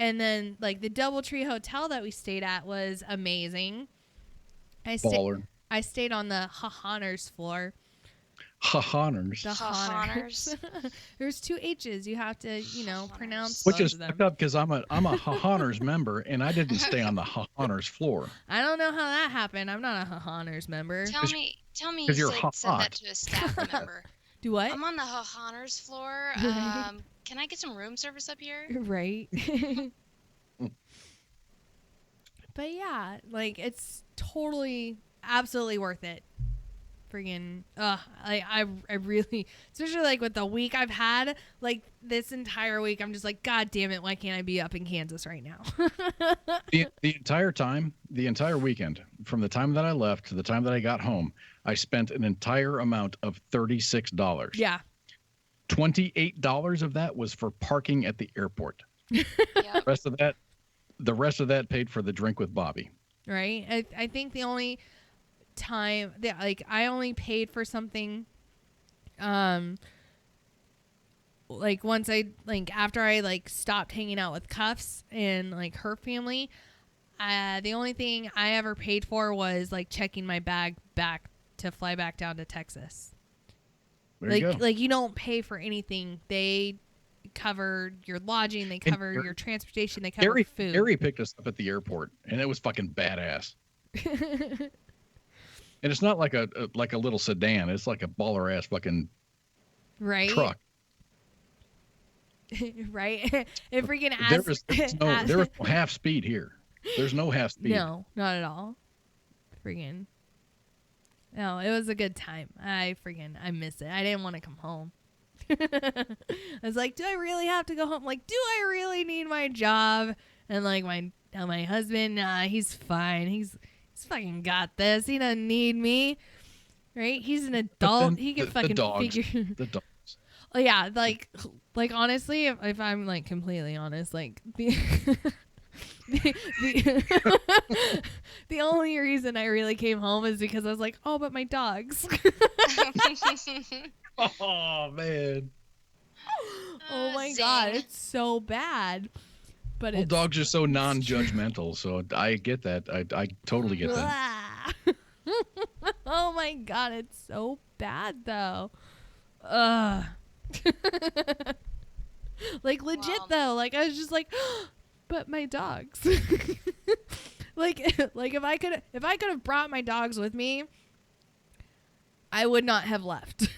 C: And then, the DoubleTree Hotel that we stayed at was amazing. I stayed on the Honors floor.
E: Honors.
C: The Honors. There's 2 H's. You have to, pronounce
E: Which
C: both
E: is
C: of them.
E: fucked up because I'm a Honors member and I didn't stay on the Honors floor.
C: I don't know how that happened. I'm not a Honors member.
D: Tell me you
E: you're
D: said that
E: hot.
D: to a staff member.
C: Do what?
D: I'm on the Honors floor. Can I get some room service up here?
C: Right. But yeah, it's totally, absolutely worth it. Friggin', I really, especially with the week I've had, this entire week, I'm just God damn it, why can't I be up in Kansas right now?
E: the entire weekend, from the time that I left to the time that I got home, I spent an entire amount of $36.
C: Yeah.
E: $28 of that was for parking at the airport.
D: Yep.
E: The rest of that paid for the drink with Bobby.
C: Right. I think the only time that I only paid for something once I after I stopped hanging out with Cuffs and her family, the only thing I ever paid for was checking my bag back to fly back down to Texas.
E: There you go.
C: You don't pay for anything. They cover your lodging, they cover your transportation, they cover food.
E: Gary picked us up at the airport and it was fucking badass. And it's not like a little sedan. It's like a baller ass fucking truck.
C: Right? It freaking
E: there was no half speed here. There's no half speed.
C: No, not at all. Freaking. No, it was a good time. I miss it. I didn't want to come home. I was do I really have to go home? Do I really need my job? And my husband, he's fine. He's fucking got this. He doesn't need me. Right? He's an adult. He can fucking figure.
E: The dogs.
C: Oh yeah, honestly, if I'm completely honest, the the only reason I really came home is because I was oh, but my dogs.
E: Oh man.
C: Oh my
D: zing.
C: God, it's so bad. But
E: dogs are so non-judgmental, so I get that. I totally get that.
C: Oh my God, it's so bad though. Ugh. Legit though, I was just but my dogs. If I could have brought my dogs with me, I would not have left.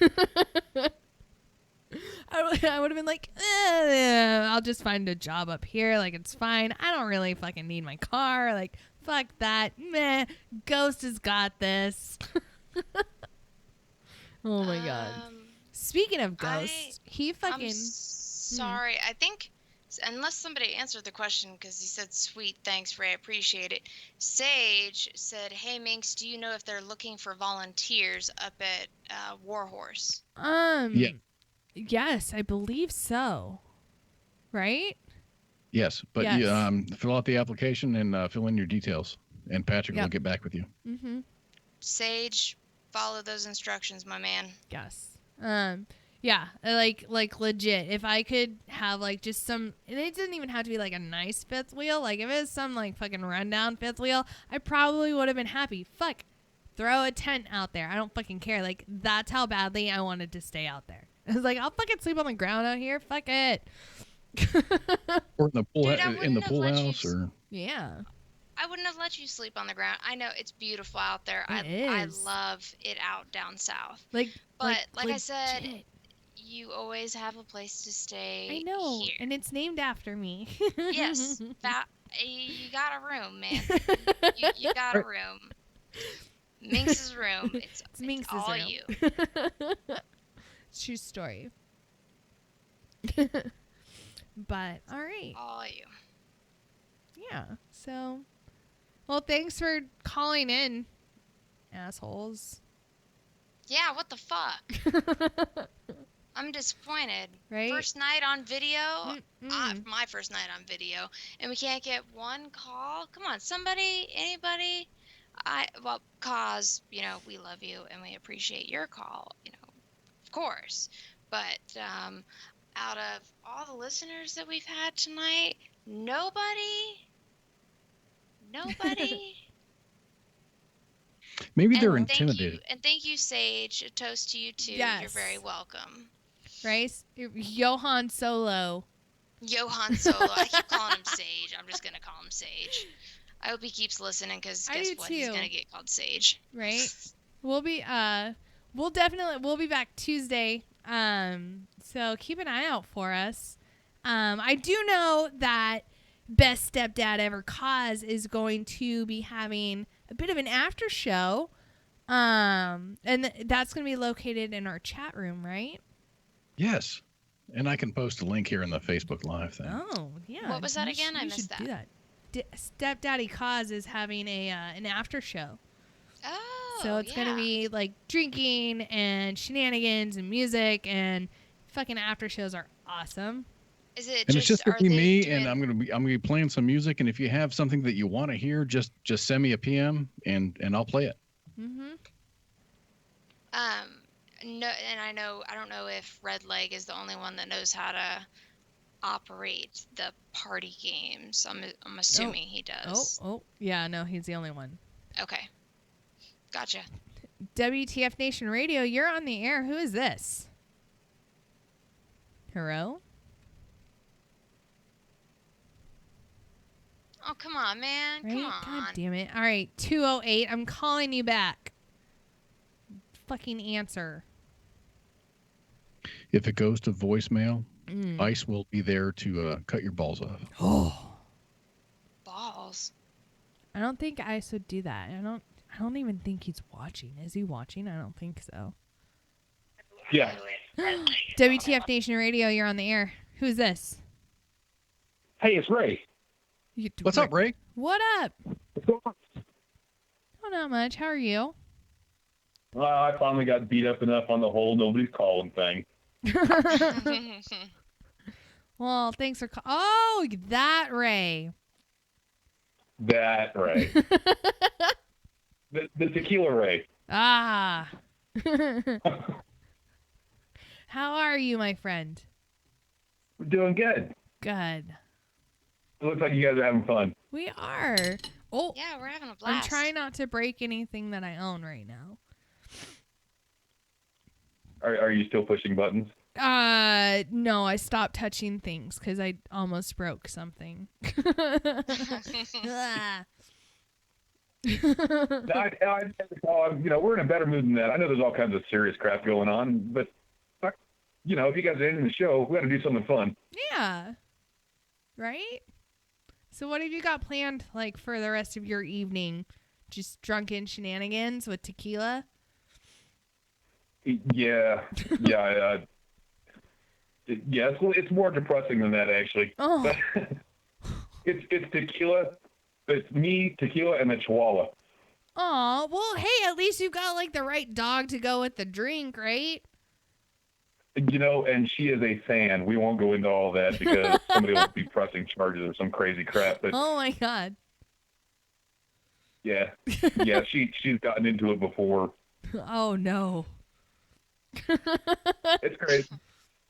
C: I would have been I'll just find a job up here. It's fine. I don't really fucking need my car. Fuck that. Meh. Ghost has got this. Oh my God. Speaking of Ghost, he fucking.
D: I'm sorry. I think, unless somebody answered the question, because he said, "Sweet, thanks, Ray, I appreciate it." Sage said, "Hey, Minx, do you know if they're looking for volunteers up at Warhorse?"
E: Yeah.
C: Yes, I believe so. Right?
E: Yes, but
C: Yes.
E: you fill out the application and fill in your details, and Patrick will
C: Yep.
E: get back with you.
C: Mm-hmm.
D: Sage, follow those instructions, my man.
C: Yes. Yeah, like legit. If I could have like just some, and it didn't even have to be like a nice fifth wheel. Like if it was some like fucking rundown fifth wheel, I probably would have been happy. Fuck, throw a tent out there. I don't fucking care. Like that's how badly I wanted to stay out there. I was like, I'll fucking sleep on the ground out here. Fuck it.
E: Or in the pool,
D: Dude, I
E: in the
D: wouldn't have
E: pool
D: let you
E: house, or
C: Yeah,
D: I wouldn't have let you sleep on the ground. I know it's beautiful out there.
C: It
D: I
C: is.
D: love it out down south.
C: like
D: But like I said,
C: legit.
D: you always have a place to stay
C: I know,
D: here.
C: and it's named after me.
D: Yes, that you got a room, man. You got a room. Minx's room. It's
C: Minx's
D: all
C: room.
D: you.
C: True story. But all right.
D: All you.
C: Yeah. So, well, thanks for calling in, assholes.
D: Yeah, what the fuck? I'm disappointed.
C: Right?
D: First night on video.
C: Mm-mm.
D: My first night on video, and we can't get one call. Come on, somebody, anybody. Cause we love you and we appreciate your call. Of course. But out of all the listeners that we've had tonight, nobody.
E: maybe they're
D: And
E: intimidated.
D: thank you, Sage. A toast to you too.
C: Yes.
D: You're very welcome.
C: Right? Johan Solo.
D: Johan Solo. I keep calling him Sage. I'm just gonna call him Sage. I hope he keeps listening because
C: I
D: guess
C: do
D: what? He's
C: too.
D: gonna get called Sage.
C: Right? We'll be back Tuesday. So keep an eye out for us. I do know that Best Stepdad Ever Cause is going to be having a bit of an after show. And that's going to be located in our chat room, right?
E: Yes, and I can post a link here in the Facebook Live thing.
C: Oh, yeah.
D: What was that
C: You
D: again? I
C: you
D: missed
C: should
D: that.
C: do that. Stepdaddy Cause is having an after show.
D: Oh,
C: So it's going to be like drinking and shenanigans and music, and fucking after shows are awesome.
D: Is it
E: And it's just gonna
D: are
E: be
D: they
E: me,
D: doing,
E: and I'm gonna be playing some music. And if you have something that you want to hear, just send me a PM, and I'll play it.
C: Mm-hmm.
D: No, and I don't know if Red Leg is the only one that knows how to operate the party games. I'm assuming he does.
C: Oh, yeah, no, he's the only one.
D: Okay. Gotcha.
C: WTF Nation Radio, you're on the air. Who is this? Hello?
D: Oh, come on, man.
C: Right?
D: Come on.
C: God damn it. All right, 208. I'm calling you back. Fucking answer.
E: If it goes to voicemail,
C: Mm.
E: Ice will be there to cut your balls off.
C: Oh.
D: Balls.
C: I don't think Ice would do that. I don't even think he's watching. Is he watching? I don't think so.
G: Yeah.
C: WTF Nation Radio, you're on the air. Who's this?
G: Hey, it's Ray.
E: What's up, Ray?
C: What up?
G: What's going on?
C: Oh, not much. How are you?
G: Well, I finally got beat up enough on the whole nobody's calling thing.
C: Well, thanks for Oh, that Ray.
G: That Ray. the tequila Ray.
C: Ah. How are you, my friend?
G: We're doing good.
C: Good.
G: It looks like you guys are having fun.
C: We are. Oh,
D: Yeah, we're having a
C: I'm
D: blast.
C: trying not to break anything that I own right now.
G: Are you still pushing buttons?
C: No, I stopped touching things because I almost broke something. Ah.
G: We're in a better mood than that. I know there's all kinds of serious crap going on, but if you guys are ending the show, we got to do something fun.
C: Yeah. Right? So what have you got planned, like, for the rest of your evening? Just drunken shenanigans with tequila?
G: Yeah. It's more depressing than that, actually.
C: Oh.
G: But it's tequila. It's me, tequila, and the Chihuahua.
C: Aw, well, hey, at least you got, like, the right dog to go with the drink, right?
G: And she is a fan. We won't go into all that because somebody will be pressing charges or some crazy crap. But
C: Oh, my God.
G: yeah, she's gotten into it before.
C: Oh, no.
G: It's crazy.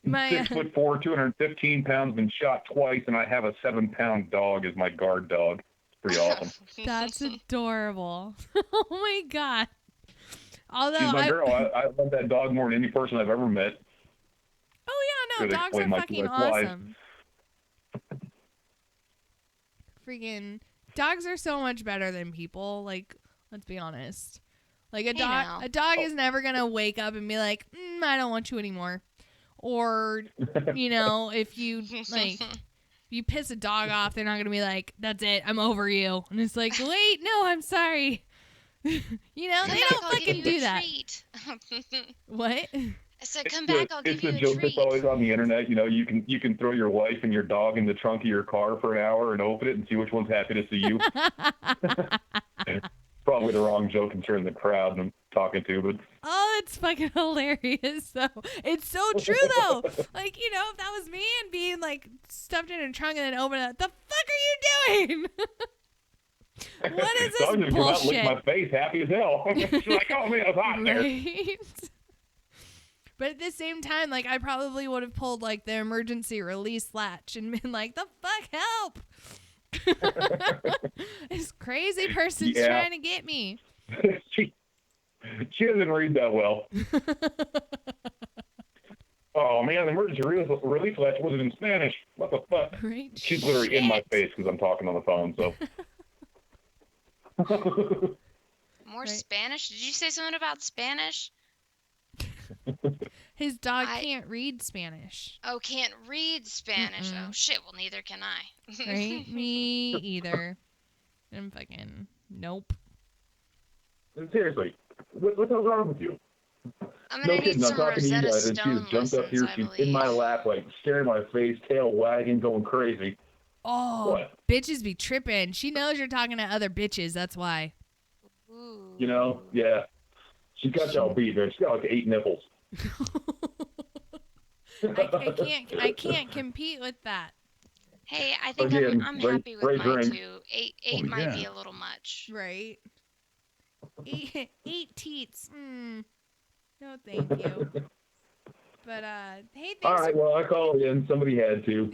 C: My
G: 6'4", 215 pounds, been shot twice, and I have a 7-pound dog as my guard dog. It's pretty awesome.
C: That's adorable. Oh my god. Although
G: She's my girl. I love that dog more than any person I've ever met.
C: Oh yeah, no,
G: Could
C: dogs
G: explain
C: are
G: my
C: fucking
G: why.
C: awesome. Freaking dogs are so much better than people. Like, let's be honest. Like a
D: now.
C: dog is never gonna wake up and be like, I don't want you anymore. Or, if you you piss a dog off, they're not gonna be like, that's it, I'm over you. And it's like, wait, no, I'm sorry. They don't fucking do that. What?
D: I said, come back, I'll give you a
G: It's the joke
D: treat.
G: that's always on the internet. You can throw your wife and your dog in the trunk of your car for an hour and open it and see which one's happy to see you. Probably the wrong joke concerning the crowd I'm talking to, but
C: Oh, it's fucking hilarious, though. It's so true, though. Like, if that was me and being, like, stuffed in a trunk and then open it, the fuck are you doing? What is this
G: dog just come out and lick
C: bullshit?
G: my face, happy as hell. She's like, oh man, it's hot there.
C: Right? But at the same time, like, I probably would have pulled, like, the emergency release latch and been like, the fuck, help! This crazy person's
G: Yeah.
C: trying to get me.
G: she doesn't read that well. Oh man, the emergency release latch wasn't in Spanish. What the fuck?
C: Right?
G: She's literally in my
C: Shit.
G: face because I'm talking on the phone. So.
D: More
C: Right.
D: Spanish? Did you say something about Spanish?
C: His dog can't read Spanish.
D: Oh, can't read Spanish.
C: Mm-mm.
D: Oh, shit. Well, neither can I.
C: Right? Me either. I'm fucking nope.
G: Seriously, what the hell's wrong with you?
D: I'm
G: No
D: going to
G: kidding,
D: need
G: I'm
D: some
G: talking to you
D: Rosetta
G: guys, and she
D: Stone
G: just jumped up here.
D: lessons, I
G: She's in my
D: believe.
G: lap, like staring at my face, tail wagging, going crazy.
C: Oh,
G: What?
C: bitches be tripping. She knows you're talking to other bitches. That's why.
D: Ooh.
G: Yeah. She's got y'all beat, man. She's got like 8 nipples.
C: I can't compete with that.
D: Hey, I think
G: Again,
D: I'm
G: great-
D: happy with
G: great
D: mine
G: drink.
D: too. Eight
E: Oh,
D: might be
E: yeah.
D: a little much.
C: Right? Eight teats. No, thank you. But hey,
G: All
C: thanks.
G: right, well, I called in. Somebody had to.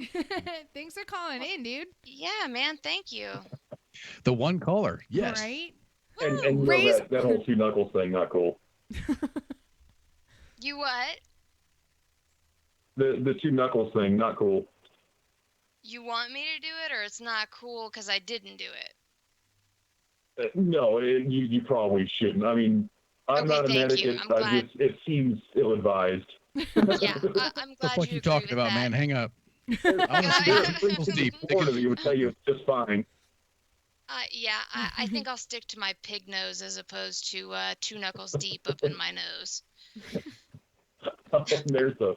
C: Thanks for calling in, dude.
D: Yeah, man. Thank you.
E: The one caller. Yes.
C: Right?
G: And you know
C: Raise-
G: that whole 2 knuckles thing, not cool.
D: You what?
G: The 2 knuckles thing, not cool.
D: You want me to do it, or it's not cool because I didn't do it?
G: No, you probably shouldn't. I mean, I'm
D: Okay,
G: not a
D: thank
G: medic.
D: you. I'm glad.
G: It seems ill-advised.
D: Yeah, I'm
E: The
D: glad
E: fuck
D: you
E: you
D: agree
E: talking
D: with
E: about,
D: that.
E: man? Hang up.
G: There's
E: I wanna see
D: Yeah.
E: that nipples deep.
G: Florida that would tell you it's just fine.
D: Yeah, I think I'll stick to my pig nose as opposed to 2 knuckles deep up in my nose.
G: There's the.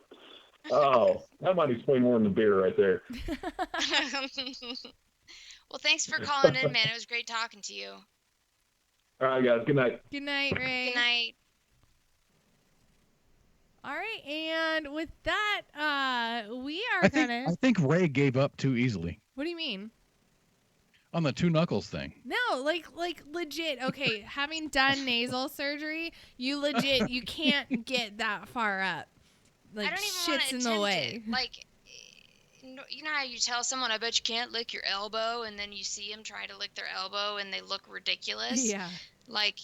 G: Oh, that might explain more than the beer right there.
D: Well, thanks for calling in, man. It was great talking to you.
G: All right, guys. Good night.
C: Good night, Ray.
D: Good night.
C: All right, and with that, we are
E: I think Ray gave up too easily
C: What do you mean?
E: on the 2 knuckles thing.
C: No, like legit. Okay, having done nasal surgery, you can't get that far up. Like
D: I don't even want
C: shit's
D: to
C: in the way.
D: It. Like, you know how you tell someone, I bet you can't lick your elbow, and then you see them try to lick their elbow, and they look ridiculous.
C: Yeah.
D: Like,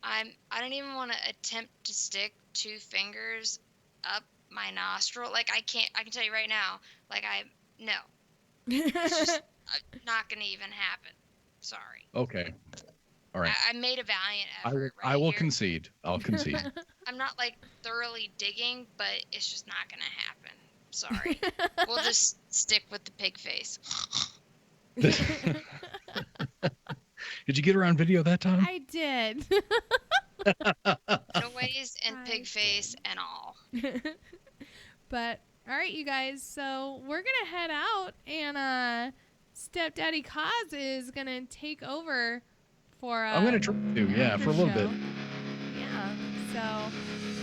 D: I don't even want to attempt to stick 2 fingers up my nostril. Like, I can tell you right now. Like, no. It's just not gonna even happen. Sorry.
E: Okay. All right.
D: I made a valiant
E: I will,
D: effort.
E: I will
D: here.
E: concede. I'll concede.
D: I'm not like thoroughly digging, but it's just not gonna happen. Sorry. We'll just stick with the pig face.
E: Did you get her on video that time?
C: I did.
D: Noise and
C: I
D: pig face and all.
C: But all right, you guys. So we're gonna head out, and Stepdaddy Kaz is gonna take over for.
E: I'm gonna try to, yeah, for a little bit.
C: Yeah. So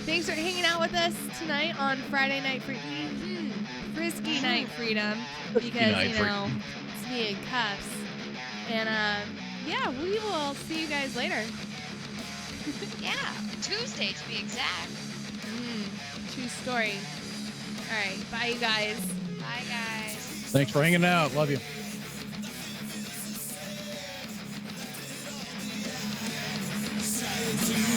C: thanks for hanging out with us tonight on Friday Night Frisky Night Freedom, because
E: Night
C: it's me and Cuffs. And yeah, we will see you guys later.
D: Yeah, Tuesday to be exact.
C: true story. All right. Bye, you guys.
D: Bye, guys.
E: Thanks for hanging out. Love you.
A: Silence